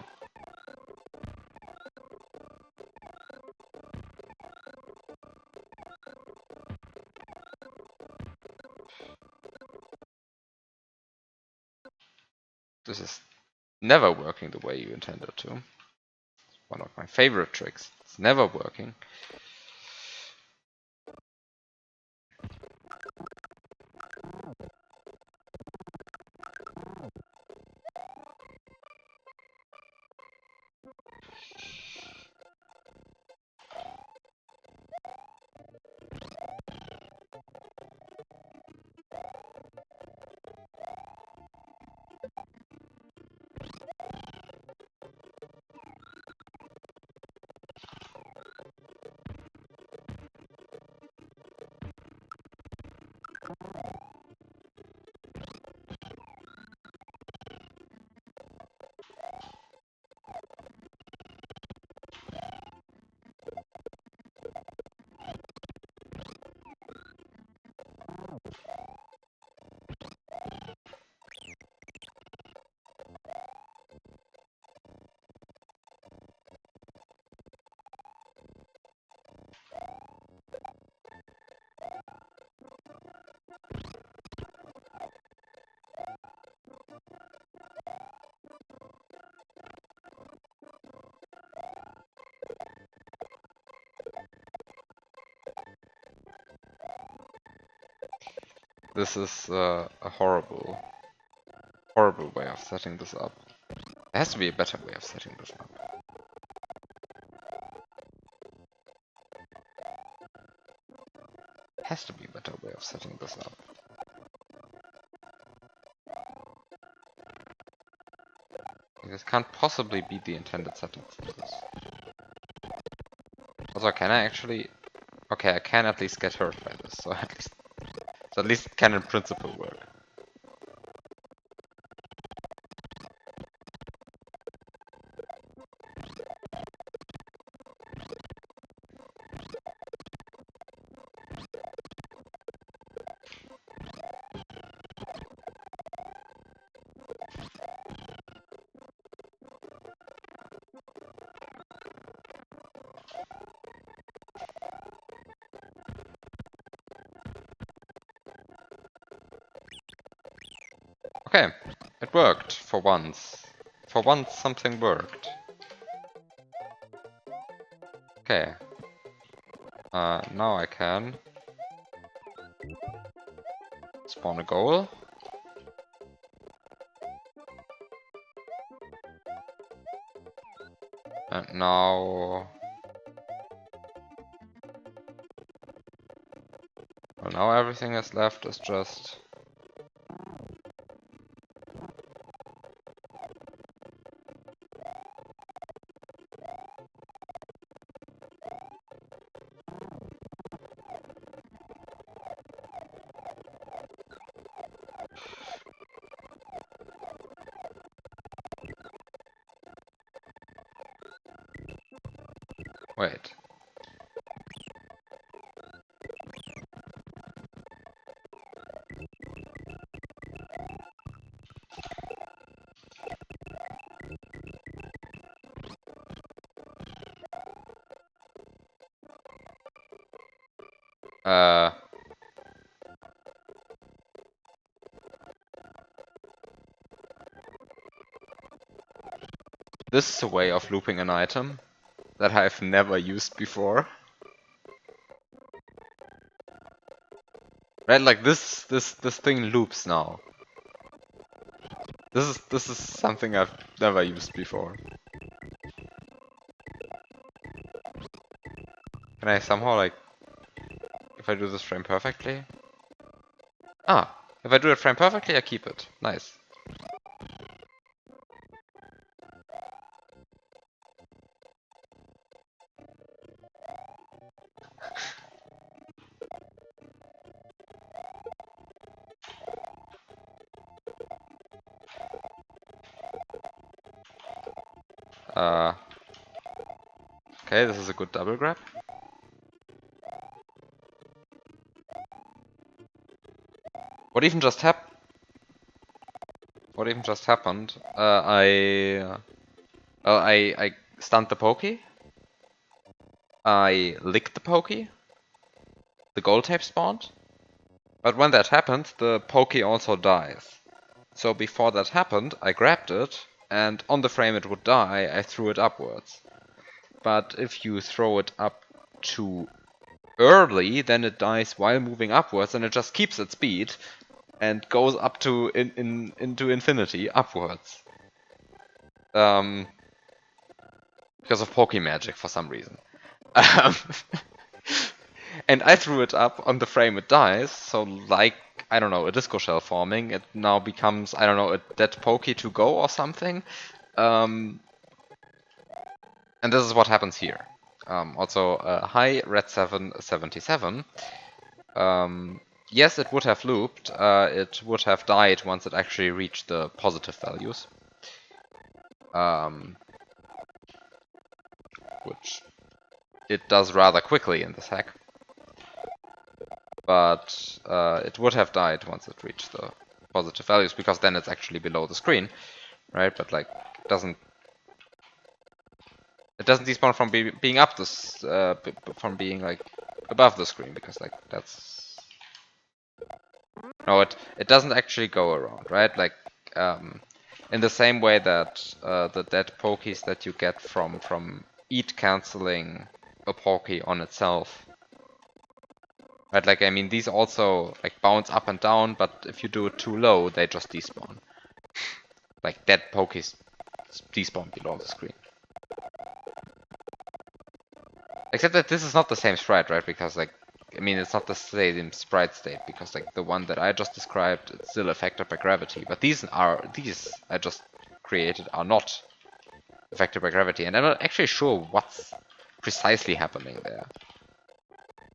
this is never working the way you intended to. One of my favorite tricks. It's never working. This is a horrible, horrible way of setting this up. There has to be a better way of setting this up. Has to be a better way of setting this up. This can't possibly be the intended setting for this. Also, can I actually... Okay, I can at least get hurt by this, so at least it can in principle work. Okay, it worked for once. For once something worked. Okay. Now I can spawn a goal. And now... Well, now everything that's left is just... Wait. This is a way of looping an item that I've never used before. Right, like this thing loops now. This is something I've never used before. Can I somehow, like, if I do this frame perfectly? Ah, if I do it frame perfectly, I keep it. Nice. Okay, this is a good double grab. What even just happened? What even just happened? I stunned the pokey. I licked the pokey. The gold tape spawned. But when that happened, the pokey also dies. So before that happened, I grabbed it, and on the frame it would die, I threw it upwards. But if you throw it up too early, then it dies while moving upwards, and it just keeps its speed and goes up to into infinity upwards. Because of Poke Magic for some reason. And I threw it up on the frame it dies, so like, I don't know, a disco shell forming, it now becomes, I don't know, a dead Poke to go or something. And this is what happens here. Also, hi, Red777. Yes, it would have looped. It would have died once it actually reached the positive values. Which it does rather quickly in this hack. But it would have died once it reached the positive values, because then it's actually below the screen, right? But like, it doesn't despawn from being up this, from being like above the screen, because like that's no, it doesn't actually go around, right? Like in the same way that the dead pokies that you get from eat canceling a pokey on itself Right, like, I mean, these also, like, bounce up and down, but if you do it too low, they just despawn. Like, dead pokies despawn below the screen. Except that this is not the same sprite, right? Because, like, I mean, it's not the same sprite state, because, like, the one that I just described, it's still affected by gravity. But these I just created are not affected by gravity, and I'm not actually sure what's precisely happening there.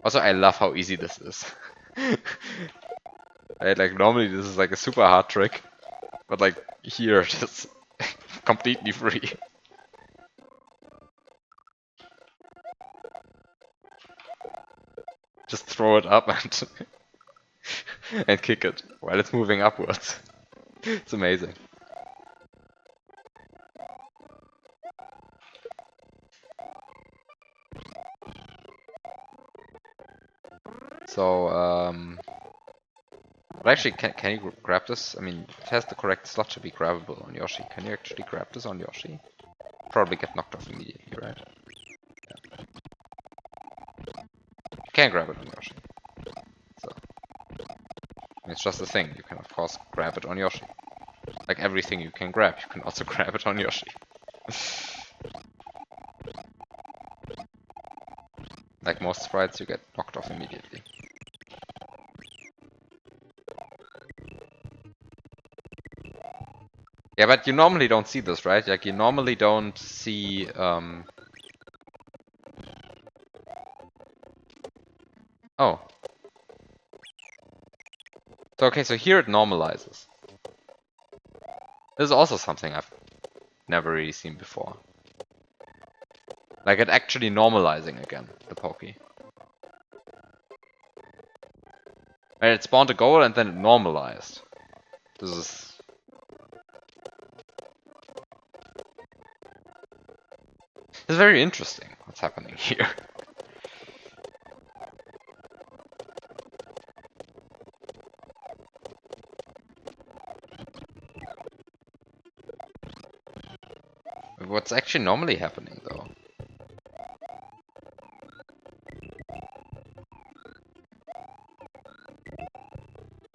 Also, I love how easy this is. Right, like, normally this is like a super hard trick, but like, here it is completely free. Just throw it up and and kick it while it's moving upwards. It's amazing. So, but actually, can you grab this? I mean, it has the correct slot to be grabbable on Yoshi. Can you actually grab this on Yoshi? Probably get knocked off immediately, right? Yeah. You can grab it on Yoshi. So, I mean, it's just a thing. You can, of course, grab it on Yoshi. Like everything you can grab, you can also grab it on Yoshi. Like most sprites, you get knocked off immediately. Yeah, but you normally don't see this, right? Like, you normally don't see, Oh. So, okay, so here it normalizes. This is also something I've never really seen before. Like, it actually normalizing again, the Pokey. And it spawned a goal and then it normalized. This is... It's very interesting what's happening here. What's actually normally happening, though?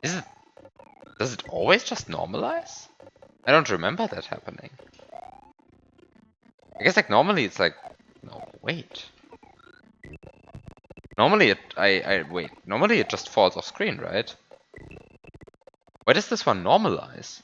Is it... Does it always just normalize? I don't remember that happening. I guess, like, normally it's like... No, wait. Normally wait. Normally it just falls off screen, right? Why does this one normalize?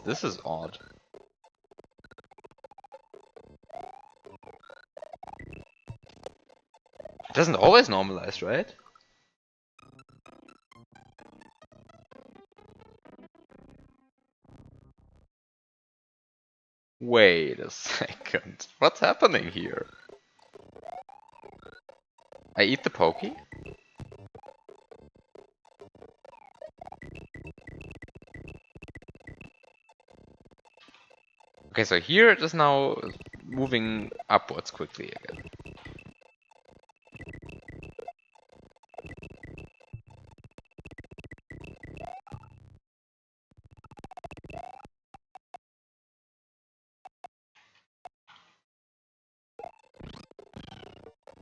This is odd. It doesn't always normalize, right? Wait a second. What's happening here? I eat the Pokey? Okay, so here it is now moving upwards quickly again.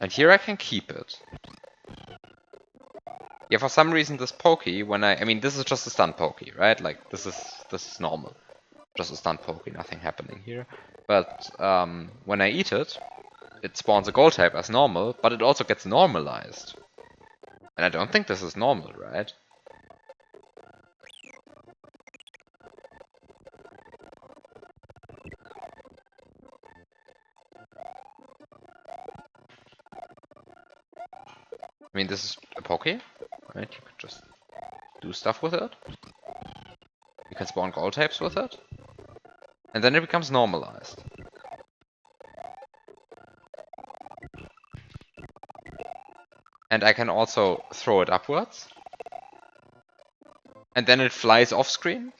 And here I can keep it. Yeah, for some reason this Pokey, when I mean, this is just a stun Pokey, right? Like, this is normal. Just a stun Pokey, nothing happening here. But when I eat it, it spawns a gold type as normal, but it also gets normalized. And I don't think this is normal, right? I mean, this is a Poké, right? You could just do stuff with it. You can spawn gold types with it. And then it becomes normalized. And I can also throw it upwards. And then it flies off screen.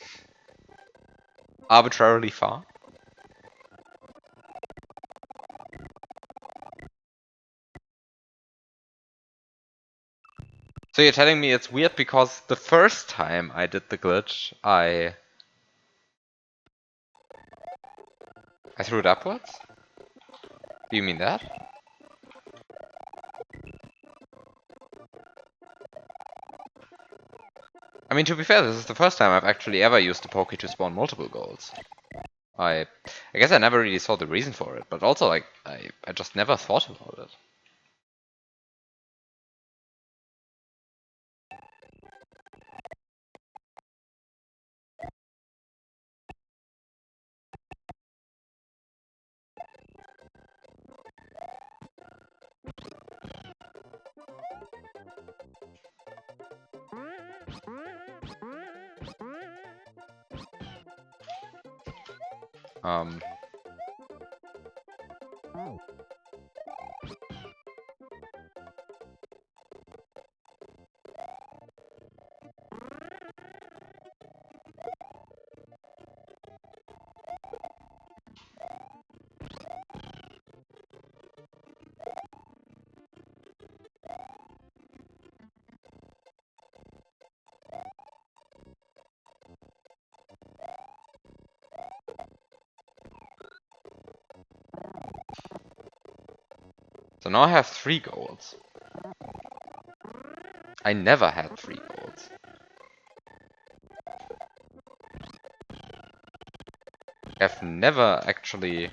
Arbitrarily far. So you're telling me it's weird because the first time I did the glitch, I threw it upwards? Do you mean that? I mean, to be fair, this is the first time I've actually ever used the Poke to spawn multiple goals. I guess I never really saw the reason for it, but also, like, I just never thought about it. Um, so now I have 3 goals. I never had 3 goals. I've never actually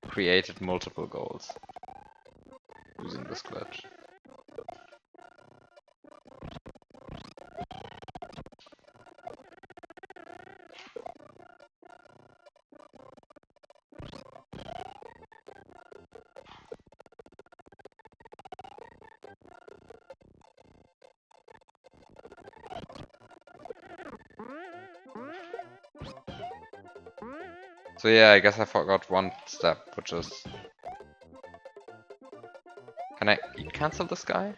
created multiple goals using this glitch. So yeah, I guess I forgot one step, which is... Can I cancel this guy?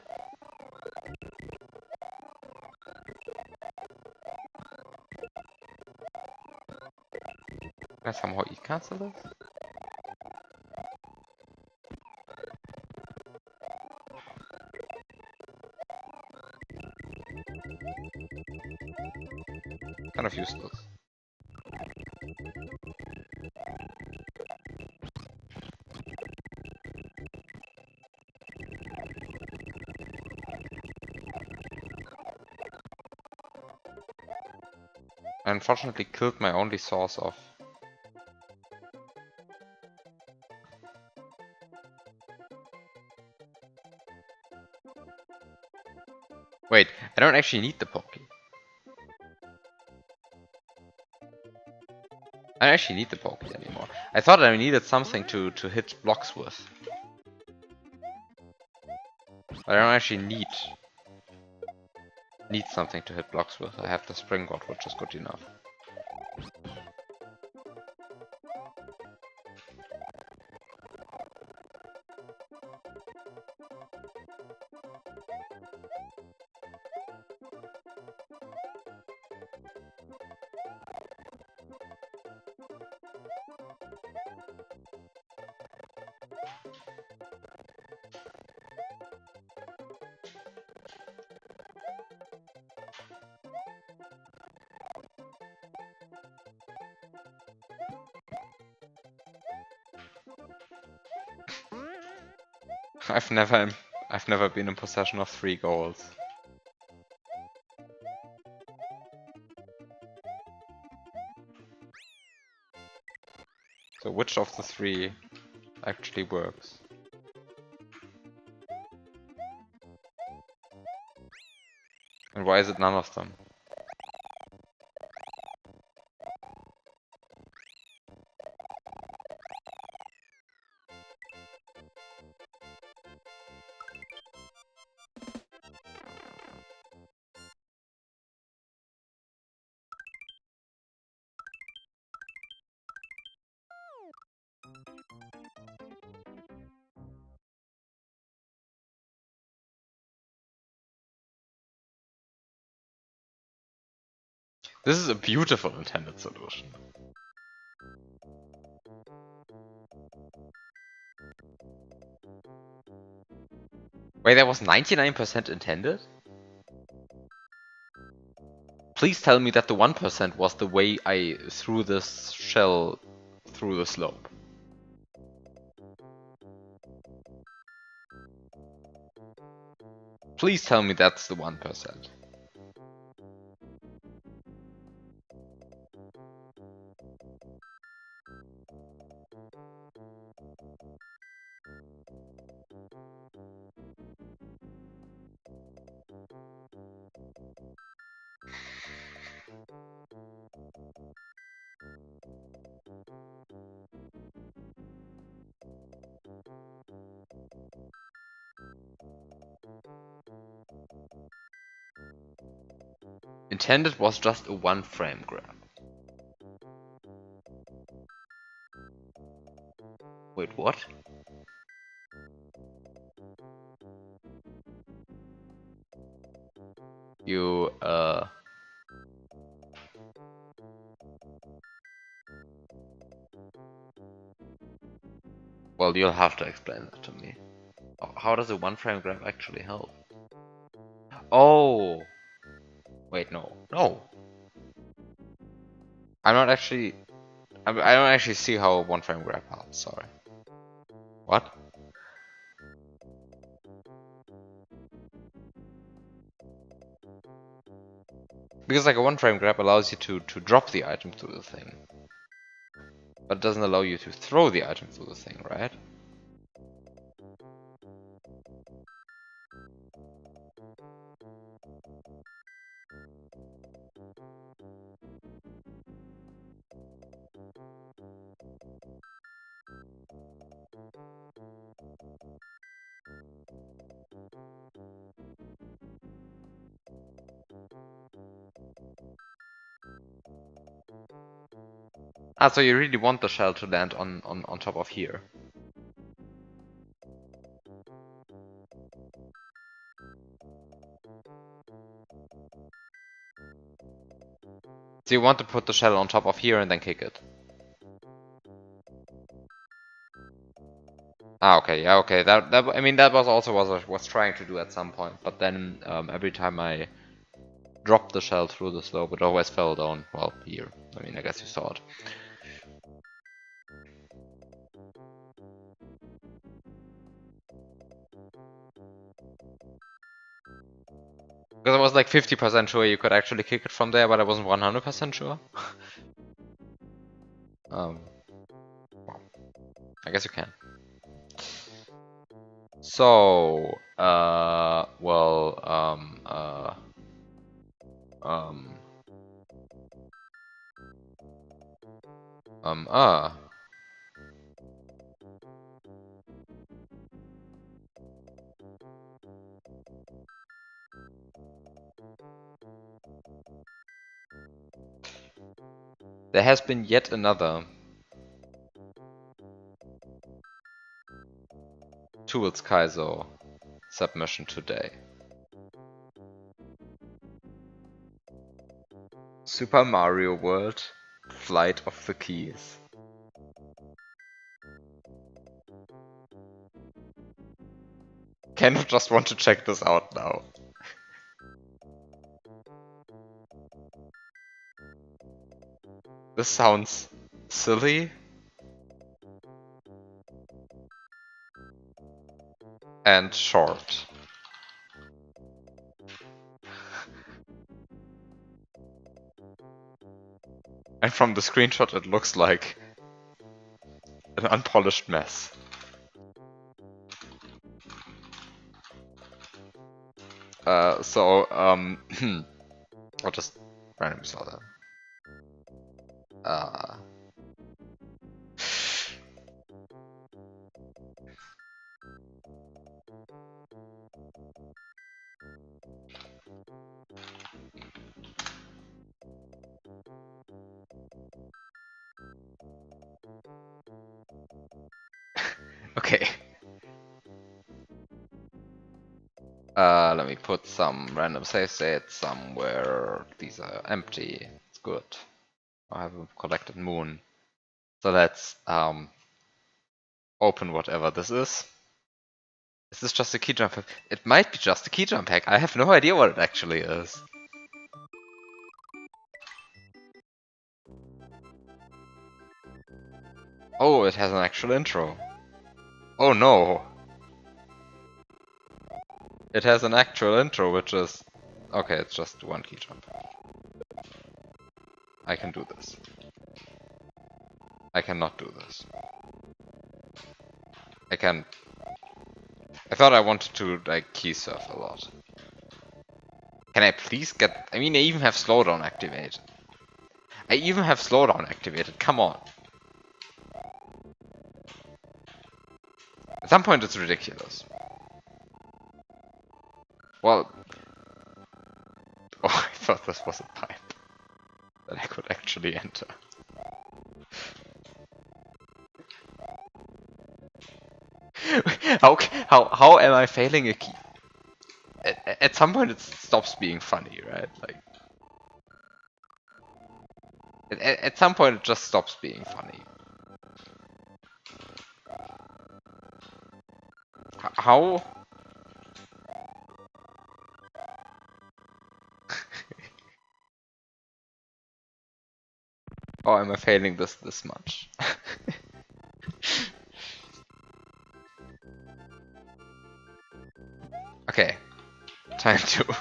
Can I somehow cancel this? Kind of useless. I unfortunately killed my only source of... Wait, I don't actually need the Poke. I don't actually need the Poke anymore. I thought I needed something to hit blocks with. But I don't actually need something to hit blocks with. I have the Springboard, which is good enough. I've never been in possession of 3 goals. So which of the 3 actually works? And why is it none of them? This is a beautiful intended solution. Wait, that was 99% intended? Please tell me that the 1% was the way I threw this shell through the slope. Please tell me that's the 1%. Intended was just a one frame grab. Wait, what? You, well, you'll have to explain that to me. How does a one frame grab actually help? Oh! Wait, no. No! I'm not actually... I don't actually see how a one frame grab helps, sorry. What? Because like a one frame grab allows you to drop the item through the thing. But it doesn't allow you to throw the item through the thing, right? Ah, so you really want the shell to land on top of here. So you want to put the shell on top of here and then kick it. Ah, okay, yeah, okay. That I mean that was also what I was trying to do at some point, but then every time I dropped the shell through the slope, it always fell down. Well, here. I mean, I guess you saw it. Because I was like 50% sure you could actually kick it from there, but I wasn't 100% sure. Well, I guess you can. So, well, um, um, uh. There has been yet another Tools Kaizo submission today. Super Mario World Flight of the Keys. Kind of just want to check this out now. This sounds silly and short. And from the screenshot it looks like an unpolished mess. I'll just randomly saw that. Okay. Let me put some random save states somewhere. These are empty. It's good. I have a collected moon. So let's open whatever this is. Is this just a key jump hack? It might be just a key jump hack. I have no idea what it actually is. Oh, it has an actual intro. Oh no. It has an actual intro, which is... Okay, it's just one key jump. I can do this. I cannot do this. I can... I thought I wanted to, like, key surf a lot. Can I please get... I mean, I even have slowdown activated. Come on. At some point it's ridiculous. Well... Oh, I thought this was a pipe that I could actually enter. How am I failing a key? At some point it stops being funny, right? Like... At some point it just stops being funny. How? Oh, am I failing this much? Okay, time to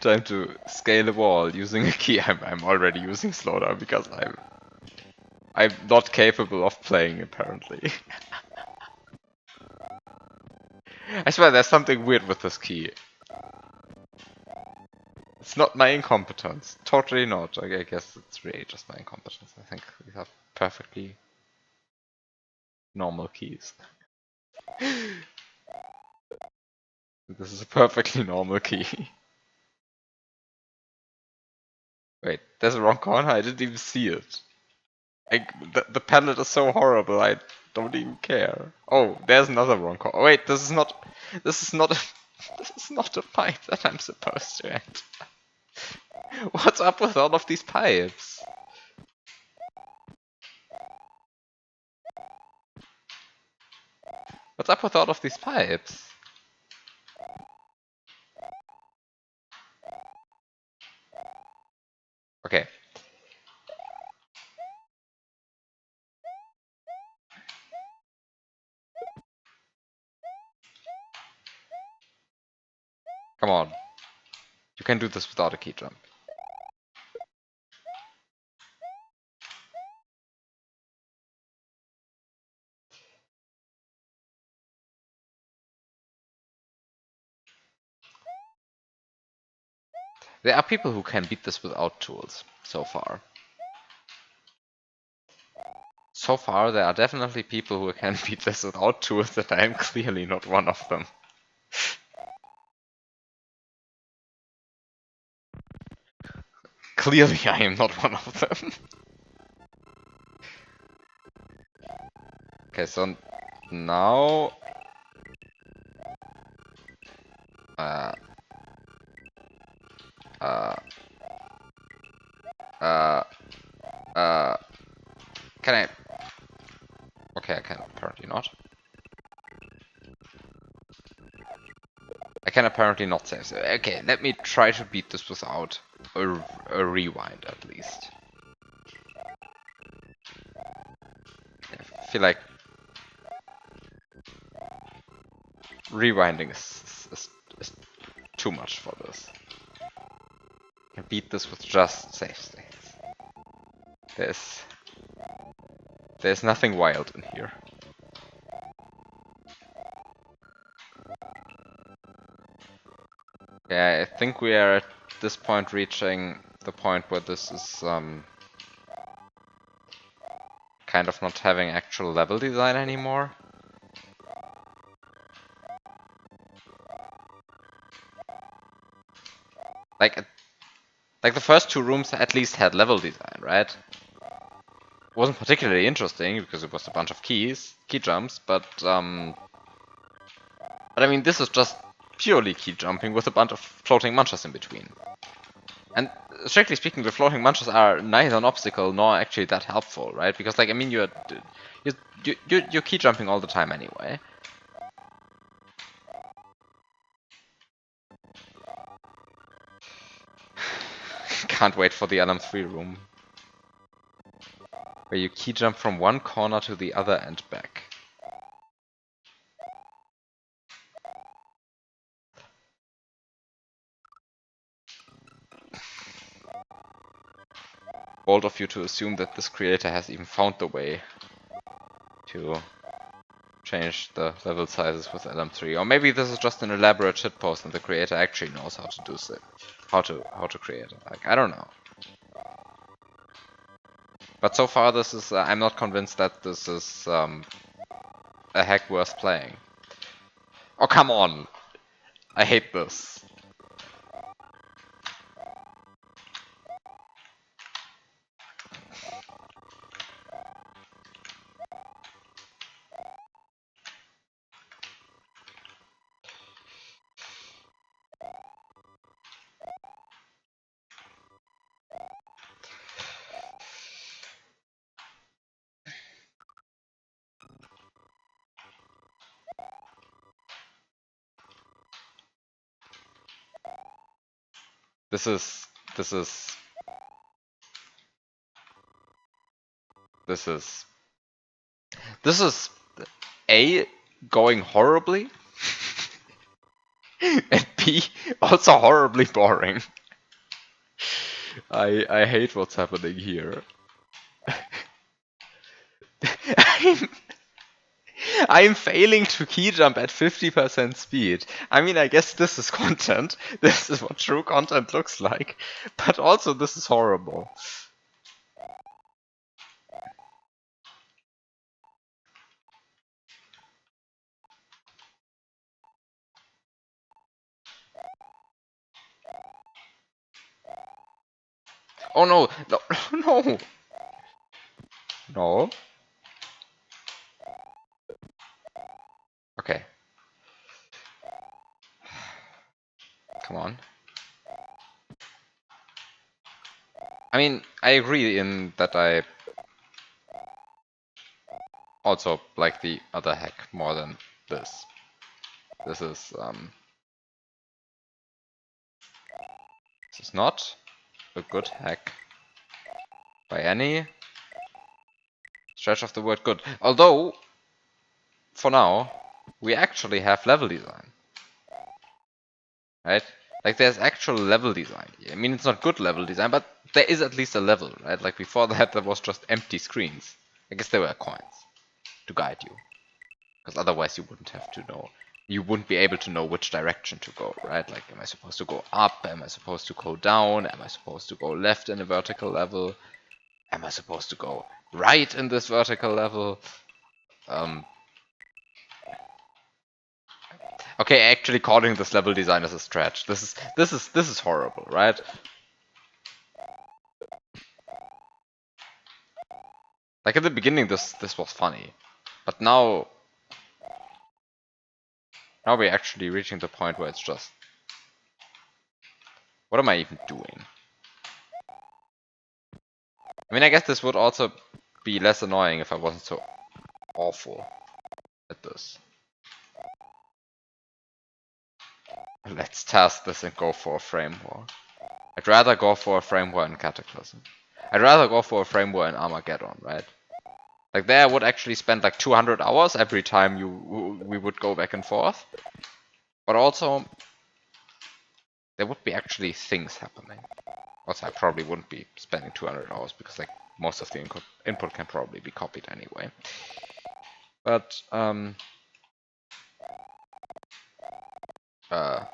time to scale a wall using a key. I'm already using slowdown because I'm not capable of playing apparently. I swear there's something weird with this key. It's not my incompetence. Totally not. I guess it's really just my incompetence. I think these are perfectly normal keys. This is a perfectly normal key. Wait, there's a wrong corner? I didn't even see it. The palette is so horrible, I don't even care. Oh, there's another wrong corner. Wait, this is not this is not this is not a pipe that I'm supposed to enter. What's up with all of these pipes? What's up with all of these pipes? Okay. Come on. You can do this without a key jump. There are people who can beat this without tools, so far. So far, there are definitely people who can beat this without tools, and I am clearly not one of them. Clearly, I am not one of them. Okay, so now... Uh... Uh... Uh... Uh... Can I... Okay, I can apparently not. I can apparently not save. So, okay, let me try to beat this without a rewind, at least. I feel like rewinding is too much for this. I can beat this with just save states. There's nothing wild in here. Yeah, I think we are at this point reaching the point where this is kind of not having actual level design anymore. Like the first two rooms at least had level design, right? It wasn't particularly interesting because it was a bunch of key jumps, but I mean this is just purely key jumping with a bunch of floating munchers in between. And strictly speaking, the floating munches are neither an obstacle nor actually that helpful, right? Because like I mean, you're key jumping all the time anyway. Can't wait for the LM3 room, where you key jump from one corner to the other and back. Bold of you to assume that this creator has even found the way to change the level sizes with LM3, or maybe this is just an elaborate shitpost and the creator actually knows how to do so, how to create it. Like I don't know. But so far, this is I'm not convinced that this is a hack worth playing. Oh come on! I hate this. This is this is this is this is A, going horribly, and B, also horribly boring. I hate what's happening here. I'm, I'm failing to key jump at 50% speed. I mean, I guess this is content. This is what true content looks like. But also, this is horrible. Oh no, no, no, no. Okay, come on. I mean, I agree in that I also like the other hack more than this. This is not a good hack by any stretch of the word good. Although, for now, we actually have level design, right? Like there's actual level design here. I mean, it's not good level design, but there is at least a level, right? Like before that, there was just empty screens. I guess there were coins to guide you, because otherwise you wouldn't have to know. You wouldn't be able to know which direction to go, right? Like, am I supposed to go up? Am I supposed to go down? Am I supposed to go left in a vertical level? Am I supposed to go right in this vertical level? Um, okay, actually calling this level design is a stretch. This is horrible, right? Like at the beginning, this was funny, but now we're actually reaching the point where it's just, what am I even doing? I mean, I guess this would also be less annoying if I wasn't so awful at this. Let's test this and go for a frame war. I'd rather go for a frame war in Cataclysm. I'd rather go for a frame war in Armageddon, right? Like there I would actually spend like 200 hours every time we would go back and forth. But also, there would be actually things happening. Also, I probably wouldn't be spending 200 hours because like most of the input can probably be copied anyway. But uh,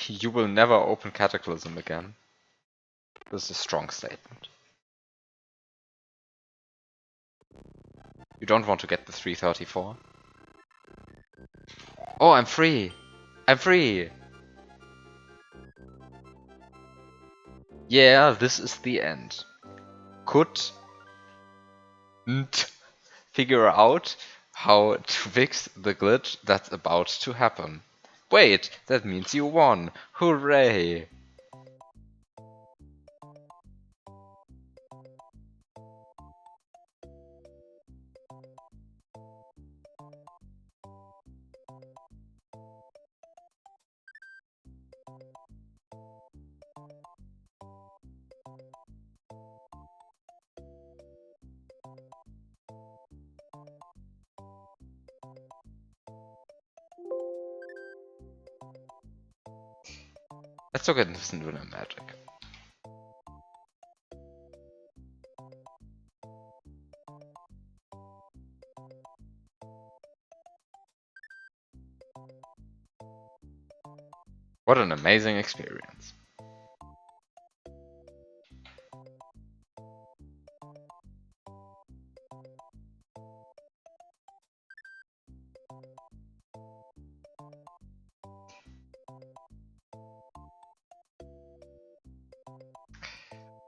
you will never open Cataclysm again. This is a strong statement. You don't want to get the 334. Oh, I'm free! I'm free! Yeah, this is the end. Couldn't figure out how to fix the glitch that's about to happen. Wait, that means you won! Hooray! Let's look at Cinnamon Magic. What an amazing experience.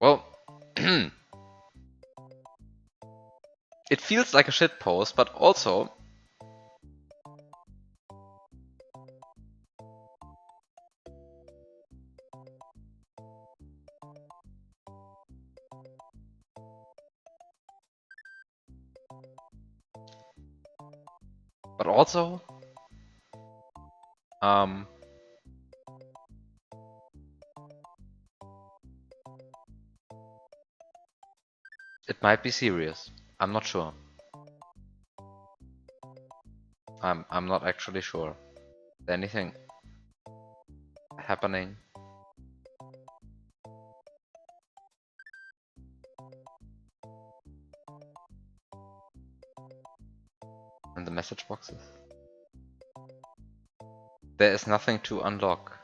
Well, it feels like a shitpost, but also um it might be serious. I'm not sure. I'm not actually sure. Is there anything happening? In the message boxes? There is nothing to unlock.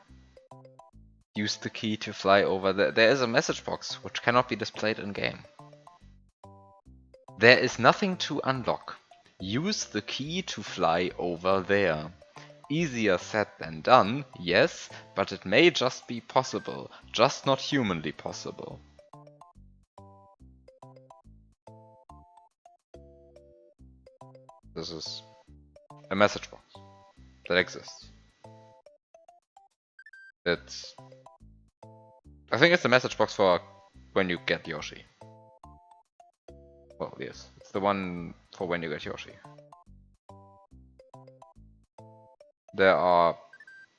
Use the key to fly over. There is a message box which cannot be displayed in game. There is nothing to unlock. Use the key to fly over there. Easier said than done, yes, but it may just be possible, just not humanly possible. This is a message box that exists. I think it's the message box for when you get Yoshi. Well, yes, it's the one for when you get Yoshi. There are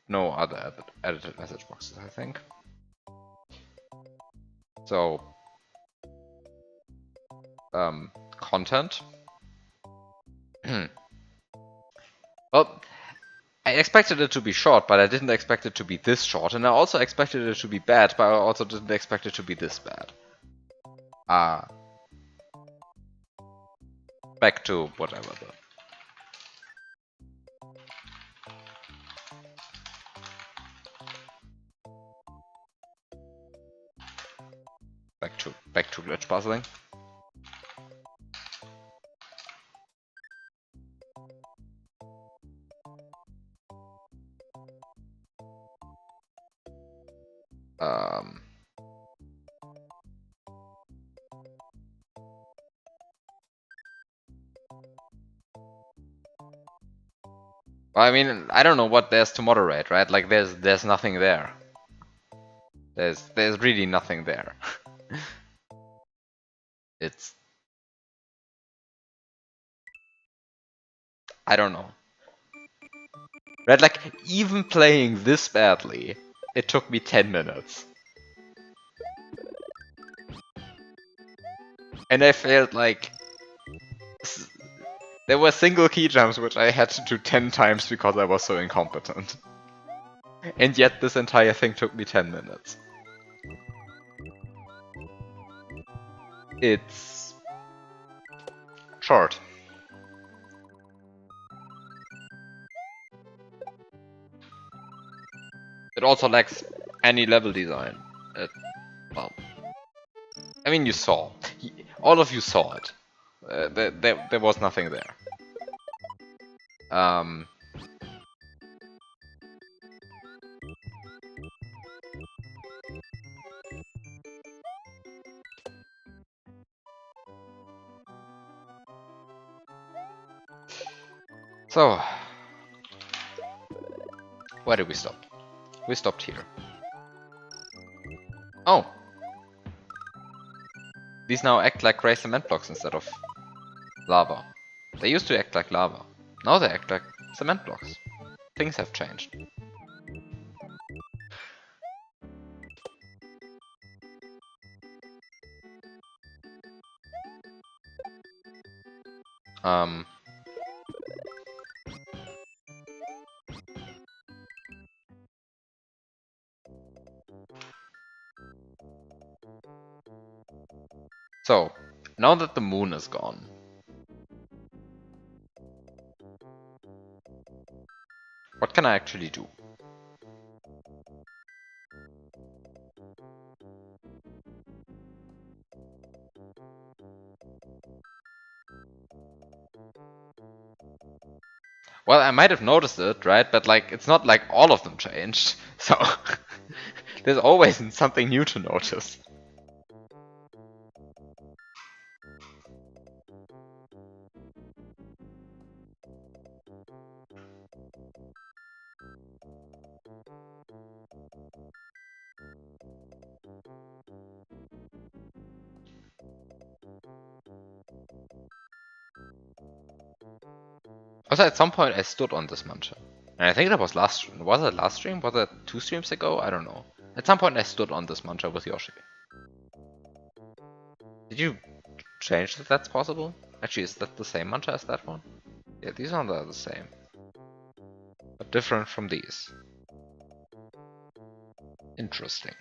no other edited message boxes, I think. So, content. Well, I expected it to be short, but I didn't expect it to be this short, and I also expected it to be bad, but I also didn't expect it to be this bad. Back to whatever the... Back to glitch puzzling. Well, I mean, I don't know what there's to moderate, right? Like, there's nothing there. There's really nothing there. It's... I don't know. Right, like, even playing this badly, it took me 10 minutes. And I felt like... There were single key jumps which I had to do 10 times because I was so incompetent. And yet this entire thing took me 10 minutes. It's... short. It also lacks any level design. Well, I mean, you saw. All of you saw it. There was nothing there. So, Where did we stop? We stopped here. Oh! These now act like gray cement blocks instead of lava. They used to act like lava. Now they act like cement blocks. Things have changed. So, now that the moon is gone, what can I actually do? Well, I might have noticed it, right? But like, it's not like all of them changed. So, there's always something new to notice. Also, at some point I stood on this mancha. And I think that was last stream. Was it last stream? Was it 2 streams ago? I don't know. At some point I stood on this mancha with Yoshi. Did you change that that's possible? Actually, is that the same mancha as that one? Yeah, these ones are the same. But different from these. Interesting.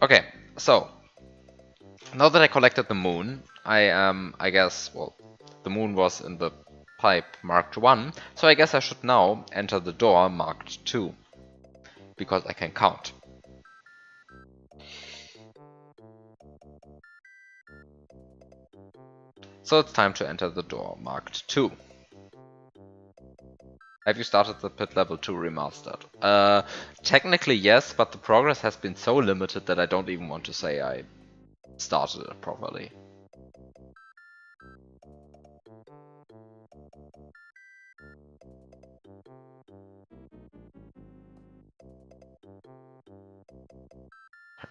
Okay, so now that I collected the moon, I guess, well, the moon was in the pipe marked 1, so I guess I should now enter the door marked 2, because I can count. So it's time to enter the door marked 2. Have you started the pit level 2 remastered? Technically yes, but the progress has been so limited that I don't even want to say I started it properly.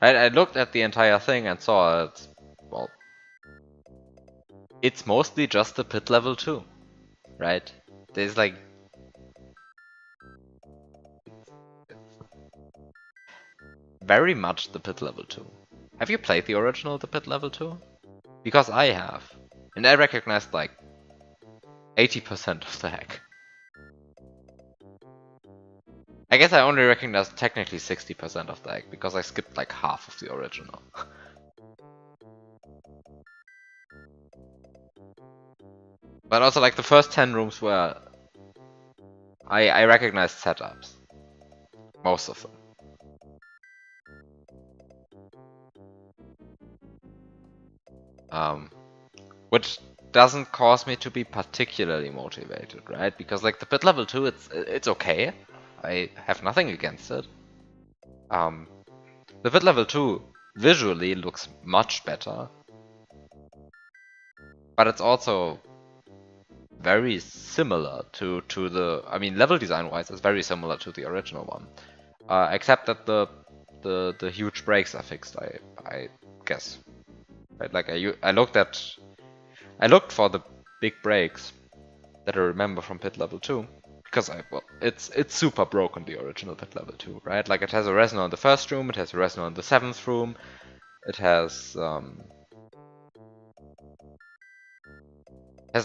I looked at the entire thing and saw it, well, it's mostly just the pit level 2, right? There's like... very much the pit level 2. Have you played the original The Pit level 2? Because I have. And I recognized like 80% of the hack. I guess I only recognized technically 60% of the hack, because I skipped like half of the original. But also like the first 10 rooms were... I recognized setups. Most of them. Which doesn't cause me to be particularly motivated, right? Because like the pit level 2, it's okay. I have nothing against it. The pit level 2 visually looks much better. But it's also very similar to the... I mean, level design-wise, it's very similar to the original one. Except that the huge breaks are fixed, I guess. Right? Like I looked for the big breaks that I remember from pit level 2, because well, it's super broken, the original pit level 2, right? Like it has a resonance in the first room, it has a resonance in the 7th room, it has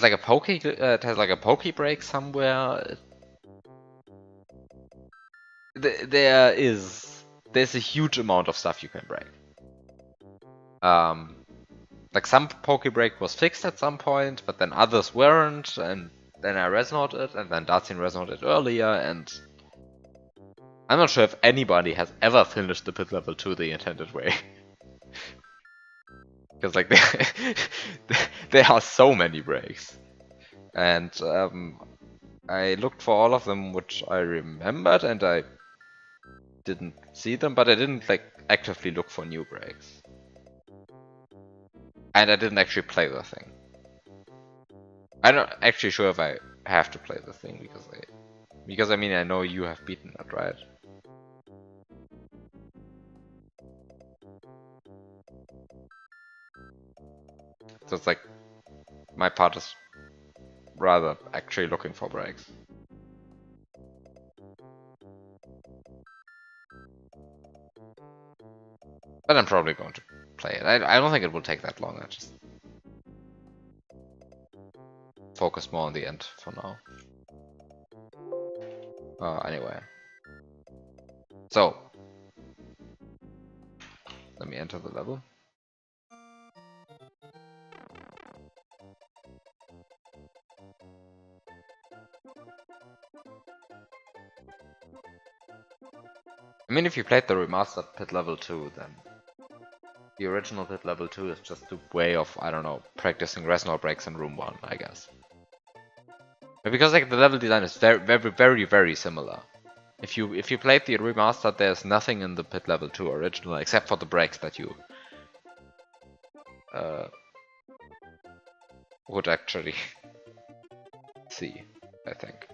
like a pokey break somewhere. There's a huge amount of stuff you can break. Like some Poke Break was fixed at some point, but then others weren't, and then I resonated it, and then Dartsin resonated earlier, and I'm not sure if anybody has ever finished the pit level 2 the intended way. Because like there are so many breaks. And I looked for all of them which I remembered, and I didn't see them, but I didn't like actively look for new breaks. And I didn't actually play the thing. I'm not actually sure if I have to play the thing, because Because I mean, I know you have beaten it, right? So it's like, my part is rather actually looking for breaks. But I'm probably going to play it. I don't think it will take that long. I just focus more on the end for now. Anyway. So, let me enter the level. I mean, if you played the remastered pit level 2, then the original pit level 2 is just a way of, I don't know, practicing Resnor breaks in room 1, I guess. But because like the level design is very similar. If you played the remastered, there's nothing in the pit level 2 original except for the breaks that you would actually see, I think.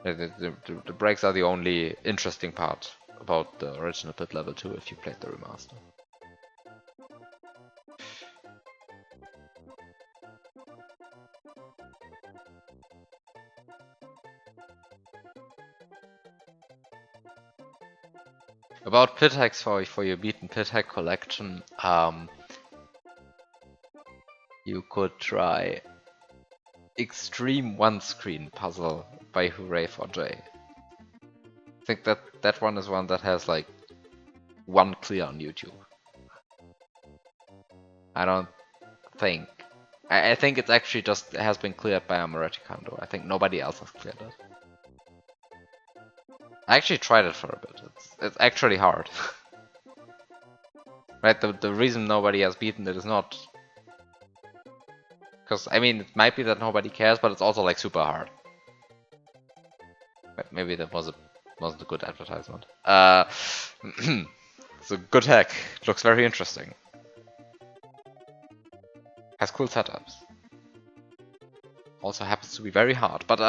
The breaks are the only interesting part about the original pit level 2 if you played the remaster. About pit hacks for your beaten pit hack collection, you could try Extreme One Screen Puzzle by Hooray for J. I think that one is one that has like one clear on YouTube. I don't think. I think it's actually just has been cleared by Amoretti Kondo. I think nobody else has cleared it. I actually tried it for a bit. It's actually hard. Right, the reason nobody has beaten it is not because I mean it might be that nobody cares, but it's also like super hard. But maybe that wasn't a good advertisement. It's a good hack. It looks very interesting. Has cool setups. Also happens to be very hard, but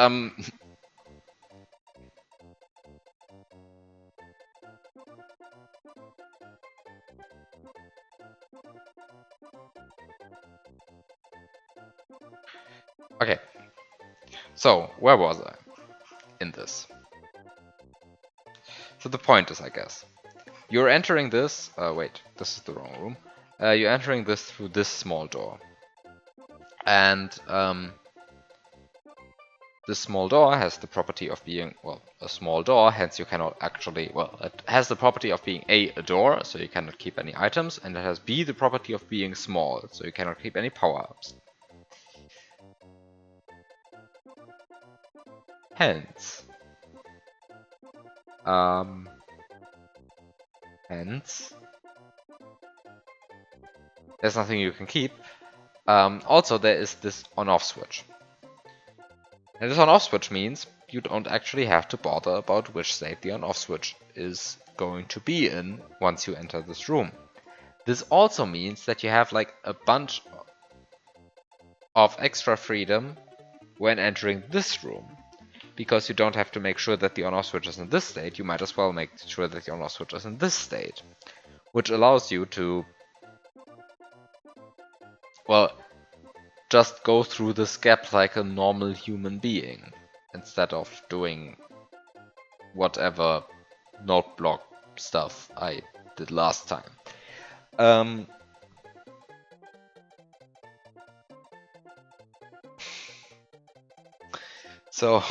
okay. So where was I in this? So the point is, I guess, you're entering this. Wait, this is the wrong room. You're entering this through this small door, and this small door has the property of being, well, a small door, hence you cannot actually, well, it has the property of being A, a door, so you cannot keep any items, and it has B, the property of being small, so you cannot keep any power-ups. Hence, there's nothing you can keep. Also, there is this on-off switch. And this on-off switch means you don't actually have to bother about which state the on-off switch is going to be in once you enter this room. This also means that you have like a bunch of extra freedom when entering this room. Because you don't have to make sure that the on-off switch is in this state, you might as well make sure that the on-off switch is in this state. Which allows you to, well, just go through this gap like a normal human being, instead of doing whatever note block stuff I did last time. So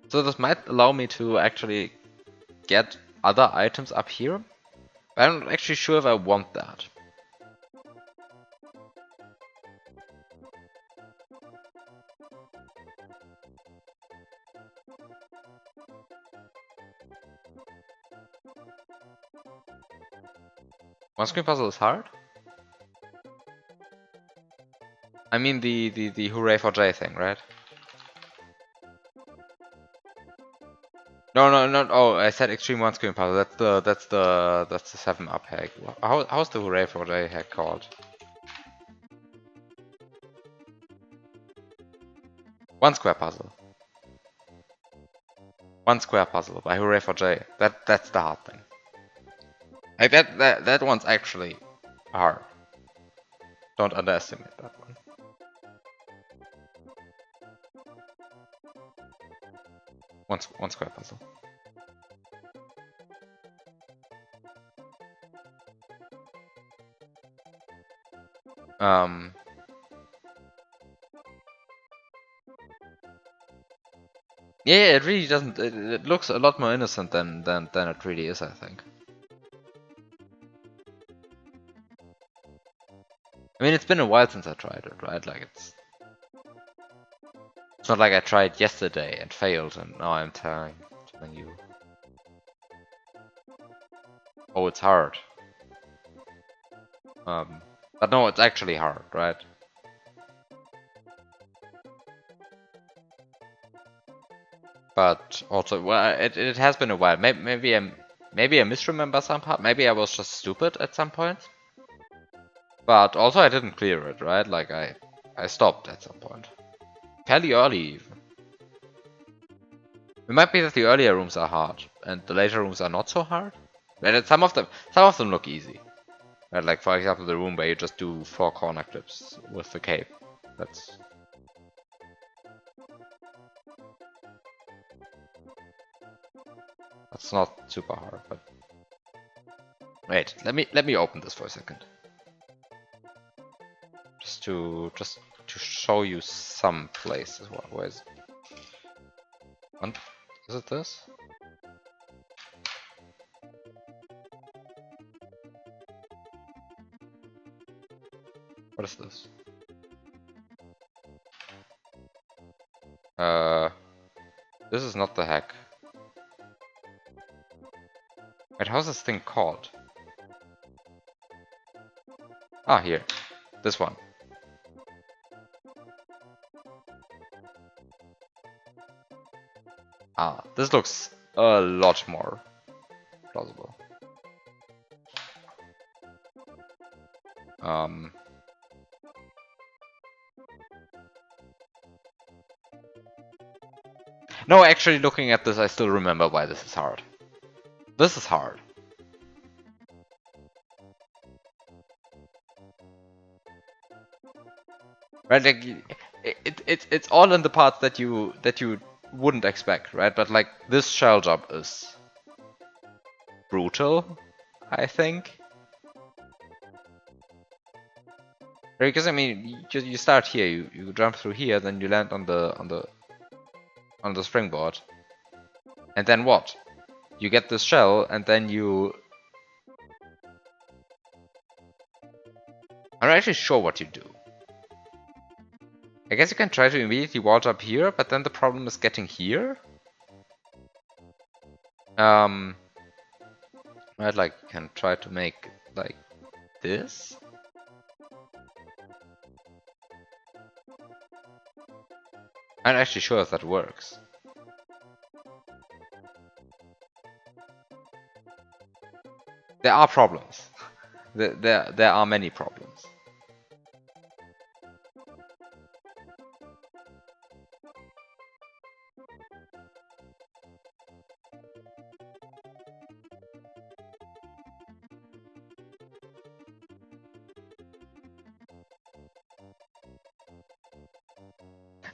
so this might allow me to actually get other items up here, but I'm not actually sure if I want that. One screen puzzle is hard? I mean the Hooray for J thing, right? No. Oh, I said extreme one screen puzzle. That's the 7-up hack. How's the Hooray for J hack called? One square puzzle. One square puzzle by Hooray for J. That's the hard thing. Like that one's actually hard. Don't underestimate that one. One square puzzle. Um. Yeah, it really doesn't. It looks a lot more innocent than it really is, I think. I mean, it's been a while since I tried it, right? Like it's not like I tried yesterday and failed, and now I'm telling you. Oh, it's hard. But no, it's actually hard, right? But also, well, it has been a while. Maybe I misremember some part. Maybe I was just stupid at some point. But also, I didn't clear it, right? Like I stopped at some point, fairly early even. It might be that the earlier rooms are hard and the later rooms are not so hard. But some of them look easy. Right? Like for example, the room where you just do 4 corner clips with the cape. That's not super hard, but wait, let me open this for a second. Just to show you some places. Where is it? Is it this? What is this? This is not the hack. Wait, how's this thing called? Ah, here. This one. Ah, this looks a lot more plausible. No, actually looking at this, I still remember why this is hard. This is hard. Right, like it's all in the parts that you wouldn't expect, right? But like this shell job is brutal, I think. Because I mean, you start here, you jump through here, then you land on the springboard, and then what? You get this shell, and then you. I'm not actually sure what you do. I guess you can try to immediately wall jump here, but then the problem is getting here. Right, like you can try to make like this. I'm not actually sure if that works. There are problems. There are many problems.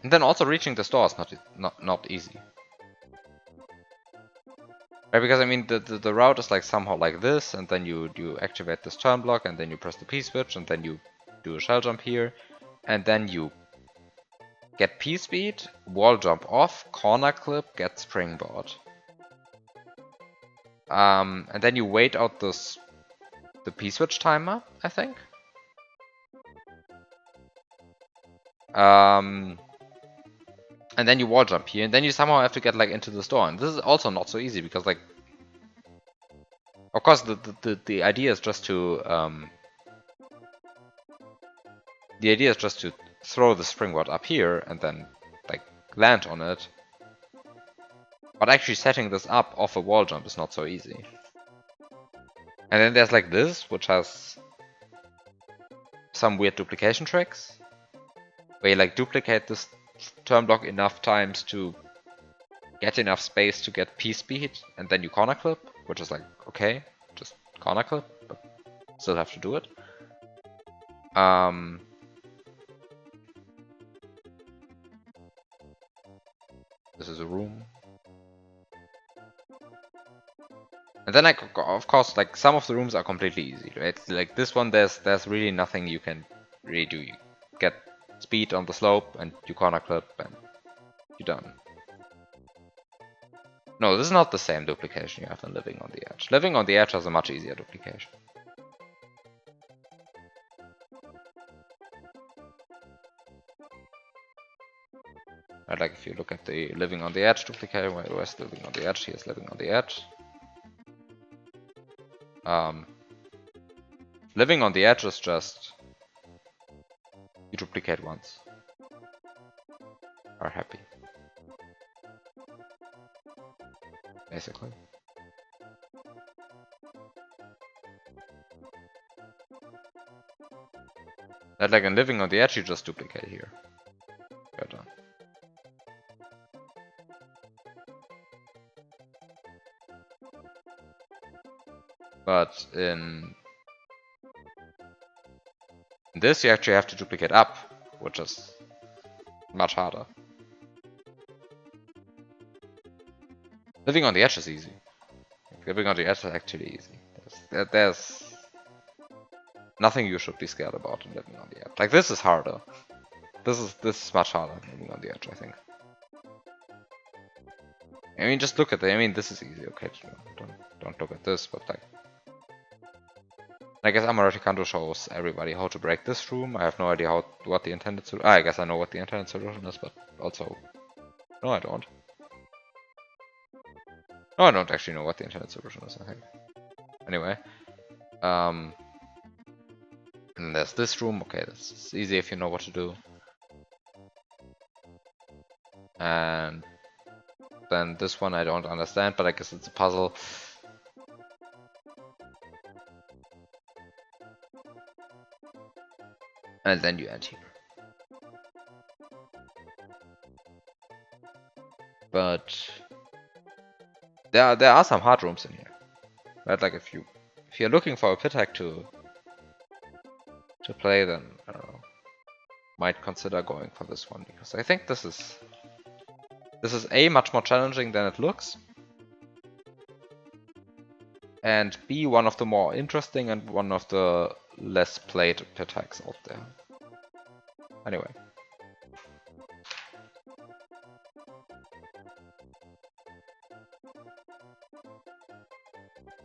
And then also reaching the store is not easy. Right, because I mean the route is like somehow like this, and then you activate this turn block, and then you press the P switch, and then you do a shell jump here, and then you get P speed, wall jump off, corner clip, get springboard. And then you wait out the P switch timer, I think. And then you wall jump here, and then you somehow have to get like into the store. And this is also not so easy because like, of course, the idea is just to throw the springboard up here and then like land on it. But actually setting this up off a wall jump is not so easy. And then there's like this, which has some weird duplication tricks. Where you like duplicate this turn block enough times to get enough space to get P speed, and then you corner clip, which is like, okay, just corner clip, but still have to do it. This is a room. And then of course, like some of the rooms are completely easy, right? Like this one, there's really nothing you can really do. You get speed on the slope, and you corner clip, and you're done. No, this is not the same duplication you have than Living on the Edge. Living on the Edge has a much easier duplication. Right, like if you look at the Living on the Edge duplication, where's Living on the Edge? Here's Living on the Edge. Living on the Edge is just you duplicate once. Are happy. Basically. That like in Living on the Edge you just duplicate here. You're done. But in this you actually have to duplicate up, which is much harder. Living on the Edge is easy. Living on the Edge is actually easy. There's nothing you should be scared about in Living on the Edge. Like this is harder. This is much harder than Living on the Edge, I think. I mean, just look at it. I mean, this is easy. Okay, don't look at this, but like, I guess Amarati shows everybody how to break this room. I have no idea what the intended solution. I guess I know what the intended solution is, but also, no, I don't. No, I don't actually know what the intended solution is. I think. Anyway, and there's this room. Okay, this is easy if you know what to do. And then this one I don't understand, but I guess it's a puzzle. And then you end here. But there are some hard rooms in here. Right? Like if you're looking for a pit hack to play, then I don't know. Might consider going for this one, because I think this is A, much more challenging than it looks, and B, one of the more interesting and one of the less played pit hacks out there. Anyway.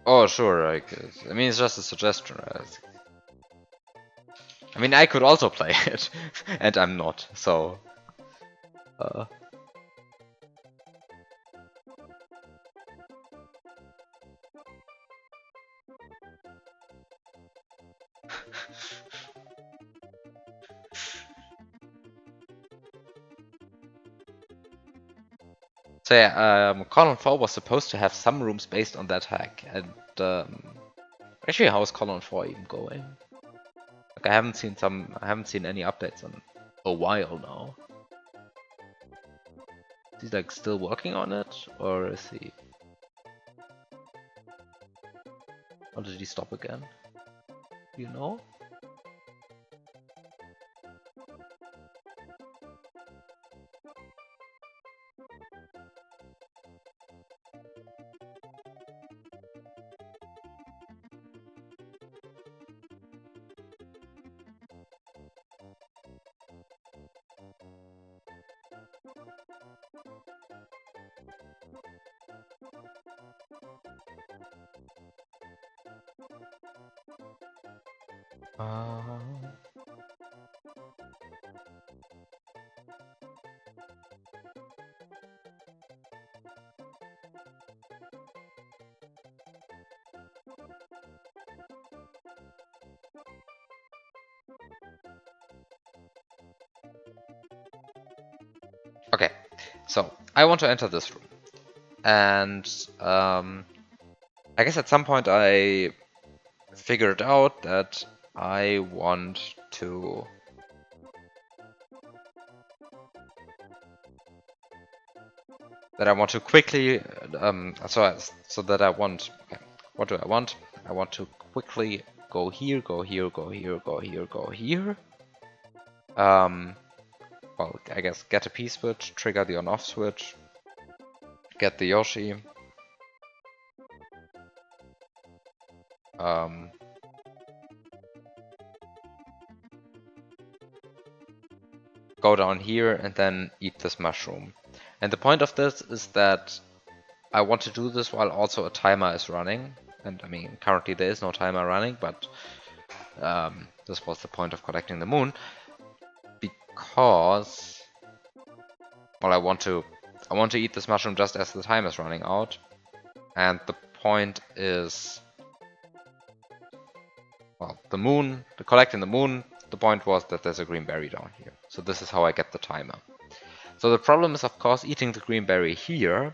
Oh, sure, I mean, it's just a suggestion, right? I mean, I could also play it, and I'm not, so... So yeah, Column 4 was supposed to have some rooms based on that hack, and actually, how is Column 4 even going? Like, I haven't seen any updates in a while now. Is he like still working on it, or is he? Or did he stop again? Do you know? Okay, so I want to enter this room. And I guess at some point I figured out that I want to quickly so that I want okay, what do I want? I want to quickly go here, go here, go here, go here, go here. Well, I guess get a P switch, trigger the on-off switch, get the Yoshi. Go down here and then eat this mushroom. And the point of this is that I want to do this while also a timer is running. And I mean, currently there is no timer running, but this was the point of collecting the moon. Because, well, I want to eat this mushroom just as the time is running out. And the point is, well, collecting the moon, the point was that there's a green berry down here. So this is how I get the timer. So the problem is, of course, eating the green berry here.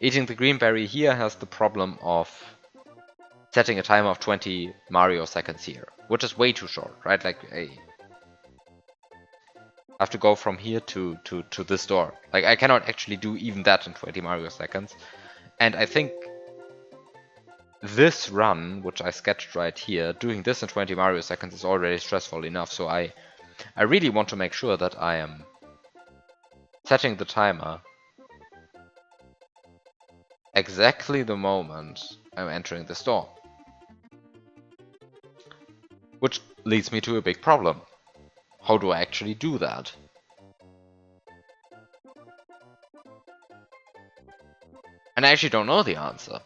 Eating the green berry here has the problem of setting a timer of 20 Mario seconds here, which is way too short, right? Like, I have to go from here to this door. Like, I cannot actually do even that in 20 Mario seconds. And I think this run, which I sketched right here, doing this in 20 Mario seconds is already stressful enough. So I really want to make sure that I am setting the timer exactly the moment I'm entering this door. Which leads me to a big problem. How do I actually do that? And I actually don't know the answer.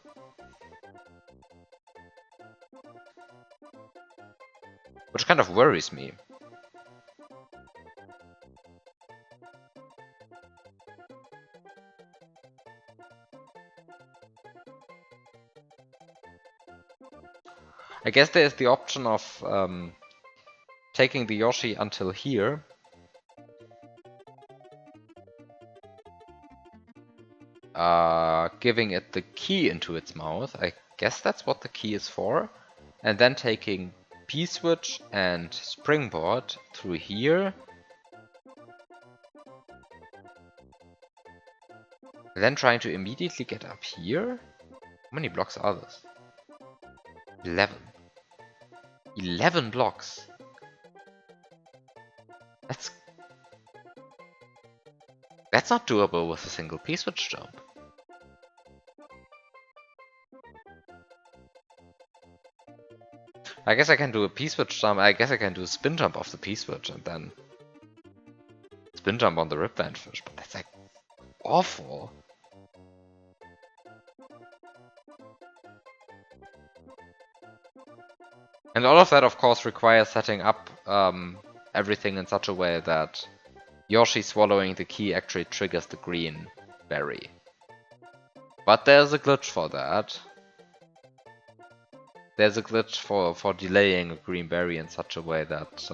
Which kind of worries me. I guess there's the option of taking the Yoshi until here. Giving it the key into its mouth. I guess that's what the key is for. And then taking P-switch and springboard through here. Then trying to immediately get up here. How many blocks are this? 11. 11 blocks. That's not doable with a single P-switch jump. I guess I can do a P-switch jump. I guess I can do a spin jump off the P-switch and then spin jump on the Ripband fish, but that's like awful. And all of that, of course, requires setting up everything in such a way that Yoshi swallowing the key actually triggers the green berry. But there's a glitch for that. There's a glitch for delaying a green berry in such a way that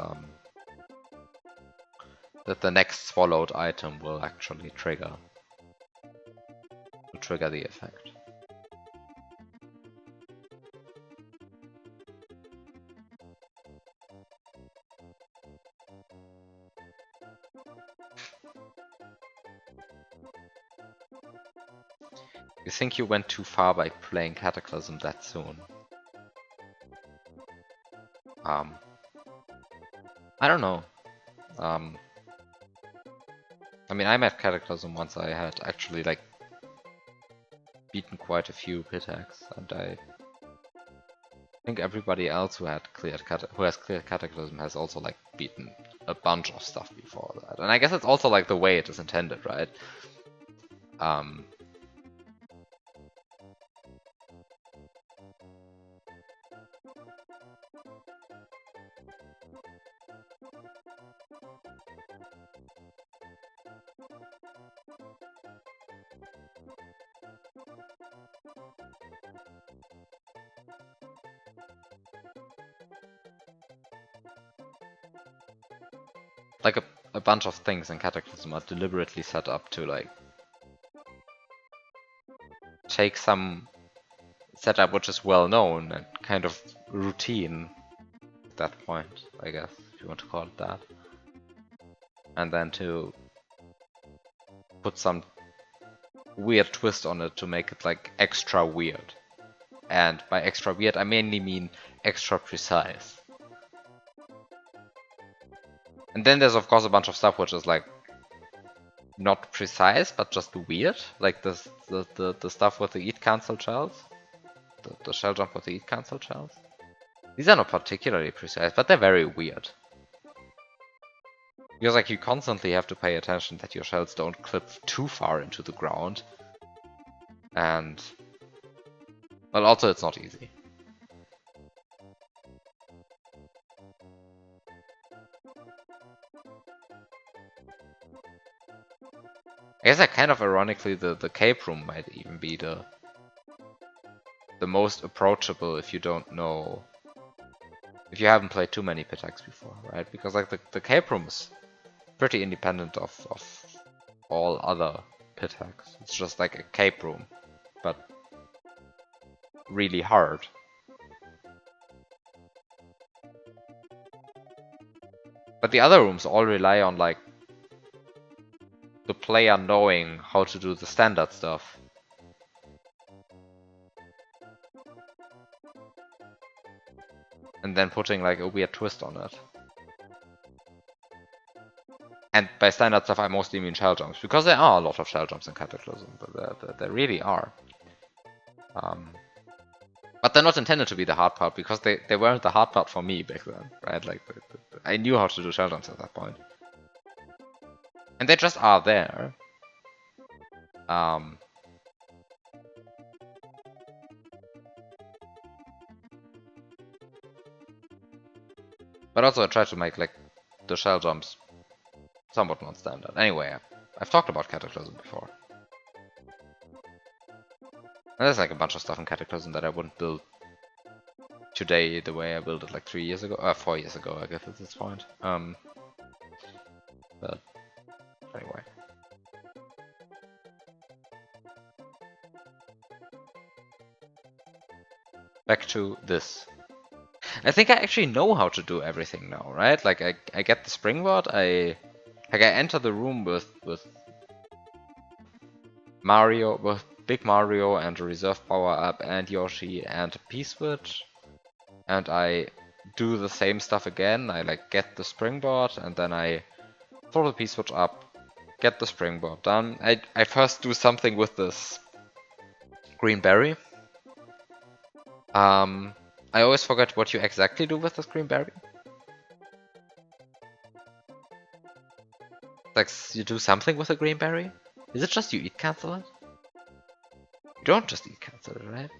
that the next swallowed item will actually trigger the effect. You think you went too far by playing Cataclysm that soon? I don't know. I mean, I met Cataclysm once I had actually like beaten quite a few pit hacks, and I think everybody else who has cleared Cataclysm has also like beaten a bunch of stuff before that. And I guess it's also like the way it is intended, right? like a bunch of things in Cataclysm are deliberately set up to like take some setup which is well known and kind of routine at that point, I guess, if you want to call it that. And then to put some weird twist on it to make it like extra weird. And by extra weird, I mainly mean extra precise. And then there's of course a bunch of stuff which is like not precise, but just weird, like this, the stuff with the eat cancel shells, the shell jump with the eat cancel shells. These are not particularly precise, but they're very weird. Because like you constantly have to pay attention that your shells don't clip too far into the ground. And well, also it's not easy. I guess that kind of ironically the cape room might even be the most approachable if you don't know, if you haven't played too many Pitax before, right? Because like the cape room is pretty independent of all other Pitax. It's just like a cape room, but really hard. But the other rooms all rely on like the player knowing how to do the standard stuff. And then putting like a weird twist on it. And by standard stuff I mostly mean shell jumps, because there are a lot of shell jumps in Cataclysm, but there really are. But they're not intended to be the hard part, because they weren't the hard part for me back then, right? Like, I knew how to do shell jumps at that point. And they just are there. But also I tried to make like the shell jumps somewhat non-standard. Anyway, I've talked about Cataclysm before. And there's like a bunch of stuff in Cataclysm that I wouldn't build today the way I built it like 3 years ago, 4 years ago, I guess at this point. But anyway. Back to this. I think I actually know how to do everything now, right? Like I get the springboard, I enter the room with Mario, with Big Mario and a reserve power up and Yoshi and a P-switch, and I do the same stuff again. I like get the springboard and then I throw the P-switch up, get the springboard done. I first do something with this green berry. I always forget what you exactly do with this green berry. Like, you do something with a green berry? Is it just you eat cancel it? You don't just eat cancel it, right?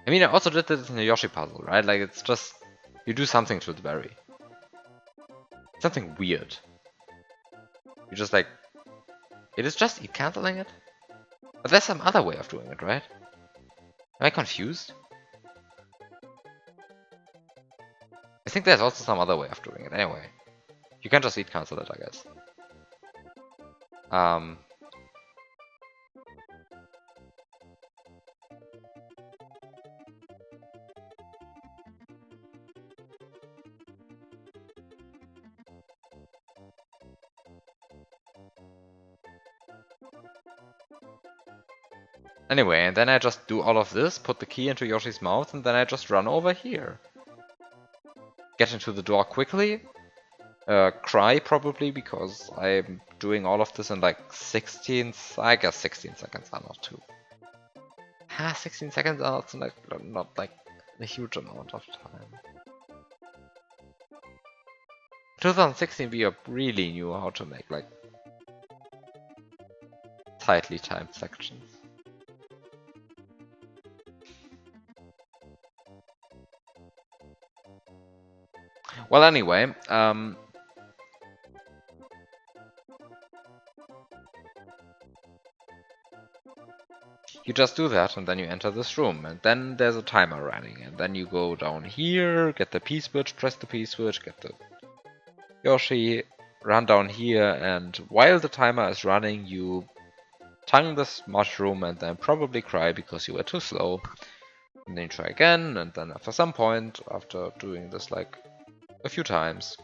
I mean, I also did this in the Yoshi puzzle, right? Like, it's just, you do something to the berry. Something weird. You just like, it is just eat canceling it? But there's some other way of doing it, right? Am I confused? I think there's also some other way of doing it. Anyway, you can just eat cancel it, I guess. Anyway, and then I just do all of this, put the key into Yoshi's mouth, and then I just run over here. Get into the door quickly. Cry probably, because I'm doing all of this in like 16, I guess 16 seconds are not too. 16 seconds are not like a huge amount of time. 2016 we really knew how to make like tightly timed sections. Well, anyway, you just do that, and then you enter this room, and then there's a timer running, and then you go down here, get the P-switch, press the P-switch, get the Yoshi, run down here, and while the timer is running, you tongue this mushroom and then probably cry because you were too slow. And then you try again, and then after some point, after doing this like a few times,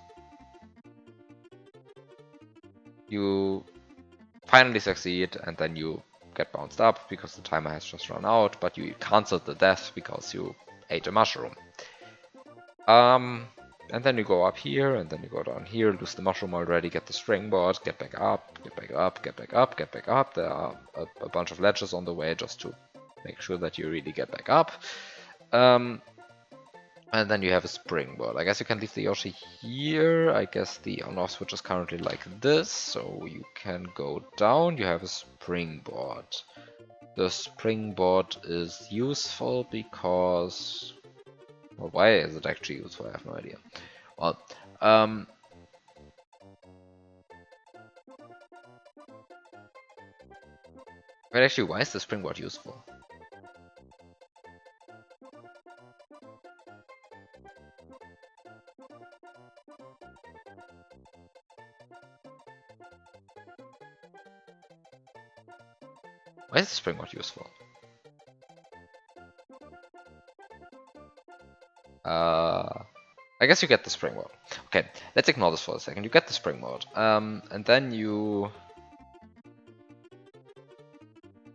you finally succeed, and then you get bounced up because the timer has just run out, but you cancelled the death because you ate a mushroom. And then you go up here, and then you go down here, lose the mushroom already, get the springboard, get back up, get back up, get back up, get back up. There are a bunch of ledges on the way just to make sure that you really get back up. And then you have a springboard. I guess you can leave the Yoshi here. I guess the on-off switch is currently like this, so you can go down. You have a springboard. The springboard is useful because... Well, why is it actually useful? I have no idea. Well, but actually, why is the springboard useful? Why is the springboard useful? I guess you get the springboard. Okay, let's ignore this for a second. You get the springboard, and then you...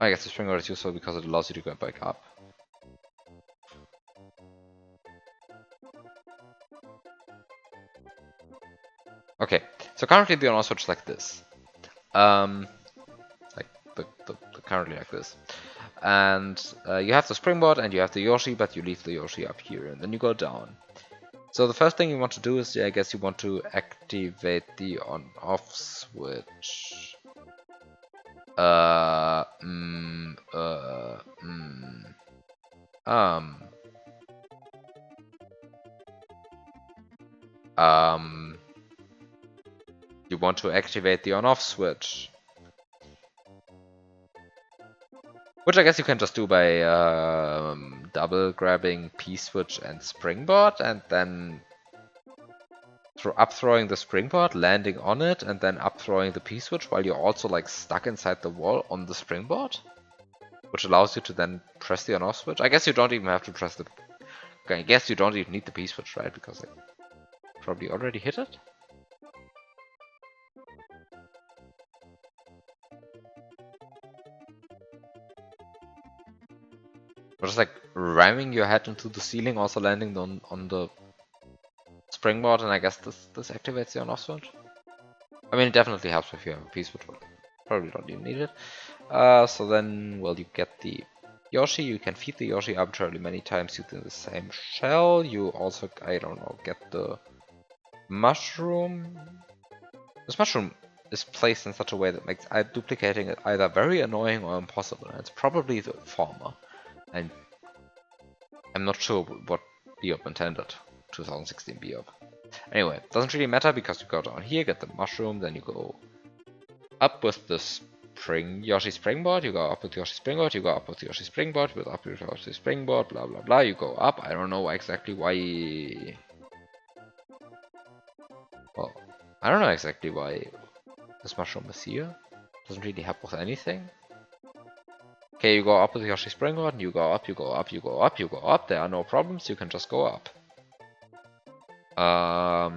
I guess the springboard is useful because it allows you to go back up. Okay, so currently the on-off switch is like this. Like currently like this. And you have the springboard and you have the Yoshi, but you leave the Yoshi up here, and then you go down. So the first thing you want to do is, I guess you want to activate the on-off switch. You want to activate the on-off switch. Which I guess you can just do by double grabbing P-switch and springboard, and then up throwing the springboard, landing on it, and then up throwing the P-switch while you're also like stuck inside the wall on the springboard, which allows you to then press the on-off switch. I guess you don't even have to press the... I guess you don't even need the P-switch, right? Because I probably already hit it. Or just like ramming your head into the ceiling, also landing on the springboard, and I guess this activates the on-off switch. I mean, it definitely helps if you have a P-switch, but probably don't even need it. So then, well, you get the Yoshi. You can feed the Yoshi arbitrarily many times using the same shell. You also, I don't know, get the mushroom. This mushroom is placed in such a way that makes duplicating it either very annoying or impossible, and it's probably the former. And I'm not sure what TheBiob intended. 2016 TheBiob. Anyway, doesn't really matter because you go down here, get the mushroom, then you go up with the Yoshi springboard, you go up with Yoshi springboard, you go up with Yoshi springboard, with up with Yoshi springboard, blah blah blah, you go up. I don't know exactly why... Well, I don't know exactly why this mushroom is here. Doesn't really help with anything. Okay, you go up with Yoshi springboard, and you go up, you go up, you go up, you go up. There are no problems, you can just go up. I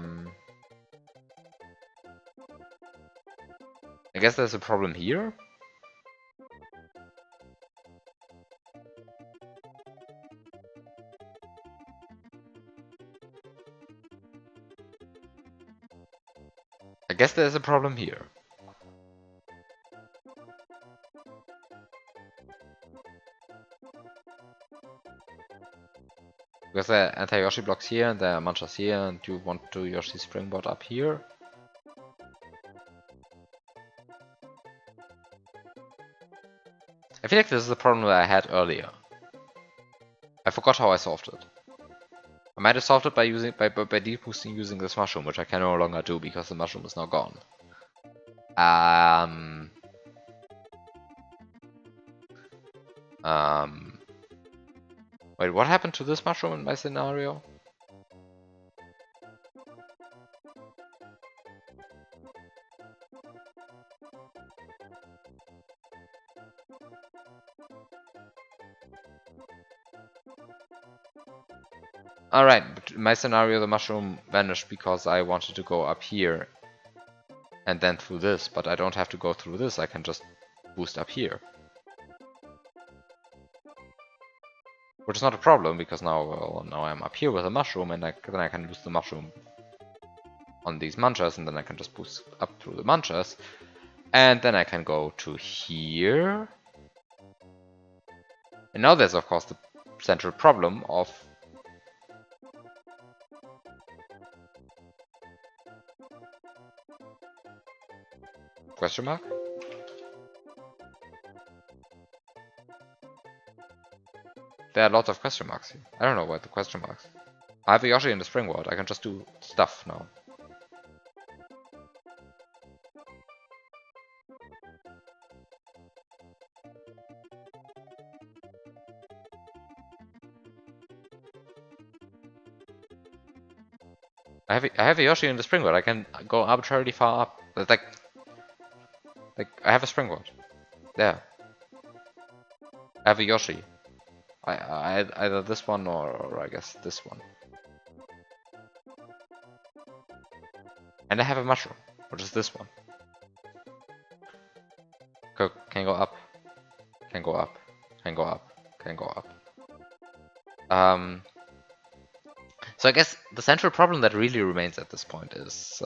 guess there's a problem here. I guess there's a problem here. Because there are anti-Yoshi blocks here, and there are manchas here, and you want to Yoshi springboard up here. I feel like this is the problem that I had earlier. I forgot how I solved it. I might have solved it by deboosting using this mushroom, which I can no longer do because the mushroom is now gone. Um, Wait, what happened to this mushroom in my scenario? Alright, but in my scenario the mushroom vanished because I wanted to go up here and then through this, but I don't have to go through this, I can just boost up here. Which is not a problem, because now, well, now I'm up here with a mushroom, and then I can use the mushroom on these munchers, and then I can just boost up through the munchers. And then I can go to here. And now there's of course the central problem of question mark? There are lots of question marks here. I don't know what the question marks. I have a Yoshi in the spring world. I can just do stuff now. I have a Yoshi in the spring world. I can go arbitrarily far up. Like I have a spring world. There. I have a Yoshi. Either this one or I guess this one. And I have a mushroom, which is this one. Can go up. Can go up. Can go up. Can go up. So I guess the central problem that really remains at this point is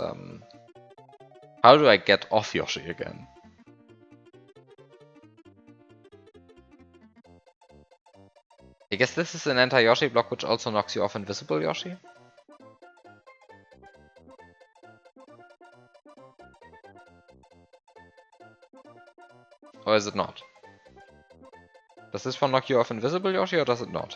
how do I get off Yoshi again? I guess this is an anti-Yoshi block which also knocks you off invisible Yoshi? Or is it not? Does this one knock you off invisible Yoshi or does it not?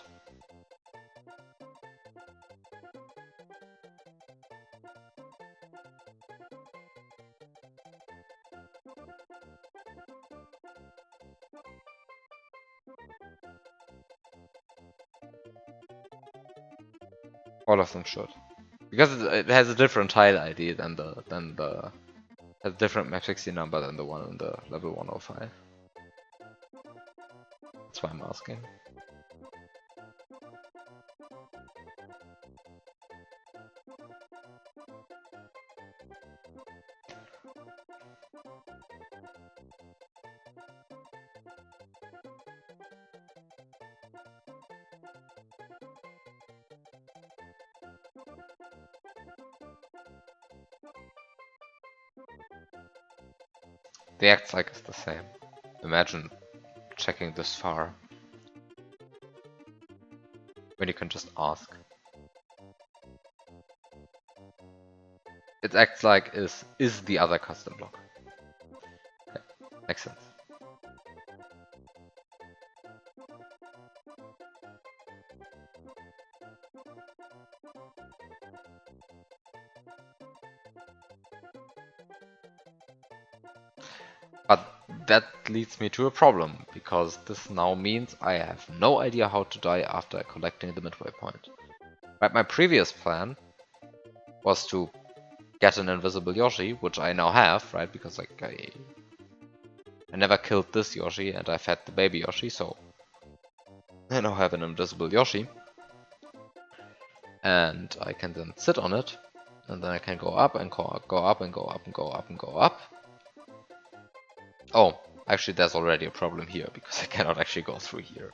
All of them should. Because it has a different tile ID than the has a different map 60 number than the one in the level 105. That's why I'm asking. The act cycle is the same. Imagine checking this far when you can just ask. It acts like is the other custom block. Okay, makes sense. But that leads me to a problem, because this now means I have no idea how to die after collecting the midway point. Right, my previous plan was to get an invisible Yoshi, which I now have, right, because like I never killed this Yoshi and I fed the baby Yoshi, so I now have an invisible Yoshi. And I can then sit on it, and then I can go up and go up and go up and go up and go up. Oh, actually there's already a problem here, because I cannot actually go through here.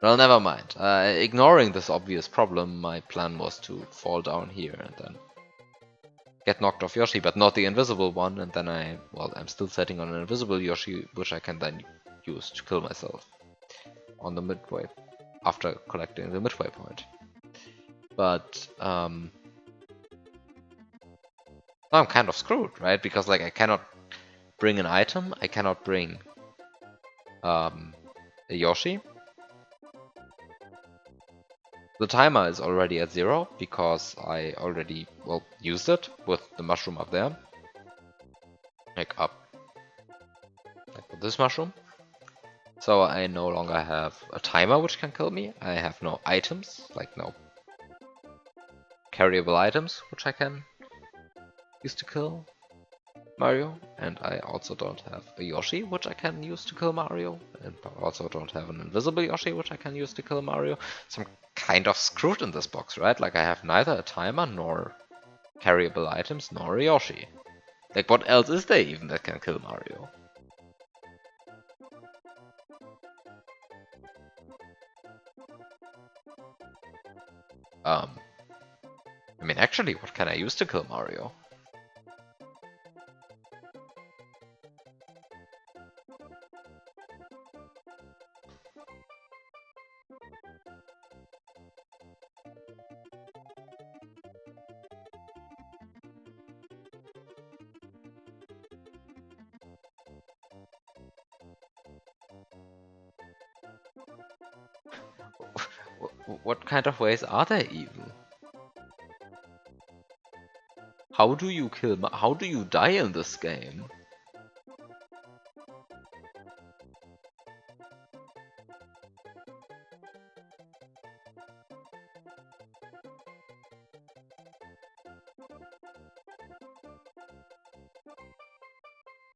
Well, never mind. Ignoring this obvious problem, my plan was to fall down here and then get knocked off Yoshi, but not the invisible one, and then I'm still sitting on an invisible Yoshi, which I can then use to kill myself on the midway, after collecting the midway point. But, now I'm kind of screwed, right? Because, like, I cannot bring an item, I cannot bring a Yoshi. The timer is already at 0 because I already, well, used it with the mushroom up there. Like up. Like with this mushroom. So I no longer have a timer which can kill me. I have no items, like no carryable items which I can use to kill Mario. And I also don't have a Yoshi which I can use to kill Mario. And I also don't have an invisible Yoshi which I can use to kill Mario. So I'm kind of screwed in this box, right? Like I have neither a timer nor carryable items nor a Yoshi. Like what else is there even that can kill Mario? Um, I mean, actually, what can I use to kill Mario? What kind of ways are there even? How do you kill how do you die in this game?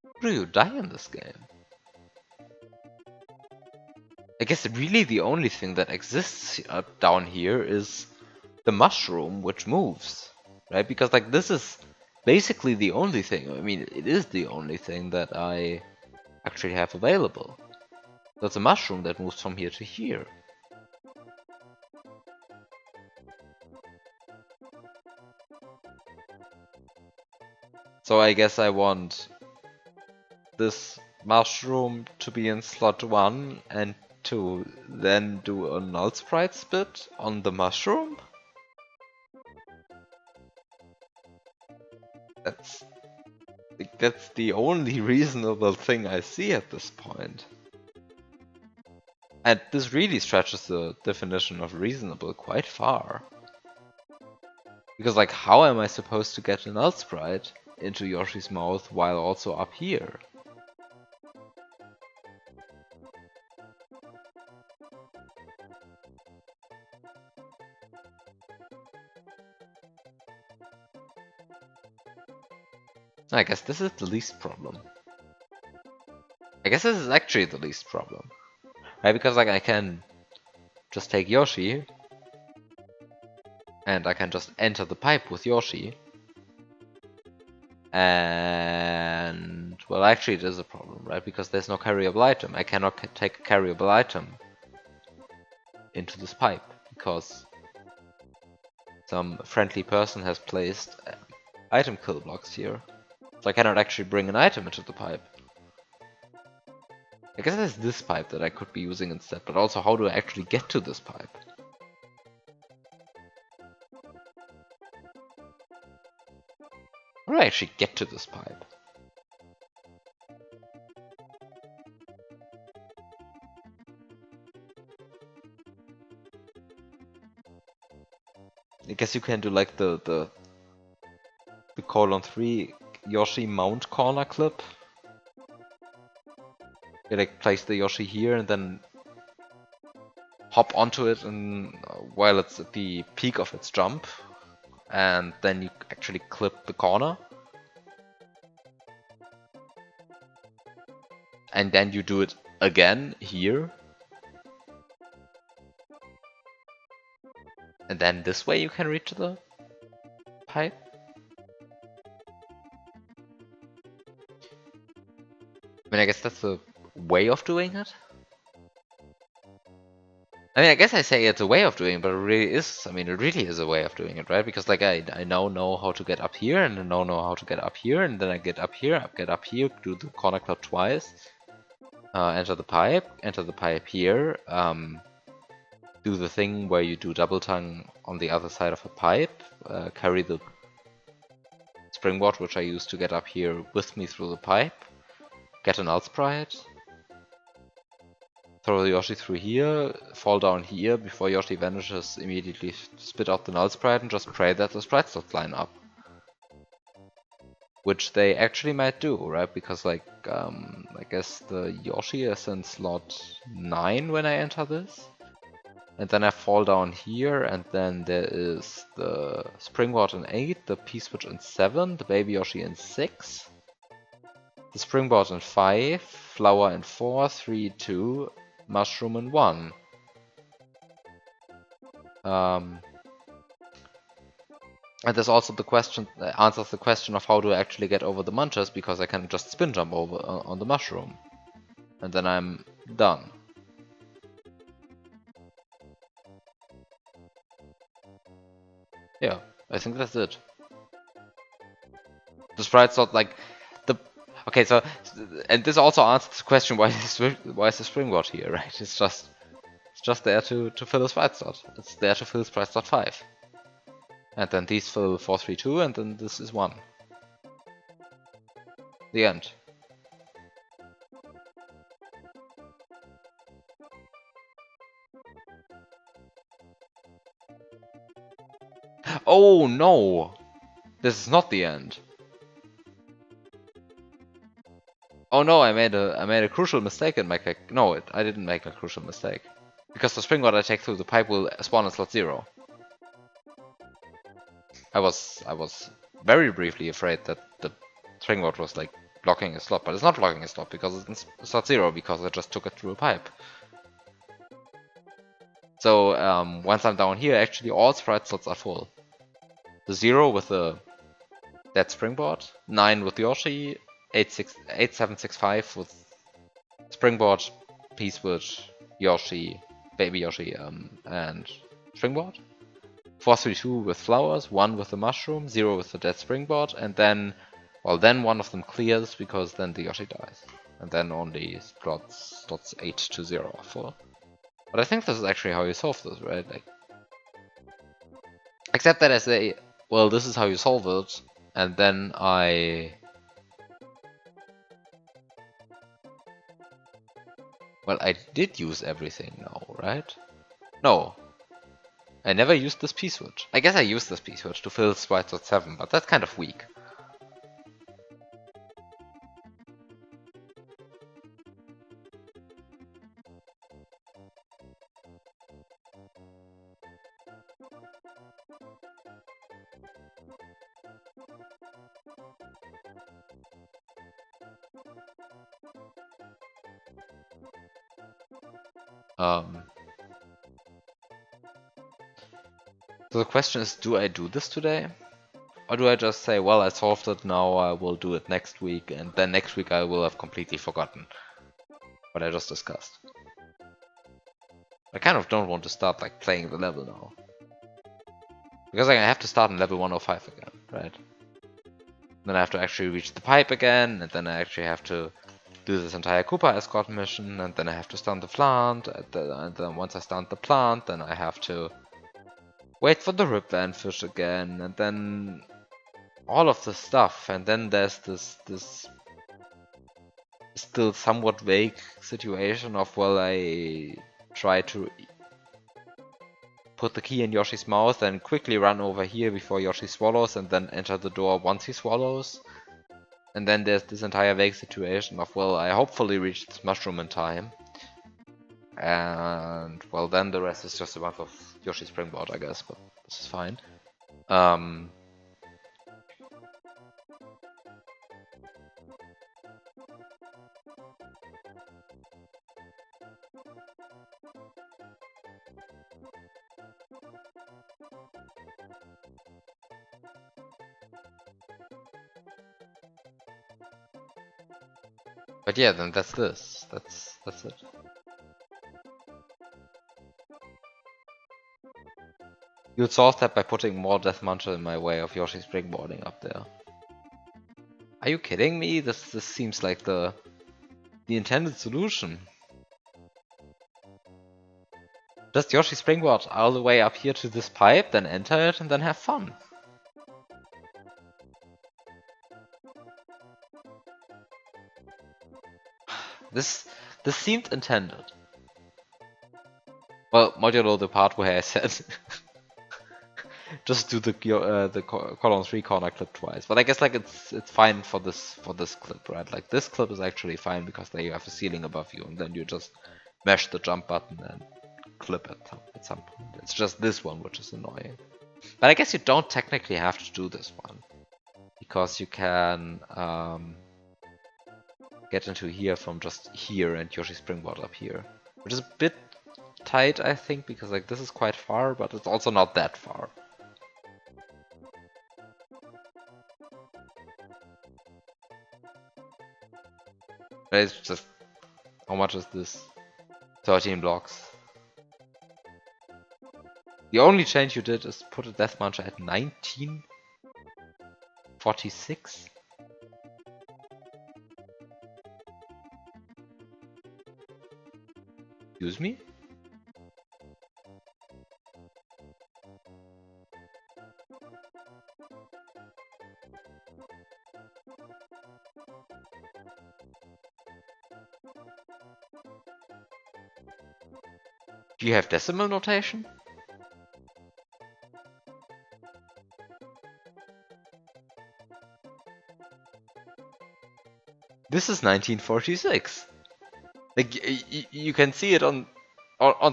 How do you die in this game? I guess really the only thing that exists down here is the mushroom which moves, right? Because like this is basically the only thing, I mean it is the only thing that I actually have available. That's a mushroom that moves from here to here. So I guess I want this mushroom to be in slot 1 and to then do a null sprite spit on the mushroom? That's that's the only reasonable thing I see at this point. And this really stretches the definition of reasonable quite far. Because like how am I supposed to get a null sprite into Yoshi's mouth while also up here? I guess this is the least problem. I guess this is actually the least problem. Right, because like I can just take Yoshi and I can just enter the pipe with Yoshi. And well, actually it is a problem, right? Because there's no carryable item. I cannot take a carryable item into this pipe because some friendly person has placed item kill blocks here. So I cannot actually bring an item into the pipe. I guess there's this pipe that I could be using instead, but also how do I actually get to this pipe? How do I actually get to this pipe? I guess you can do like the colon 3 Yoshi mount corner clip. You like place the Yoshi here and then hop onto it and while it's at the peak of its jump, and then you actually clip the corner. And then you do it again here. And then this way you can reach the pipe. I mean, I guess that's a way of doing it. I mean, I guess I say it's a way of doing it, but it really is. I mean, it really is a way of doing it, right? Because like I now know how to get up here, and I now know how to get up here, and then I get up here, do the corner club twice, enter the pipe here, do the thing where you do double tongue on the other side of a pipe, carry the springboard which I use to get up here with me through the pipe, get an alt sprite, throw the Yoshi through here, fall down here before Yoshi vanishes, immediately spit out the null sprite and just pray that the sprites don't line up. which they actually might do, right? Because like, I guess the Yoshi is in slot 9 when I enter this. And then I fall down here, and then there is the Springboard in 8, the P-Switch in 7, the Baby Yoshi in 6, the Springboard in 5, Flower in 4, 3, 2, Mushroom in 1. And there's also the question, answers the question of how do I actually get over the munchers, because I can just spin jump over on the mushroom. And then I'm done. Yeah, I think that's it. The sprite's not like the okay. So, and this also answers the question why is the springboard here, right? It's just there to fill a sprite slot. It's there to fill sprite slot 5, and then these fill 4, 3, 2, and then this is 1. The end. Oh no! This is not the end. Oh no, I made a crucial mistake in my cake. No, I didn't make a crucial mistake. Because the springboard I take through the pipe will spawn in slot 0. I was very briefly afraid that the springboard was like blocking a slot, but it's not blocking a slot because it's in slot 0 because I just took it through a pipe. So once I'm down here, actually all sprite slots are full. The 0 with the dead springboard, 9 with Yoshi, 8765 with springboard, P-Switch, Yoshi, Baby Yoshi, and springboard. 432 with flowers, 1 with the mushroom, 0 with the dead springboard, and then, well, then one of them clears because then the Yoshi dies. And then only slots 8 to 0 are full. But I think this is actually how you solve this, right? Like, except that I say, well, this is how you solve it, and then well, I did use everything now, right? No. I never used this P-Switch. I guess I used this P-Switch to fill sprite slot 7, but that's kind of weak. So the question is, do I do this today? Or do I just say, well, I solved it, now I will do it next week, and then next week I will have completely forgotten what I just discussed. I kind of don't want to start like playing the level now. Because like, I have to start in level 105 again, right? Then I have to actually reach the pipe again, and then I actually have to do this entire Koopa escort mission, and then I have to stun the plant, and then once I stun the plant, then I have to wait for the Rip Van fish again, and then all of this stuff, and then there's this still somewhat vague situation of, well, I try to put the key in Yoshi's mouth and quickly run over here before Yoshi swallows and then enter the door once he swallows. And then there's this entire vague situation of, well, I hopefully reach this mushroom in time. And, well, then the rest is just a bunch of Yoshi Springboard, I guess, but this is fine. But yeah, then that's this. That's it. You'd solve that by putting more Death Muncher in my way of Yoshi springboarding up there. Are you kidding me? This seems like the intended solution. Just Yoshi springboard all the way up here to this pipe, then enter it, and then have fun. This seemed intended. Well, modulo the part where I said just do the column 3 corner clip twice. But I guess like it's fine for this clip, right? Like this clip is actually fine because there you have a ceiling above you, and then you just mash the jump button and clip at some point. It's just this one which is annoying. But I guess you don't technically have to do this one because you can get into here from just here and Yoshi Springboard up here, which is a bit tight, I think, because like this is quite far, but it's also not that far. But it's just, how much is this? 13 blocks. The only change you did is put a death launcher at 1946. Excuse me? Do you have decimal notation? This is 1946. Like you can see it on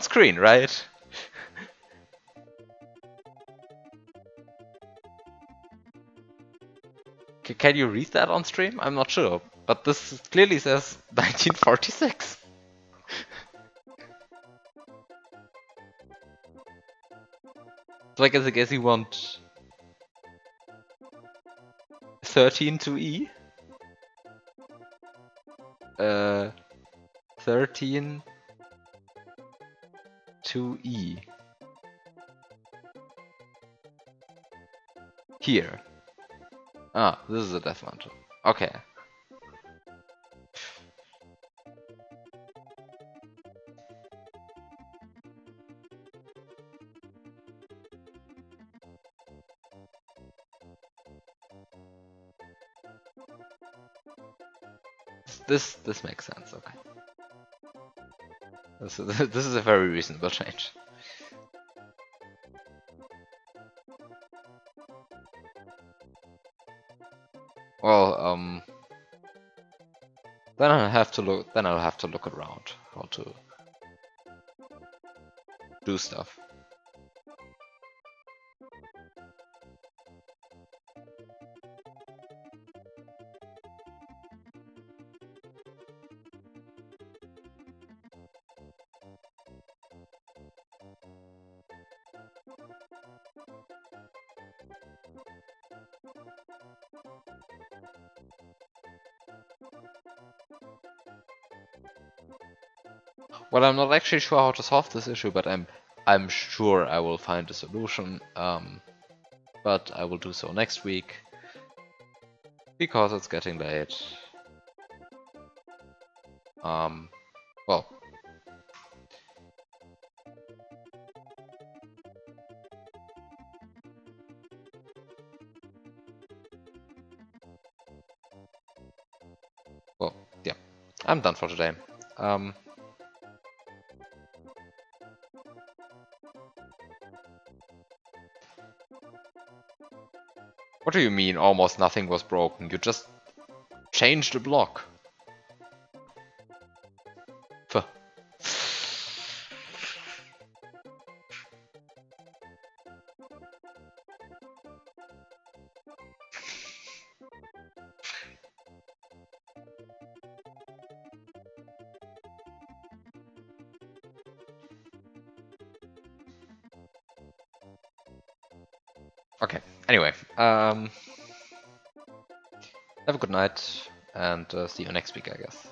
screen, right? Can you read that on stream? I'm not sure, but this clearly says 1946. So I guess you want 13 to E? 13 to E. Here. Ah, this is a death launcher. Okay. This makes sense, okay. This is a very reasonable change. Well, then I'll have to look around how to do stuff. Well, I'm not actually sure how to solve this issue, but I'm sure I will find a solution. But I will do so next week because it's getting late. Well, yeah, I'm done for today. What do you mean almost nothing was broken? You just changed a block. Fuh. Okay, anyway, have a good night and see you next week, I guess.